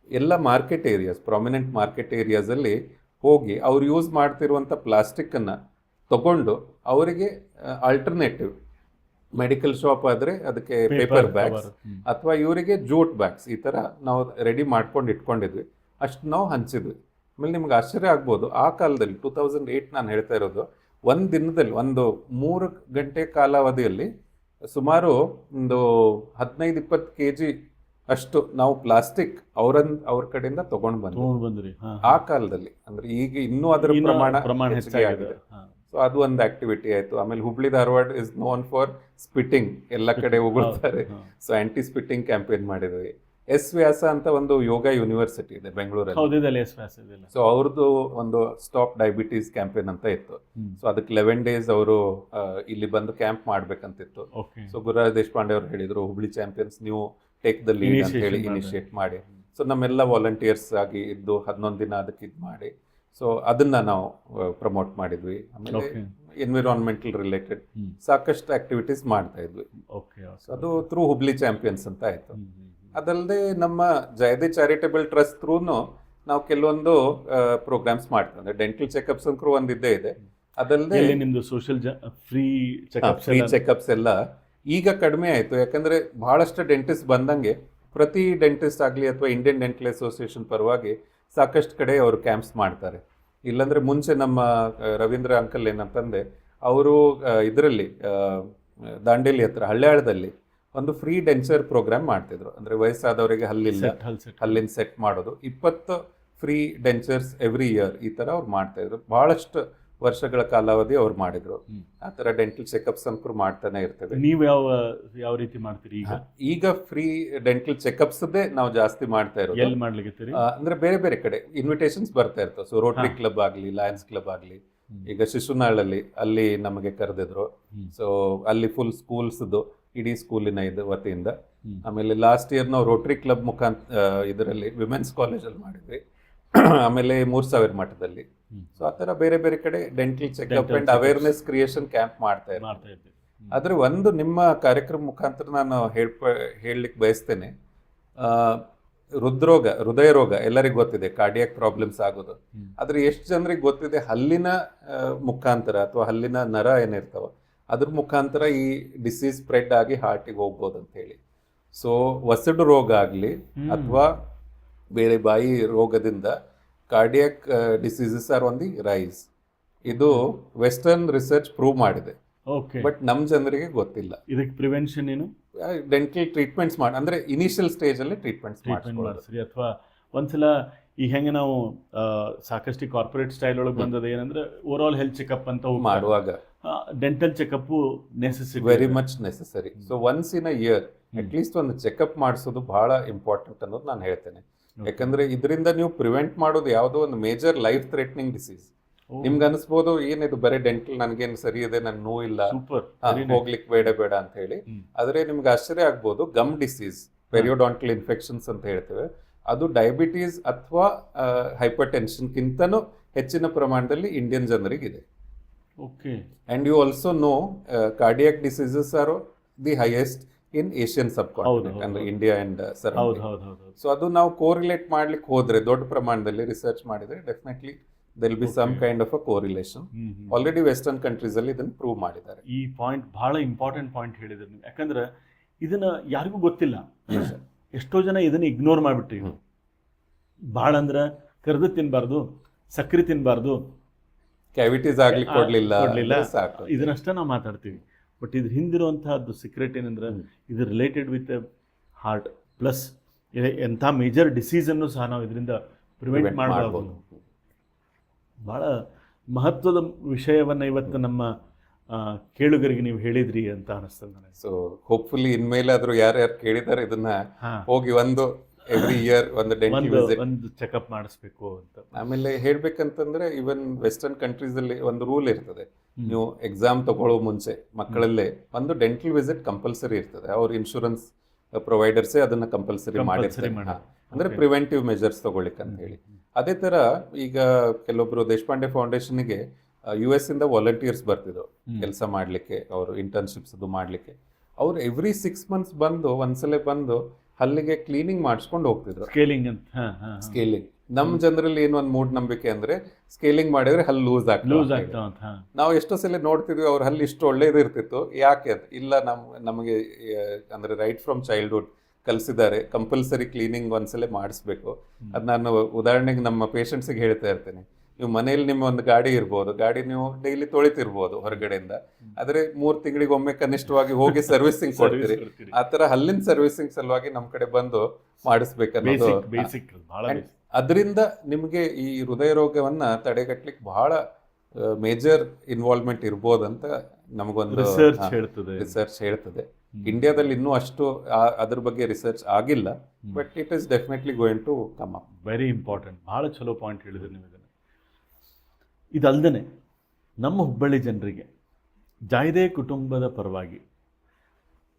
ಎಲ್ಲ ಮಾರ್ಕೆಟ್ ಏರಿಯಾಸ್, ಪ್ರಾಮಿನೆಂಟ್ ಮಾರ್ಕೆಟ್ ಏರಿಯಾಸಲ್ಲಿ ಹೋಗಿ ಅವ್ರು ಯೂಸ್ ಮಾಡ್ತಿರುವಂಥ ಪ್ಲಾಸ್ಟಿಕ್ಕನ್ನು ತಗೊಂಡು ಅವರಿಗೆ ಆಲ್ಟರ್ನೇಟಿವ್, ಮೆಡಿಕಲ್ ಶಾಪ್ ಆದರೆ ಅದಕ್ಕೆ ಪೇಪರ್ ಬ್ಯಾಗ್ಸ್ ಅಥವಾ ಇವರಿಗೆ ಜೂಟ್ ಬ್ಯಾಗ್ಸ್ ಈ ಥರ ನಾವು ರೆಡಿ ಮಾಡ್ಕೊಂಡು ಇಟ್ಕೊಂಡಿದ್ವಿ. ಅಷ್ಟು ನಾವು ಹಂಚಿದ್ವಿ. ಆಮೇಲೆ ನಿಮ್ಗೆ ಆಶ್ಚರ್ಯ ಆಗ್ಬೋದು, ಆ ಕಾಲದಲ್ಲಿ 2008 ನಾನು ಹೇಳ್ತಾ ಇರೋದು, ಒಂದು ದಿನದಲ್ಲಿ ಒಂದು 3 ಗಂಟೆ ಕಾಲಾವಧಿಯಲ್ಲಿ ಸುಮಾರು ಒಂದು 15-20 kg ಅಷ್ಟು ನಾವು ಪ್ಲಾಸ್ಟಿಕ್ ಅವ್ರ ಕಡೆಯಿಂದ ತಗೊಂಡು ಬಂದ್ರಿ ಆ ಕಾಲದಲ್ಲಿ. ಅಂದ್ರೆ ಈಗ ಇನ್ನೂ ಅದರ ಪ್ರಮಾಣ ಹೆಚ್ಚಿಗೆ ಆಗಿದೆ. ಸೊ ಅದು ಒಂದು ಆಕ್ಟಿವಿಟಿ ಆಯ್ತು. ಆಮೇಲೆ Hubli Dharwad is known for spitting, ಎಲ್ಲ ಕಡೆ ಉಗುಳ್ತಾರೆ. ಸೊ ಆಂಟಿ ಸ್ಪಿಟ್ಟಿಂಗ್ ಕ್ಯಾಂಪೇನ್ ಮಾಡಿದ್ವಿ. ಎಸ್ ವ್ಯಾಸ ಅಂತ ಒಂದು ಯೋಗ ಯೂನಿವರ್ಸಿಟಿ ಇದೆ ಬೆಂಗಳೂರಲ್ಲಿ. ಸೊ ಅವ್ರದ್ದು ಒಂದು ಸ್ಟಾಪ್ ಡಯಾಬಿಟೀಸ್ ಕ್ಯಾಂಪೇನ್ ಅಂತ ಇತ್ತು. ಸೊ ಅದಕ್ಕೆ 11 days ಅವರು ಇಲ್ಲಿ ಬಂದು ಕ್ಯಾಂಪ್ ಮಾಡ್ಬೇಕಂತಿತ್ತು. ಸೊ ಗುರುರಾಜ್ ದೇಶಪಾಂಡೆ ಅವ್ರು ಹೇಳಿದ್ರು, ಹುಬ್ಳಿ ಚಾಂಪಿಯನ್ಸ್ ನೀವು ಟೇಕ್ ದ ಲೀಡ್ ಅಂತ ಹೇಳಿ ಇನಿಷಿಯೇಟ್ ಮಾಡಿ. ಸೊ ನಮ್ಮೆಲ್ಲ ವಾಲಂಟಿಯರ್ಸ್ ಆಗಿ ಇದ್ದು 11 ದಿನ ಅದಕ್ಕೆ ಇದು ಮಾಡಿ ಸೊ ಅದನ್ನ ನಾವು ಪ್ರಮೋಟ್ ಮಾಡಿದ್ವಿ. ಆಮೇಲೆ ಎನ್ವಿರಾನ್ಮೆಂಟಲ್ ರಿಲೇಟೆಡ್ ಸಾಕಷ್ಟು ಆಕ್ಟಿವಿಟೀಸ್ ಮಾಡ್ತಾ ಇದ್ವಿ. ಸೊ ಅದು ಥ್ರೂ ಹುಬ್ಳಿ ಚಾಂಪಿಯನ್ಸ್ ಅಂತ ಆಯ್ತು. ಅದಲ್ಲದೆ ನಮ್ಮ ಜಯದಿ ಚಾರಿಟೇಬಲ್ ಟ್ರಸ್ಟ್ ಥ್ರೂನು ನಾವು ಕೆಲವೊಂದು ಪ್ರೋಗ್ರಾಮ್ಸ್ ಮಾಡ್ತೀವಿ. ಅಂದ್ರೆ ಡೆಂಟಲ್ ಚೆಕಪ್ಸ್ ಅಂತೂ ಒಂದು ಇದ್ದೇ ಇದೆ. ಅದಲ್ಲದೆ ನಿಮ್ದು ಸೋಷಿಯಲ್ ಫ್ರೀ ಚೆಕಪ್ಸ್ ಎಲ್ಲ ಈಗ ಕಡಿಮೆ ಆಯಿತು. ಯಾಕಂದರೆ ಭಾಳಷ್ಟು ಡೆಂಟಿಸ್ಟ್ ಬಂದಂಗೆ ಪ್ರತಿ ಡೆಂಟಿಸ್ಟ್ ಆಗಲಿ ಅಥವಾ ಇಂಡಿಯನ್ ಡೆಂಟಲ್ ಅಸೋಸಿಯೇಷನ್ ಪರವಾಗಿ ಸಾಕಷ್ಟು ಕಡೆ ಅವರು ಕ್ಯಾಂಪ್ಸ್ ಮಾಡ್ತಾರೆ. ಇಲ್ಲಾಂದರೆ ಮುಂಚೆ ನಮ್ಮ ರವೀಂದ್ರ ಅಂಕಲ್ ಏನಂತಂದೆ, ಅವರು ಇದರಲ್ಲಿ ದಾಂಡೇಲಿ ಹತ್ರ ಹಳ್ಯಾಳದಲ್ಲಿ ಒಂದು ಫ್ರೀ ಡೆಂಚರ್ ಪ್ರೋಗ್ರಾಮ್ ಮಾಡ್ತಿದ್ರು. ಅಂದರೆ ವಯಸ್ಸಾದವರಿಗೆ ಹಲ್ಲಿನ ಸೆಟ್ ಮಾಡೋದು, 20 ಫ್ರೀ ಡೆಂಚರ್ಸ್ ಎವ್ರಿ ಇಯರ್ ಈ ಥರ ಅವ್ರು ಮಾಡ್ತಾಯಿದ್ರು. ಭಾಳಷ್ಟು ವರ್ಷಗಳ ಕಾಲಾವಧಿ ಅವ್ರು ಮಾಡಿದ್ರು. ಆ ಥರ ಡೆಂಟಲ್ ಚೆಕಪ್ಸ್ ಅಂತೂ ಮಾಡ್ತಾನೆ ಇರ್ತೇವೆ. ನೀವು ಯಾವ ರೀತಿ ಮಾಡ್ತೀರಿ ಈಗ ಫ್ರೀ ಡೆಂಟಲ್ ಚೆಕಪ್ಸ್ದೇ ನಾವು ಜಾಸ್ತಿ ಮಾಡ್ತಾ ಇರೋದು. ಎಲ್ಲಿ ಮಾಡ್ಲಿಕ್ಕೆ ಅಂದ್ರೆ ಬೇರೆ ಬೇರೆ ಕಡೆ ಇನ್ವಿಟೇಷನ್ಸ್ ಬರ್ತಾ ಇರ್ತವೆ. ಸೊ ರೋಟರಿ ಕ್ಲಬ್ ಆಗಲಿ, ಲಯನ್ಸ್ ಕ್ಲಬ್ ಆಗಲಿ, ಈಗ ಶಿಶುನಾಳಲ್ಲಿ ಅಲ್ಲಿ ನಮಗೆ ಕರೆದಿದ್ರು. ಸೊ ಅಲ್ಲಿ ಫುಲ್ ಸ್ಕೂಲ್ಸ್ದು ಇಡೀ ಸ್ಕೂಲಿನ ವತಿಯಿಂದ. ಆಮೇಲೆ ಲಾಸ್ಟ್ ಇಯರ್ ನಾವು ರೋಟರಿ ಕ್ಲಬ್ ಮುಖಾಂತರ ಇದರಲ್ಲಿ ವಿಮೆನ್ಸ್ ಕಾಲೇಜಲ್ಲಿ ಮಾಡಿದ್ವಿ. ಆಮೇಲೆ 3000 ಮಠದಲ್ಲಿ. ಸೊ ಆ ಥರ ಬೇರೆ ಬೇರೆ ಕಡೆ dental checkup and awareness creation camp ಮಾಡ್ತಾ ಇರ್ತೀವಿ. ಆದ್ರೆ ಒಂದು ನಿಮ್ಮ ಕಾರ್ಯಕ್ರಮ ಮುಖಾಂತರ ನಾನು ಹೇಳಲಿಕ್ಕೆ ಬಯಸ್ತೇನೆ, ಹೃದಯ ರೋಗ ಎಲ್ಲರಿಗೂ ಗೊತ್ತಿದೆ, ಕಾರ್ಡಿಯಾಕ್ ಪ್ರಾಬ್ಲಮ್ಸ್ ಆಗೋದು. ಆದ್ರೆ ಎಷ್ಟು ಜನರಿಗೆ ಗೊತ್ತಿದೆ ಹಲ್ಲಿನ ಮುಖಾಂತರ ಅಥವಾ ಹಲ್ಲಿನ ನರ ಏನಿರ್ತಾವ ಅದ್ರ ಮುಖಾಂತರ ಈ ಡಿಸೀಸ್ ಸ್ಪ್ರೆಡ್ ಆಗಿ ಹಾರ್ಟಿಗೆ ಹೋಗ್ಬೋದು ಅಂತ ಹೇಳಿ. ಸೊ ವಸಡು ರೋಗ ಆಗಲಿ ಅಥವಾ ಬೇರೆ ಬಾಯಿ ರೋಗದಿಂದ cardiac diseases are on the rise. ಇದು ವೆಸ್ಟರ್ನ್ ರಿಸರ್ಚ್ ಪ್ರೂವ್ ಮಾಡಿದೆ. ಬಟ್ ನಮ್ಮ ಜನರಿಗೆ ಗೊತ್ತಿಲ್ಲ. ಇದಕ್ಕೆ ಪ್ರಿವೆನ್ಷನ್ ಏನು? ಡೆಂಟಲ್ ಟ್ರೀಟ್ಮೆಂಟ್ಸ್ ಅಂದ್ರೆ ಇನಿಷಿಯಲ್ ಸ್ಟೇಜ್ ಅಲ್ಲಿ ಟ್ರೀಟ್ಮೆಂಟ್ಸ್ ಮಾಡಿಸ್ರಿ. ಅಥವಾ ಒಂದ್ಸಲ ಈಗ ಹೆಂಗೆ ನಾವು ಸಾಕಷ್ಟು ಕಾರ್ಪೊರೇಟ್ ಸ್ಟೈಲ್ ಒಳಗೆ ಬಂದದ ಏನಂದ್ರೆ ಓವರ್ ಆಲ್ ಹೆಲ್ತ್ ಚೆಕಪ್ ಅಂತ ಮಾಡುವಾಗ dental checkup necessary, very much necessary. So once in a year at least ಒಂದು ಚೆಕಪ್ ಮಾಡಿಸೋದು ಬಹಳ ಇಂಪಾರ್ಟೆಂಟ್ ಅನ್ನೋದು ನಾನು ಹೇಳ್ತೇನೆ. ಯಾಕಂದ್ರೆ ಇದರಿಂದ ನೀವು ಪ್ರಿವೆಂಟ್ ಮಾಡೋದು ಯಾವುದೋ ಒಂದು ಮೇಜರ್ ಲೈಫ್ ಥ್ರೆಟ್ನಿಂಗ್ ಡಿಸೀಸ್. ನಿಮ್ಗೆ ಅನಿಸ್ಬೋದು ಏನಿದು ಬರೀ ಡೆಂಟಲ್ ನನ್ಗೇನು ಸರಿ ಇದೆ, ನನ್ ನೋವು ಇಲ್ಲ, ಹೋಗ್ಲಿಕ್ಕೆ ಬೇಡ ಅಂತ ಹೇಳಿ. ಆದ್ರೆ ನಿಮ್ಗೆ ಆಶ್ಚರ್ಯ ಆಗ್ಬೋದು, ಗಮ್ ಡಿಸೀಸ್, ಪೆರಿಯೋಡಾಂಟಲ್ ಇನ್ಫೆಕ್ಷನ್ಸ್ ಅಂತ ಹೇಳ್ತೇವೆ, ಅದು ಡಯಾಬಿಟೀಸ್ ಅಥವಾ ಹೈಪರ್ ಟೆನ್ಷನ್ಗಿಂತನೂ ಹೆಚ್ಚಿನ ಪ್ರಮಾಣದಲ್ಲಿ ಇಂಡಿಯನ್ ಜನರಿಗಿದೆ. And you also know cardiac diseases are the highest in Asian subcontinent ಅಂದ್ರೆ ಇಂಡಿಯಾ ಅಂಡ್ ಸರೌಂಡಿಂಗ್. ಸೊ ಅದು ನಾವು ಕೋರಿಲೇಟ್ ಮಾಡ್ಲಿಕ್ಕೆ ಹೋದ್ರೆ ದೊಡ್ಡ ಪ್ರಮಾಣದಲ್ಲಿ ರಿಸರ್ಚ್ ಮಾಡಿದ್ರೆ definitely there will be some kind of a correlation. Already western countries ಅಲ್ಲಿ ಇದನ್ನು ಪ್ರೂವ್ ಮಾಡಿದ್ದಾರೆ. ಈ ಪಾಯಿಂಟ್ ಬಹಳ ಇಂಪಾರ್ಟೆಂಟ್ ಪಾಯಿಂಟ್ ಹೇಳಿದ್ರು ನೀವು. ಯಾಕಂದ್ರೆ ಇದನ್ನ ಯಾರಿಗೂ ಗೊತ್ತಿಲ್ಲ. ಎಷ್ಟೋ ಜನ ಇದನ್ನ ಇಗ್ನೋರ್ ಮಾಡಿಬಿಟ್ರಿ. ಭಾಳ ಅಂದ್ರೆ ಕರ್ದು ತಿನ್ಬಾರ್ದು, ಸಕ್ಕರೆ ತಿನ್ಬಾರ್ದು, ಕ್ಯಾವಿಟೀಸ್ ಆಗ್ಲಿಕ್ಕೆ ಕೊಡ್ಲಿಲ್ಲ, ಇದನ್ನಷ್ಟೇ ನಾವು ಮಾತಾಡ್ತೀವಿ. ಬಟ್ ಇದ್ರ ಹಿಂದಿರುವಂತಹದ್ದು ಸೀಕ್ರೆಟ್ ಏನಂದ್ರೆ ಇದು ರಿಲೇಟೆಡ್ ವಿತ್ ಹಾರ್ಟ್ ಪ್ಲಸ್ ಎಂಥ ಮೇಜರ್ ಡಿಸೀಸನ್ನು ಸಹ ನಾವು ಇದರಿಂದ ಪ್ರಿವೆಂಟ್ ಮಾಡಬಹುದು. ಭಾಳ ಮಹತ್ವದ ವಿಷಯವನ್ನು ಇವತ್ತು ನಮ್ಮ ಕೇಳುಗರಿಗೆ ನೀವು ಹೇಳಿದ್ರಿ ಅಂತ ಅನಿಸ್ತದೆ ನನಗೆ. ಸೊ ಹೋಪ್ಫುಲಿ ಇನ್ಮೇಲಾದ್ರೂ ಯಾರ್ಯಾರು ಕೇಳಿದಾರೆ ಇದನ್ನ ಹೋಗಿ ಒಂದು ಎವ್ರಿ ಇಯರ್ ಒಂದು ಡೆಂಟಲ್ ವಿಸಿಟ್, ಒಂದು ಚೆಕಪ್ ಮಾಡಿಸ್ಬೇಕು ಅಂತ. ಆಮೇಲೆ ಹೇಳ್ಬೇಕಂತಂದ್ರೆ ಇವನ್ ವೆಸ್ಟರ್ನ್ ಕಂಟ್ರೀಸ್ ಅಲ್ಲಿ ಒಂದು ರೂಲ್ ಇರ್ತದೆ, ನೀವು ಎಕ್ಸಾಮ್ ತಗೊಳ್ಳೋ ಮುಂಚೆ ಮಕ್ಕಳಲ್ಲೇ ಒಂದು ಡೆಂಟಲ್ ವಿಸಿಟ್ ಕಂಪಲ್ಸರಿ ಇರ್ತದೆ. ಅವ್ರ ಇನ್ಶೂರೆನ್ಸ್ ಪ್ರೊವೈಡರ್ಸೇ ಅದನ್ನ ಕಂಪಲ್ಸರಿ ಮಾಡಿರ್ತಾರೆ, ಅಂದ್ರೆ ಪ್ರಿವೆಂಟಿವ್ ಮೆಜರ್ಸ್ ತಗೊಳ್ಳಿಕ್ ಅಂತ ಹೇಳಿ. ಅದೇ ತರ ಈಗ ಕೆಲವೊಬ್ರು ದೇಶಪಾಂಡೆ ಫೌಂಡೇಶನ್ಗೆ US ಇಂದ ವಾಲಂಟಿಯರ್ಸ್ ಬರ್ತಿದ್ರು ಕೆಲಸ ಮಾಡ್ಲಿಕ್ಕೆ, ಅವರು ಇಂಟರ್ನ್ಶಿಪ್ಸ್ ಅದು ಮಾಡ್ಲಿಕ್ಕೆ. ಅವ್ರು ಎವ್ರಿ 6 months ಬಂದು ಒಂದ್ಸಲ ಬಂದು ಹಲ್ಲಿಗೆ ಕ್ಲೀನಿಂಗ್ ಮಾಡಿಸ್ಕೊಂಡು ಹೋಗ್ತಿದ್ರು. ಸ್ಕೇಲಿಂಗ್ ನಮ್ ಜನರಲ್ಲಿ ಏನು ಒಂದು ಮೂಢನಂಬಿಕೆ ಅಂದ್ರೆ ಸ್ಕೇಲಿಂಗ್ ಮಾಡಿದ್ರೆ ಹಲ್ಲು ಲೂಸ್ ಆಗ್ತದೆ. ನಾವು ಎಷ್ಟೋ ಸಲ ನೋಡ್ತಿದ್ವಿ ಅವ್ರ ಹಲ್ಲು ಇಷ್ಟು ಒಳ್ಳೇದಿರ್ತಿತ್ತು, ಯಾಕೆ ಅದು ಇಲ್ಲ, ನಮಗೆ ಅಂದ್ರೆ ರೈಟ್ ಫ್ರಮ್ ಚೈಲ್ಡ್ಹುಡ್ ಕಲಿಸಿದ್ದಾರೆ ಕಂಪಲ್ಸರಿ ಕ್ಲೀನಿಂಗ್ ಒಂದ್ಸಲ ಮಾಡಿಸ್ಬೇಕು. ಅದು ನಾನು ಉದಾಹರಣೆಗೆ ನಮ್ಮ ಪೇಷಂಟ್ಸಿಗೆ ಹೇಳ್ತಾ ಇರ್ತೇನೆ, ನೀವು ಮನೆಯಲ್ಲಿ ನಿಮ್ಮ ಒಂದು ಗಾಡಿ ಇರ್ಬೋದು, ಗಾಡಿ ನೀವು ಡೈಲಿ ತೊಳಿತಿರ್ಬೋದು ಹೊರಗಡೆಯಿಂದ, ಆದ್ರೆ 3 ತಿಂಗಳಿಗೆ ಒಮ್ಮೆ ಕನಿಷ್ಠವಾಗಿ ಹೋಗಿ ಸರ್ವಿಸಿಂಗ್ ಕೊಡ್ತೀರಿ. ಆತರ ಹಲ್ಲಿನ ಸರ್ವಿಸಿಂಗ್ ಸಲುವಾಗಿ ನಮ್ ಕಡೆ ಬಂದು ಮಾಡಿಸ್ಬೇಕನ್ನೋದು. ಅದರಿಂದ ನಿಮ್ಗೆ ಈ ಹೃದಯ ರೋಗವನ್ನ ತಡೆಗಟ್ಲಿಕ್ಕೆ ಬಹಳ ಮೇಜರ್ ಇನ್ವಾಲ್ವ್ಮೆಂಟ್ ಇರ್ಬೋದಂತ ನಮಗೊಂದು ರಿಸರ್ಚ್ ಹೇಳ್ತದೆ. ಇಂಡಿಯಾದಲ್ಲಿ ಇನ್ನೂ ಅಷ್ಟು ಅದ್ರ ಬಗ್ಗೆ ರಿಸರ್ಚ್ ಆಗಿಲ್ಲ, but it is definitely going to come up. Very important, ಬಹಳ ಚಲೋ ಪಾಯಿಂಟ್ ಹೇಳಿದ್ರಿ ನೀವು. ಇದಲ್ದೇ ನಮ್ಮ ಹುಬ್ಬಳ್ಳಿ ಜನರಿಗೆ ಜಾಯ್ದೆ ಕುಟುಂಬದ ಪರವಾಗಿ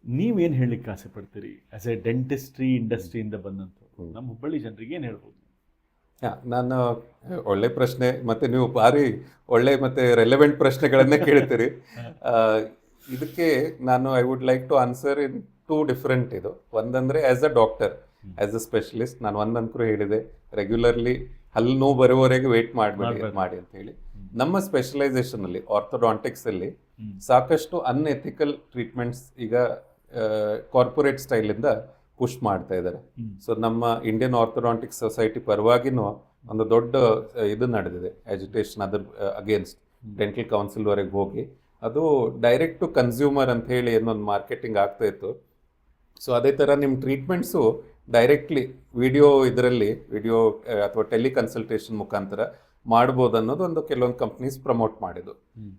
ನೀವೇನು ಹೇಳಲಿಕ್ಕೆ ಆಸೆ ಪಡ್ತೀರಿ? ಆಸ್ ಎ ಡೆಂಟಿಸ್ಟ್ರಿ ಇಂಡಸ್ಟ್ರಿಯಿಂದ ಬಂದಂಥ ನಮ್ಮ ಹುಬ್ಬಳ್ಳಿ ಜನರಿಗೆ ಏನು ಹೇಳ್ಬೋದು? ನಾನು ಒಳ್ಳೆ ಪ್ರಶ್ನೆ, ಮತ್ತೆ ನೀವು ಭಾರಿ ಒಳ್ಳೆ ಮತ್ತೆ ರೆಲೆವೆಂಟ್ ಪ್ರಶ್ನೆಗಳನ್ನೇ ಕೇಳ್ತೀರಿ. ಇದಕ್ಕೆ ನಾನು I would like to answer in 2 different. ಇದು ಒಂದಂದ್ರೆ as a doctor, as a specialist ನಾನು ಒಂದಂತೂ ಹೇಳಿದೆ, ರೆಗ್ಯುಲರ್ಲಿ ಹಲ್ಲು ನೋವು ಬರುವವರೆಗೆ ವೇಟ್ ಮಾಡಿ ಅಂತ ಹೇಳಿ. ನಮ್ಮ ಸ್ಪೆಷಲೈಸೇಷನ್ ಅಲ್ಲಿ ಆರ್ಥೋಡಾಂಟಿಕ್ಸ್ ಅಲ್ಲಿ ಸಾಕಷ್ಟು ಅನ್ಎಥಿಕಲ್ ಟ್ರೀಟ್ಮೆಂಟ್ಸ್ ಈಗ ಕಾರ್ಪೊರೇಟ್ ಸ್ಟೈಲ್ ಇಂದ ಪುಷ್ ಮಾಡ್ತಾ ಇದ್ದಾರೆ. ಸೊ ನಮ್ಮ ಇಂಡಿಯನ್ ಆರ್ಥೋಡಾಂಟಿಕ್ಸ್ ಸೊಸೈಟಿ ಪರವಾಗಿನೂ ಒಂದು ದೊಡ್ಡ ಇದು ನಡೆದಿದೆ, ಎಜುಟೇಷನ್ ಅದ್ರ ಅಗೇನ್ಸ್ಟ್ ಡೆಂಟಲ್ ಕೌನ್ಸಿಲ್ ವರೆಗೆ ಹೋಗಿ ಅದು ಡೈರೆಕ್ಟ್ ಟು ಕನ್ಸ್ಯೂಮರ್ ಅಂತ ಹೇಳಿ ಏನೊಂದು ಮಾರ್ಕೆಟಿಂಗ್ ಆಗ್ತಾ ಇತ್ತು. ಸೊ ಅದೇ ಥರ ನಿಮ್ಮ ಟ್ರೀಟ್ಮೆಂಟ್ಸು ಡೈರೆಕ್ಟ್ಲಿ ವಿಡಿಯೋ ಅಥವಾ ಟೆಲಿಕನ್ಸಲ್ಟೇಷನ್ ಮುಖಾಂತರ ಮಾಡ್ಬೋದು ಅನ್ನೋದು ಒಂದು ಕೆಲವೊಂದು ಕಂಪ್ನೀಸ್ ಪ್ರಮೋಟ್ ಮಾಡಿದ್ದು.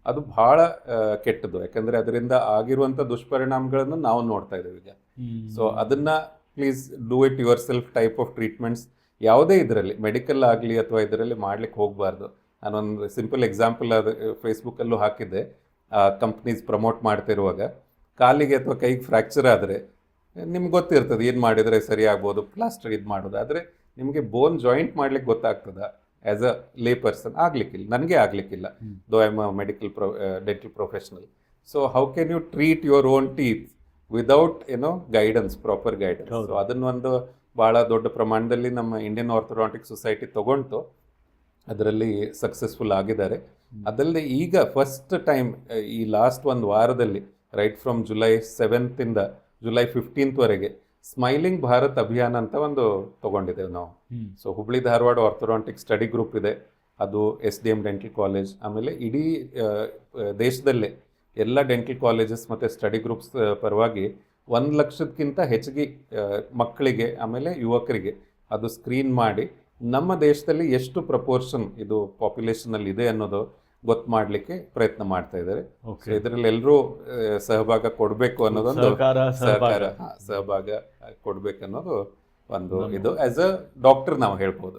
ಅದು ಬಹಳ ಕೆಟ್ಟದ್ದು, ಯಾಕಂದ್ರೆ ಅದರಿಂದ ಆಗಿರುವಂಥ ದುಷ್ಪರಿಣಾಮಗಳನ್ನು ನಾವು ನೋಡ್ತಾ ಇದ್ದೇವೆ ಈಗ. ಸೊ ಅದನ್ನ please do it your self type of treatments ಯಾವುದೇ ಇದರಲ್ಲಿ ಮೆಡಿಕಲ್ ಆಗಲಿ ಅಥವಾ ಇದರಲ್ಲಿ ಮಾಡ್ಲಿಕ್ಕೆ ಹೋಗಬಾರ್ದು. ನಾನೊಂದು ಸಿಂಪಲ್ ಎಕ್ಸಾಂಪಲ್ ಅದು ಫೇಸ್ಬುಕ್ಕಲ್ಲೂ ಹಾಕಿದ್ದೆ. ಕಂಪ್ನೀಸ್ ಪ್ರಮೋಟ್ ಮಾಡ್ತಿರುವಾಗ ಕಾಲಿಗೆ ಅಥವಾ ಕೈಗೆ ಫ್ರ್ಯಾಕ್ಚರ್ ಆದರೆ ನಿಮ್ಗೆ ಗೊತ್ತಿರ್ತದೆ ಏನು ಮಾಡಿದರೆ ಸರಿ ಆಗ್ಬೋದು, ಪ್ಲಾಸ್ಟರ್ ಇದು ಮಾಡೋದು. ಆದರೆ ನಿಮಗೆ ಬೋನ್ ಜಾಯಿಂಟ್ ಮಾಡ್ಲಿಕ್ಕೆ ಗೊತ್ತಾಗ್ತದ ಆ್ಯಸ್ ಅ ಲೇ ಪರ್ಸನ್? ಆಗ್ಲಿಕ್ಕಿಲ್ಲ, ನನಗೆ ಆಗ್ಲಿಕ್ಕಿಲ್ಲ, though I am a dental professional. So how can you treat your own teeth without guidance, proper guidance? So ಅದನ್ನೊಂದು ಭಾಳ ದೊಡ್ಡ ಪ್ರಮಾಣದಲ್ಲಿ ನಮ್ಮ ಇಂಡಿಯನ್ ಆರ್ಥೋಡಾಂಟಿಕ್ ಸೊಸೈಟಿ ತಗೊಂಡು ಅದರಲ್ಲಿ ಸಕ್ಸಸ್ಫುಲ್ ಆಗಿದ್ದಾರೆ. ಅದಲ್ಲದೆ ಈಗ ಫಸ್ಟ್ ಟೈಮ್ ಈ ಲಾಸ್ಟ್ ಒಂದು ವಾರದಲ್ಲಿ ರೈಟ್ ಫ್ರಮ್ July 7th ಇಂದ July 15th ವರೆಗೆ ಸ್ಮೈಲಿಂಗ್ ಭಾರತ್ ಅಭಿಯಾನ ಅಂತ ಒಂದು ತಗೊಂಡಿದ್ದೇವೆ ನಾವು. So Hubli Dharwad orthodontic study group ಇದೆ, ಅದು SDM ಡೆಂಟಲ್ ಕಾಲೇಜ್, ಆಮೇಲೆ ಇಡೀ ದೇಶದಲ್ಲೇ ಎಲ್ಲ ಡೆಂಟಲ್ ಕಾಲೇಜಸ್ ಮತ್ತು ಸ್ಟಡಿ ಗ್ರೂಪ್ಸ್ ಪರವಾಗಿ 1 ಲಕ್ಷಕ್ಕಿಂತ ಹೆಚ್ಚಿಗೆ ಮಕ್ಕಳಿಗೆ ಆಮೇಲೆ ಯುವಕರಿಗೆ ಅದು ಸ್ಕ್ರೀನ್ ಮಾಡಿ ನಮ್ಮ ದೇಶದಲ್ಲಿ ಎಷ್ಟು ಪ್ರಪೋರ್ಷನ್ ಇದು ಪಾಪ್ಯುಲೇಷನ್ ಅಲ್ಲಿ ಇದೆ ಅನ್ನೋದು ಗೊತ್ತು ಮಾಡಲಿಕ್ಕೆ ಪ್ರಯತ್ನ ಮಾಡ್ತಾ ಇದ್ದಾರೆ. ಇದರಲ್ಲಿ ಎಲ್ಲರೂ ಸಹಭಾಗ ಕೊಡಬೇಕು ಅನ್ನೋದೊಂದು ಸಹಭಾಗ ಕೊಡ್ಬೇಕು ಅನ್ನೋದು ಒಂದು ಇದು ಆಸ್ ಅ ಡಾಕ್ಟರ್ ನಾವು ಹೇಳ್ಬೋದು.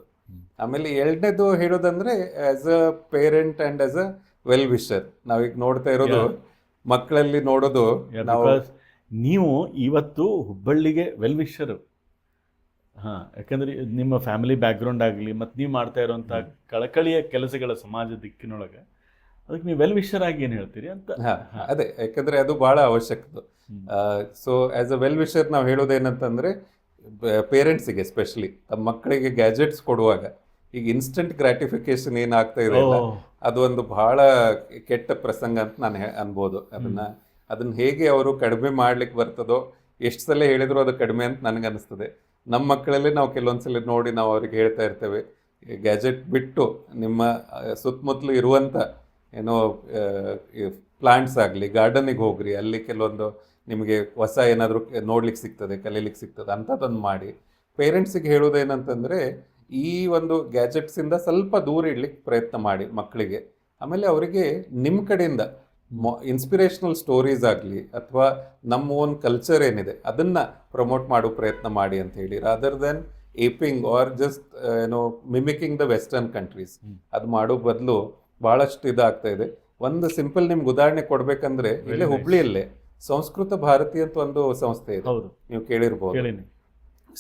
ಆಮೇಲೆ ಎರಡನೇದು ಹೇಳೋದಂದ್ರೆ as a parent and as a well wisher. ನಾವೀಗ ನೋಡ್ತಾ ಇರೋದು ಮಕ್ಕಳಲ್ಲಿ ನೋಡೋದು ನೀವು ಇವತ್ತು ಹುಬ್ಬಳ್ಳಿಗೆ ವೆಲ್ ವಿಶರ್. ಯಾಕಂದ್ರೆ ನಿಮ್ಮ ಫ್ಯಾಮಿಲಿ ಬ್ಯಾಕ್ಗ್ರೌಂಡ್ ಆಗಲಿ ಮತ್ತು ನೀವು ಮಾಡ್ತಾ ಇರೋಂಥ ಕಳಕಳಿಯ ಕೆಲಸಗಳ ಸಮಾಜ ದಿಕ್ಕಿನೊಳಗೆ ಅದಕ್ಕೆ ನೀವು ವೆಲ್ ವಿಶರ್ ಆಗಿ ಏನು ಹೇಳ್ತೀರಿ ಅಂತ? ಅದೇ, ಯಾಕಂದ್ರೆ ಅದು ಬಹಳ ಅವಶ್ಯಕತೆ. So as a well wisher ನಾವು ಹೇಳೋದೇನಂತಂದ್ರೆ ಪೇರೆಂಟ್ಸಿಗೆ ಎಸ್ಪೆಷಲಿ ತಮ್ಮ ಮಕ್ಕಳಿಗೆ ಗ್ಯಾಜೆಟ್ಸ್ ಕೊಡುವಾಗ ಈಗ ಇನ್ಸ್ಟೆಂಟ್ ಗ್ರಾಟಿಫಿಕೇಶನ್ ಏನಾಗ್ತಾ ಇದೆ ಅದು ಒಂದು ಬಹಳ ಕೆಟ್ಟ ಪ್ರಸಂಗ ಅಂತ ನಾನು ಅನ್ಬೋದು. ಅದನ್ನ ಹೇಗೆ ಅವರು ಕಡಿಮೆ ಮಾಡ್ಲಿಕ್ಕೆ ಬರ್ತದೋ, ಎಷ್ಟು ಸಲ ಹೇಳಿದ್ರು ಅದು ಕಡಿಮೆ ಅಂತ ನನಗೆ ಅನಿಸ್ತದೆ. ನಮ್ಮ ಮಕ್ಕಳಲ್ಲಿ ನಾವು ಕೆಲವೊಂದ್ಸಲ ನೋಡಿ ನಾವು ಅವ್ರಿಗೆ ಹೇಳ್ತಾ ಇರ್ತೇವೆ, ಗ್ಯಾಜೆಟ್ ಬಿಟ್ಟು ನಿಮ್ಮ ಸುತ್ತಮುತ್ತಲು ಇರುವಂಥ ಪ್ಲಾಂಟ್ಸ್ ಆಗಲಿ ಗಾರ್ಡನಿಗೆ ಹೋಗ್ರಿ, ಅಲ್ಲಿ ಕೆಲವೊಂದು ನಿಮಗೆ ಹೊಸ ಏನಾದರೂ ನೋಡ್ಲಿಕ್ಕೆ ಸಿಗ್ತದೆ, ಕಲೀಲಿಕ್ಕೆ ಸಿಗ್ತದೆ, ಅಂಥದ್ದೊಂದು ಮಾಡಿ. ಪೇರೆಂಟ್ಸಿಗೆ ಹೇಳೋದೇನಂತಂದರೆ ಈ ಒಂದು ಗ್ಯಾಜೆಟ್ಸಿಂದ ಸ್ವಲ್ಪ ದೂರ ಇಡ್ಲಿಕ್ಕೆ ಪ್ರಯತ್ನ ಮಾಡಿ ಮಕ್ಕಳಿಗೆ. ಆಮೇಲೆ ಅವರಿಗೆ ನಿಮ್ಮ ಕಡೆಯಿಂದ ಇನ್ಸ್ಪಿರೇಷನಲ್ ಸ್ಟೋರೀಸ್ ಆಗಲಿ ಅಥವಾ ನಮ್ಮ ಓನ್ ಕಲ್ಚರ್ ಏನಿದೆ ಅದನ್ನ ಪ್ರಮೋಟ್ ಮಾಡೋ ಪ್ರಯತ್ನ ಮಾಡಿ ಅಂತ ಹೇಳಿ, rather than aping or just mimicking the western countries. ಅದು ಮಾಡೋ ಬದಲು ಬಹಳಷ್ಟು ಇದಾಗ್ತಾ ಇದೆ. ಒಂದು ಸಿಂಪಲ್ ನಿಮ್ಗೆ ಉದಾಹರಣೆ ಕೊಡ್ಬೇಕಂದ್ರೆ, ಇಲ್ಲೇ ಹುಬ್ಳಿಯಲ್ಲೇ ಸಂಸ್ಕೃತ ಭಾರತಿ ಅಂತ ಒಂದು ಸಂಸ್ಥೆ ಇದೆ, ನೀವು ಕೇಳಿರ್ಬೋದು.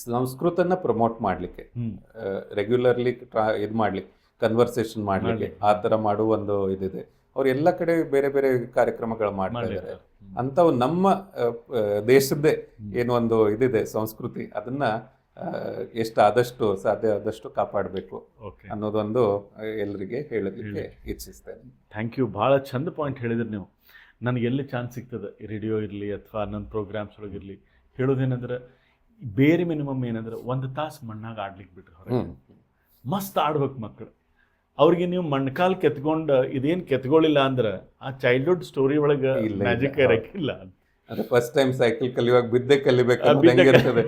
ಸಂಸ್ಕೃತನ ಪ್ರಮೋಟ್ ಮಾಡ್ಲಿಕ್ಕೆ, ರೆಗ್ಯುಲರ್ಲಿ ಇದು ಮಾಡ್ಲಿಕ್ಕೆ, ಕನ್ವರ್ಸೇಷನ್ ಮಾಡ್ಲಿಕ್ಕೆ ಆ ಥರ ಮಾಡುವ ಒಂದು ಇದಿದೆ. ಅವ್ರು ಎಲ್ಲ ಕಡೆ ಬೇರೆ ಬೇರೆ ಕಾರ್ಯಕ್ರಮಗಳು ಮಾಡ್ತಾ ಇದ್ದಾರೆ. ಅಂಥವು ನಮ್ಮ ದೇಶದ್ದೇ ಏನು ಒಂದು ಇದಿದೆ ಸಂಸ್ಕೃತಿ, ಅದನ್ನ ಎಷ್ಟಾದಷ್ಟು ಸಾಧ್ಯ ಆದಷ್ಟು ಕಾಪಾಡಬೇಕು ಅನ್ನೋದೊಂದು ಎಲ್ರಿಗೆ ಹೇಳಲಿಕ್ಕೆ ಇಚ್ಛಿಸ್ತೇನೆ. Thank you. ಭಾಳ ಚಂದ ಪಾಯಿಂಟ್ ಹೇಳಿದ್ರಿ ನೀವು. ನನಗೆ ಎಲ್ಲಿ ಚಾನ್ಸ್ ಸಿಗ್ತದೆ, ರೇಡಿಯೋ ಇರಲಿ ಅಥವಾ ನನ್ನ ಪ್ರೋಗ್ರಾಮ್ಸ್ ಒಳಗಿರಲಿ, ಹೇಳೋದೇನಂದ್ರೆ ಬೇರೆ ಮಿನಿಮಮ್ ಏನಂದ್ರೆ 1 ತಾಸು ಮಣ್ಣಾಗ ಆಡ್ಲಿಕ್ಕೆ ಬಿಟ್ರೆ ಹೊರಗೆ ಮಸ್ತ್ ಆಡ್ಬೇಕು ಮಕ್ಕಳು. ಅವ್ರಿಗೆ ನೀವು ಮಣ್ಕಾಲ್ ಕೆತ್ಕೊಂಡು ಇದೇನು ಕೆತ್ಕೊಳ್ಳಿಲ್ಲ ಅಂದ್ರೆ ಆ ಚೈಲ್ಡ್ಹುಡ್ ಸ್ಟೋರಿ ಒಳಗೆ ಮ್ಯಾಜಿಕ್ ಇರಕ್ಕಿಲ್ಲ. ಅದು ಫಸ್ಟ್ ಟೈಮ್ ಸೈಕಲ್ ಕಲಿಯುವಾಗ ಬಿದ್ದೆ ಕಲಿಬೇಕು ಹೆಂಗಿರ್ತದೆ,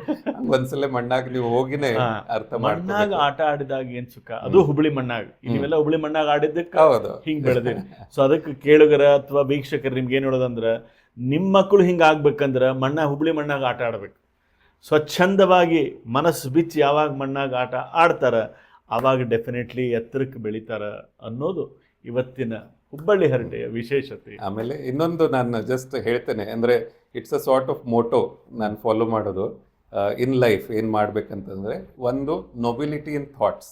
ಒಂದ್ಸಲ ಮಣ್ಣಾಗ ನೀವು ಹೋಗಿನೇ ಅರ್ಥ ಮಣ್ಣಾಗ ಆಟ ಆಡಿದಾಗ ಏನ್ ಸುಖ, ಅದು ಹುಬ್ಳಿ ಮಣ್ಣಾಗ. ನೀವೆಲ್ಲ ಹುಬ್ಳಿ ಮಣ್ಣಾಗ ಆಡಿದ್ದಕ್ಕೆ ಹಿಂಗ್ ಬೆಳೆದಿ. ಸೊ ಅದಕ್ಕೆ ಕೇಳುಗರ ಅಥವಾ ವೀಕ್ಷಕರು ನಿಮ್ಗೆ ಏನ್ ಹೇಳೋದಂದ್ರೆ, ನಿಮ್ಮ ಮಕ್ಕಳು ಹಿಂಗೆ ಆಗ್ಬೇಕಂದ್ರೆ ಹುಬ್ಳಿ ಮಣ್ಣಾಗ ಆಟ ಆಡ್ಬೇಕು. ಸ್ವಚ್ಛಂದವಾಗಿ ಮನಸ್ಸು ಬಿಚ್ಚಿ ಯಾವಾಗ ಮಣ್ಣಾಗ ಆಟ ಆಡ್ತಾರ ಆವಾಗ ಡೆಫಿನೆಟ್ಲಿ ಎತ್ತರಕ್ಕೆ ಬೆಳಿತಾರ ಅನ್ನೋದು ಇವತ್ತಿನ ಹುಬ್ಬಳ್ಳಿ ಹರಟೆಯ ವಿಶೇಷತೆ. ಆಮೇಲೆ ಇನ್ನೊಂದು ನಾನು ಜಸ್ಟ್ ಹೇಳ್ತೇನೆ, ಅಂದ್ರೆ it's a sort of motto ನಾನು ಫಾಲೋ ಮಾಡೋದು ಇನ್ ಲೈಫ್. ಏನ್ ಮಾಡ್ಬೇಕಂತಂದ್ರೆ, ಒಂದು ನೊಬಿಲಿಟಿ ಇನ್ ಥಾಟ್ಸ್,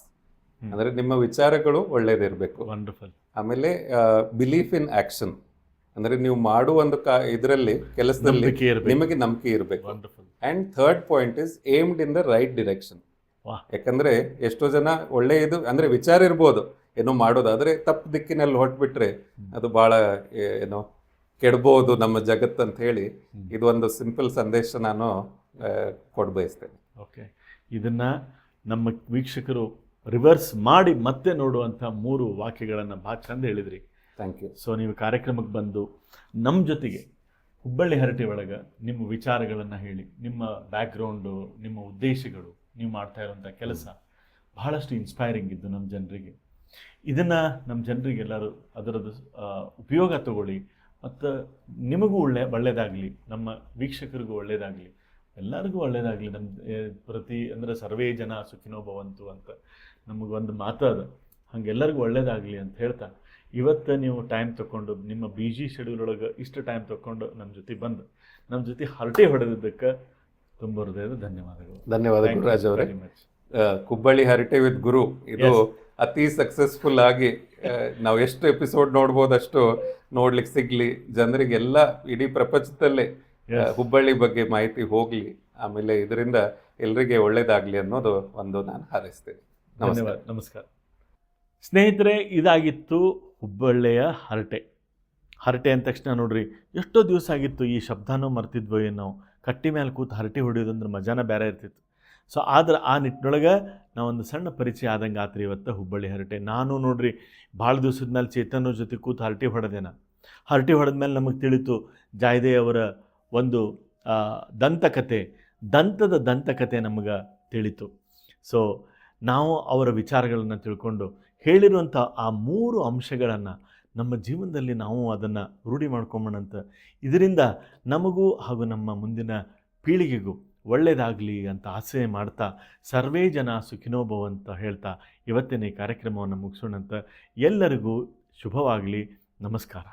ಅಂದ್ರೆ ನಿಮ್ಮ ವಿಚಾರಗಳು ಒಳ್ಳೇದಿರ್ಬೇಕು. ವಂಡರ್ಫುಲ್. ಆಮೇಲೆ ಬಿಲೀಫ್ ಇನ್ ಆಕ್ಷನ್, ಅಂದ್ರೆ ನೀವು ಮಾಡುವ ಒಂದು ಇದರಲ್ಲಿ ಕೆಲಸದಲ್ಲಿ ನಿಮಗೆ ನಂಬಿಕೆ ಇರಬೇಕು. And third point is aimed in the right direction. ಯಾಕಂದ್ರೆ ಎಷ್ಟೋ ಜನ ಒಳ್ಳೆ ಇದು ಅಂದ್ರೆ ವಿಚಾರ ಇರ್ಬೋದು ಏನೋ ಮಾಡೋದು, ಆದ್ರೆ ತಪ್ಪು ದಿಕ್ಕಿನಲ್ಲಿ ಹೊಟ್ಬಿಟ್ರೆ ಅದು ಬಹಳ ಏನೋ ಕೆಡ್ಬೋದು ನಮ್ಮ ಜಗತ್ತು ಅಂತ ಹೇಳಿ ಇದು ಒಂದು ಸಿಂಪಲ್ ಸಂದೇಶ ನಾನು ಕೊಡ್ಬಯಸ್ತೇನೆ. ಓಕೆ, ಇದನ್ನ ನಮ್ಮ ವೀಕ್ಷಕರು ರಿವರ್ಸ್ ಮಾಡಿ ಮತ್ತೆ ನೋಡುವಂಥ 3 ವಾಕ್ಯಗಳನ್ನು ಭಾಳ ಚಂದ ಹೇಳಿದ್ರಿ. Thank you. ಸೊ ನೀವು ಕಾರ್ಯಕ್ರಮಕ್ಕೆ ಬಂದು ನಮ್ಮ ಜೊತೆಗೆ ಹುಬ್ಬಳ್ಳಿ ಹರಟೆ ಒಳಗೆ ನಿಮ್ಮ ವಿಚಾರಗಳನ್ನು ಹೇಳಿ, ನಿಮ್ಮ ಬ್ಯಾಕ್ಗ್ರೌಂಡು, ನಿಮ್ಮ ಉದ್ದೇಶಗಳು, ನೀವು ಮಾಡ್ತಾ ಇರೋಂಥ ಕೆಲಸ ಬಹಳಷ್ಟು ಇನ್ಸ್ಪೈರಿಂಗ್ ಇದ್ದು ನಮ್ಮ ಜನರಿಗೆ. ಇದನ್ನು ನಮ್ಮ ಜನರಿಗೆಲ್ಲರೂ ಅದರದ್ದು ಉಪಯೋಗ ತಗೊಳ್ಳಿ, ಮತ್ತು ನಿಮಗೂ ಒಳ್ಳೆಯದಾಗಲಿ, ನಮ್ಮ ವೀಕ್ಷಕರಿಗೂ ಒಳ್ಳೆಯದಾಗಲಿ, ಎಲ್ಲರಿಗೂ ಒಳ್ಳೆಯದಾಗಲಿ. ನಮ್ಮ ಸರ್ವೇ ಜನ ಸುಖಿನೋ ಭವಂತು ಅಂತ ನಮಗೊಂದು ಮಾತದ, ಹಾಗೆಲ್ಲರಿಗೂ ಒಳ್ಳೆಯದಾಗಲಿ ಅಂತ ಹೇಳ್ತಾ, ಇವತ್ತು ನೀವು ಟೈಮ್ ತೊಗೊಂಡು ನಿಮ್ಮ ಬಿಜಿ ಶೆಡ್ಯೂಲ್ ಒಳಗೆ ಇಷ್ಟು ಟೈಮ್ ತೊಗೊಂಡು ನಮ್ಮ ಜೊತೆ ಬಂದು ನಮ್ಮ ಜೊತೆ ಹರಟೆ ಹೊಡೆದಿದ್ದಕ್ಕೆ ತುಂಬ ಹೃದಯದ ಧನ್ಯವಾದಗಳು. ಧನ್ಯವಾದಗಳು ರಾಜ್ ಅವರೇ. ಹುಬ್ಬಳ್ಳಿ ಹರಟೆ ವಿತ್ ಗುರು ಇದು ಅತಿ ಸಕ್ಸಸ್ಫುಲ್ ಆಗಿ ನಾವು ಎಷ್ಟು ಎಪಿಸೋಡ್ ನೋಡ್ಬೋದು ಅಷ್ಟು ನೋಡ್ಲಿಕ್ಕೆ ಸಿಗ್ಲಿ, ಜನರಿಗೆಲ್ಲ ಇಡೀ ಪ್ರಪಂಚದಲ್ಲೇ ಹುಬ್ಬಳ್ಳಿ ಬಗ್ಗೆ ಮಾಹಿತಿ ಹೋಗ್ಲಿ, ಆಮೇಲೆ ಇದರಿಂದ ಎಲ್ರಿಗೆ ಒಳ್ಳೇದಾಗ್ಲಿ ಅನ್ನೋದು ಒಂದು ನಾನು ಹಾರೈಸ್ತೇನೆ. ಧನ್ಯವಾದ. ನಮಸ್ಕಾರ ಸ್ನೇಹಿತರೆ, ಇದಾಗಿತ್ತು ಹುಬ್ಬಳ್ಳಿಯ ಹರಟೆ. ಹರಟೆ ಅಂದ ತಕ್ಷಣ ನೋಡ್ರಿ ಎಷ್ಟೋ ದಿವಸ ಆಗಿತ್ತು ಈ ಶಬ್ದನೂ ಮರ್ತಿದ್ವೋ ಏನೋ. ಕಟ್ಟಿ ಮೇಲೆ ಕೂತು ಹರಟೆ ಹೊಡೆಯೋದಂದ್ರೆ ಮಜಾನ ಬೇರೆ ಇರ್ತಿತ್ತು. ಸೊ ಆದ್ರೆ ಆ ನಿಟ್ಟಿನೊಳಗೆ ನಾವೊಂದು ಸಣ್ಣ ಪರಿಚಯ ಆದಂಗೆ ಆತ್ರಿ ಇವತ್ತು ಹುಬ್ಬಳ್ಳಿ ಹರಟೆ. ನಾನು ನೋಡ್ರಿ ಭಾಳ ದಿವಸದ ಮೇಲೆ ಚೇತನ್ ಜೊತೆ ಕೂತು ಹರಟೆ ಹೊಡೆದೇನ. ಹರಟೆ ಹೊಡೆದ್ಮೇಲೆ ನಮಗೆ ತಿಳಿತು ಜಾಯ್ದೆ ಅವರ ಒಂದು ದಂತಕತೆ ನಮಗೆ ತಿಳಿತು. ಸೊ ನಾವು ಅವರ ವಿಚಾರಗಳನ್ನು ತಿಳ್ಕೊಂಡು ಹೇಳಿರುವಂಥ ಆ 3 ಅಂಶಗಳನ್ನು ನಮ್ಮ ಜೀವನದಲ್ಲಿ ನಾವು ಅದನ್ನು ರೂಢಿ ಮಾಡ್ಕೊಂಬೋಣಂತ, ಇದರಿಂದ ನಮಗೂ ಹಾಗೂ ನಮ್ಮ ಮುಂದಿನ ಪೀಳಿಗೆಗೂ ಒಳ್ಳೆಯದಾಗಲಿ ಅಂತ ಆಸೆ ಮಾಡ್ತಾ, ಸರ್ವೇ ಜನ ಸುಖಿನೋ ಭವಂತ ಹೇಳ್ತಾ ಇವತ್ತಿನ ಈ ಕಾರ್ಯಕ್ರಮವನ್ನು ಮುಗಿಸೋಣಂತ. ಎಲ್ಲರಿಗೂ ಶುಭವಾಗಲಿ. ನಮಸ್ಕಾರ.